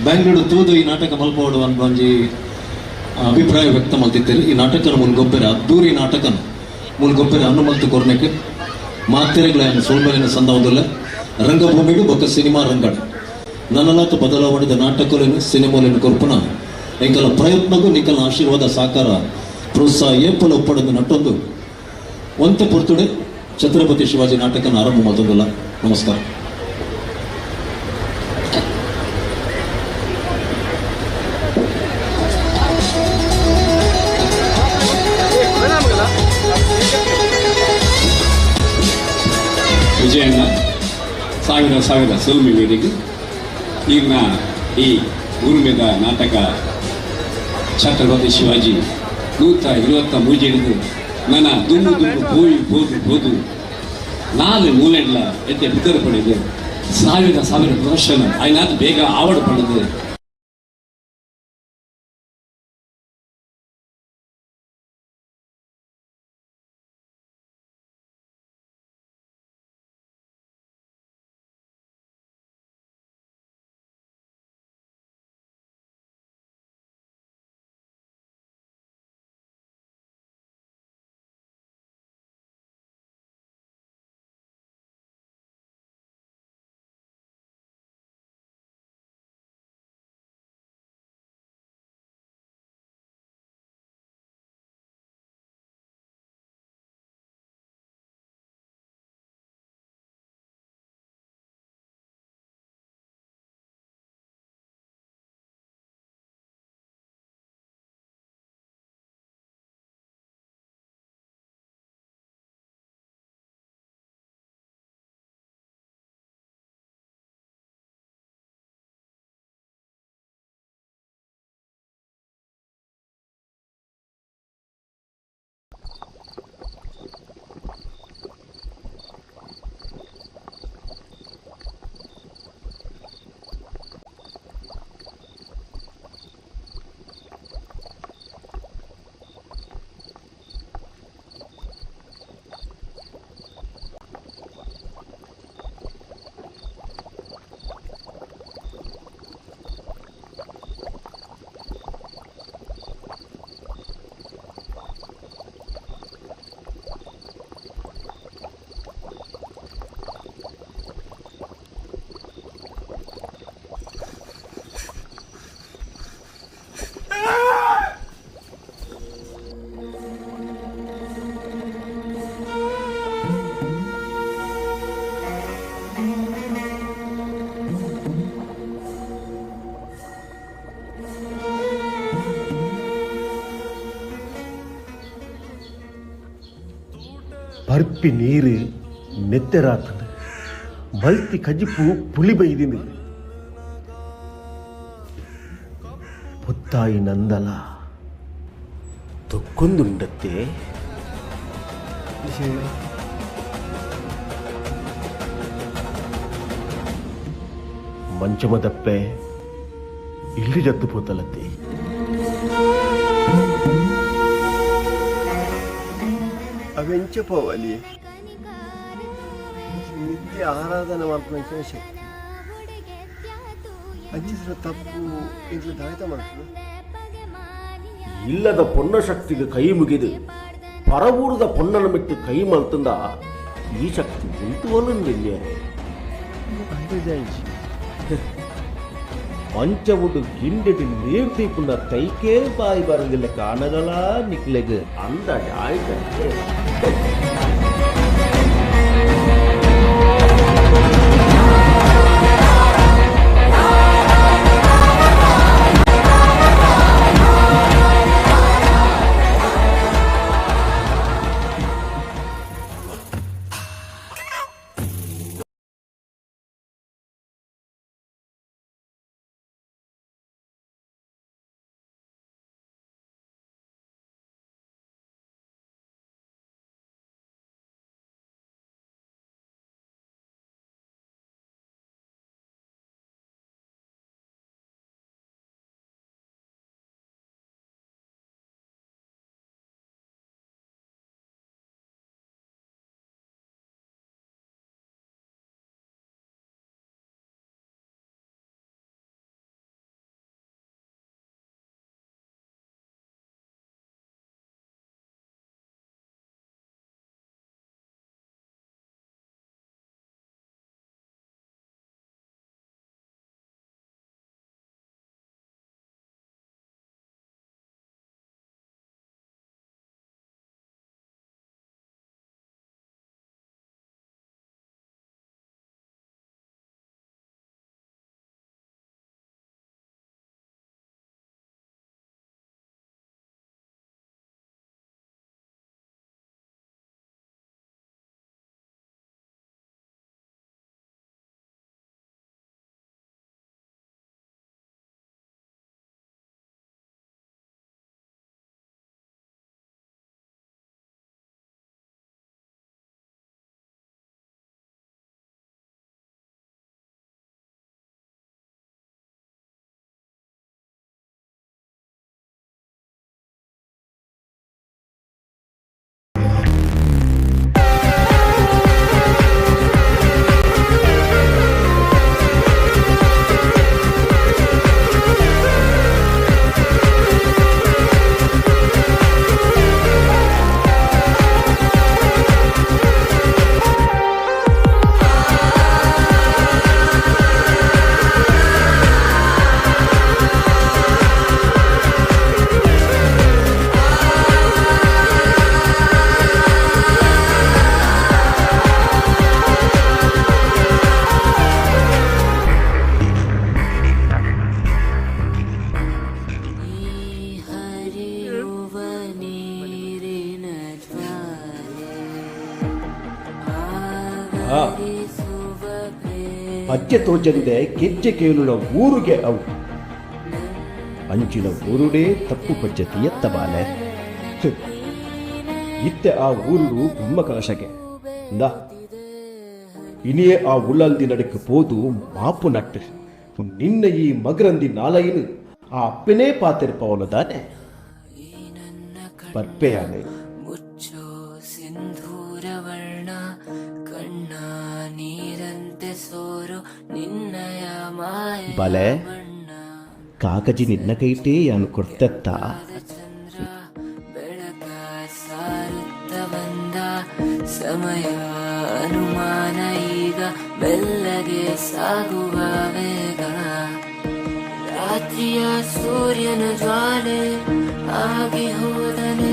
ಬ್ಯಾಂಗ್ಳೂರು ತೂದು ಈ ನಾಟಕ ಮಲ್ಪೋಡು ಅಂತ ಒಂಜಿ ಅಭಿಪ್ರಾಯ ವ್ಯಕ್ತ ಮಾಡ್ತಿದ್ದೇನೆ. ಈ ನಾಟಕನ ಮುಲ್ಗೊಬ್ಬರ ಅದ್ದೂರಿ ನಾಟಕನ ಮುಲ್ಗೊಬ್ಬರ ಅನುಮತಿ ಕೊರ್ನೆಕ್ಕೆ ಮಾತೆರೆಗಳ ಸೋಲ್ಮಲಿನ ಸಂದವದಲ್ಲ ರಂಗಭೂಮಿಡು ಬೊಕ್ಕ ಸಿನಿಮಾ ರಂಗಡ ನನ್ನಲಾತ ಬದಲಾವಣೆದ ನಾಟಕಗಳನ್ನು ಸಿನಿಮಾలను ಕೊರ್ಪುನ ಎಂಕಲ ಪ್ರಯತ್ನಗೂ ನಿಕಲ ಆಶೀರ್ವಾದ ಸಾಕಾರ ಪ್ರೋತ್ಸಾಹ ಏಪಲ ಒಪ್ಪಡದ ನಟ್ಟೊಂದು ಒಂತೆ ಪೊರ್ತುಡೆ ಛತ್ರಪತಿ ಶಿವಾಜಿ ನಾಟಕನ ಆರಂಭ ಮಾಡ್ತದಲ್ಲ. ನಮಸ್ಕಾರ. ವಿಜಯಣ್ಣ ಸಾವಿರ ಸಾವಿರ ಸೋಲ್ಮಿಗಳಿಗೆ ಈಗಿನ ಈ ಉರುಮೆದ ನಾಟಕ ಛತ್ರಪತಿ ಶಿವಾಜಿ 123 ನನ್ನ ದುಂಬು ಬೋದು 4 ಮೂಲೆಡ್ಲ ಎತ್ತೆ ಬಿದ್ದರ ಪಡೆದು ಸಾವಿರ ಪ್ರದರ್ಶನ ಆಯ್ನಾದ ಬೇಗ ಆವಡ ಪಡೆದು ಬರ್ಪಿ ನೀರು ನೆತ್ತೆರಾತನ ಮಲ್ತಿ ಕಜಿಪು ಪುಳಿ ಬೈದಿನಿ ಪುತ್ತಾಯಿ ನಂದಲ ತೊಕ್ಕೊಂದುಂಡತ್ತೆ ಮಂಚಮದಪ್ಪೆ ಇಲ್ಲಿ ಜತ್ತು ಪೋತಲತ್ತೆ ಅವೆಂಚ ಪೋವಲಿ ನಿತ್ಯ ಆರಾಧನೆ ಮಾಡ್ಕೊಂಡು ಶಕ್ತಿ ಅಂಚಿಸಿದ ತಪ್ಪು ಇಲ್ಲಿ ದಾಯಿತ ಮಾಡ್ತದೆ ಇಲ್ಲದ ಪೊನ್ನ ಶಕ್ತಿಗೆ ಕೈ ಮುಗಿದು ಪರಬೂರದ ಪೊನ್ನನ ಬಿಟ್ಟು ಕೈ ಮಲ್ತಂದ ಈ ಶಕ್ತಿ ಉಂಟುವಲ್ಲ ಮಂಚವುಡು ಗಿಂಡೆಡಿ ನೀರು ತೀಪುಂಡ ಕೈಕೇ ಬಾಯಿ ಬರದಿಲ್ಲ ಕಾಣಗಳ ನಿಕ್ಲೆಗೆ ಅಂದ ಆಯ್ತು. ಅಜ್ಜೆ ತೋಜಂದೆ ಗೆಜ್ಜೆ ಕೇಳುಳ ಊರುಗೆ ಅವು ಅಂಚಿನ ಊರುಡೇ ತಪ್ಪು ಪಜ್ಜತಿ ಎತ್ತ ಬಾಲೆ ಇತ್ತೆ ಆ ಊರು ಬ್ರಹ್ಮ ಕಲಶಗೆ ಇನಿಯೇ ಆ ಉಳ್ಳಲ್ದಿ ನಡಕ್ಕೆ ಪೋದು ಮಾಪು ನಟ್ಟು ನಿನ್ನ ಈ ಮಗರಂದಿ ನಾಲೈನು ಆ ಅಪ್ಪನೇ ಪಾತಿರ್ಪವನದಾನೆ ಬರ್ಪೆಯಾನೆ ಮುಚ್ಚೋ ಸಿಂಧೂರವರ್ಣ ಕಣ್ಣ ನೀರಂತೆ ಸೋರು ನಿನ್ನಯ ಮಾಯ ಬಲೆ ಕಾಕಜಿ ನಿನ್ನ ಕೈಟೇ ಯಾನು ಕೊಡ್ತತ್ತ ಬೆಳಕ ಸಾರುತ್ತ ಬಂದ ಸಮಯ ಅನುಮಾನ ಈಗ ಬೆಲ್ಲಗೆ ಸಾಗುವ ವೇಗ ರಾತ್ರಿಯ ಸೂರ್ಯನ ಜ್ವಾಲೆ ಆಗಿ ಹೋದನೆ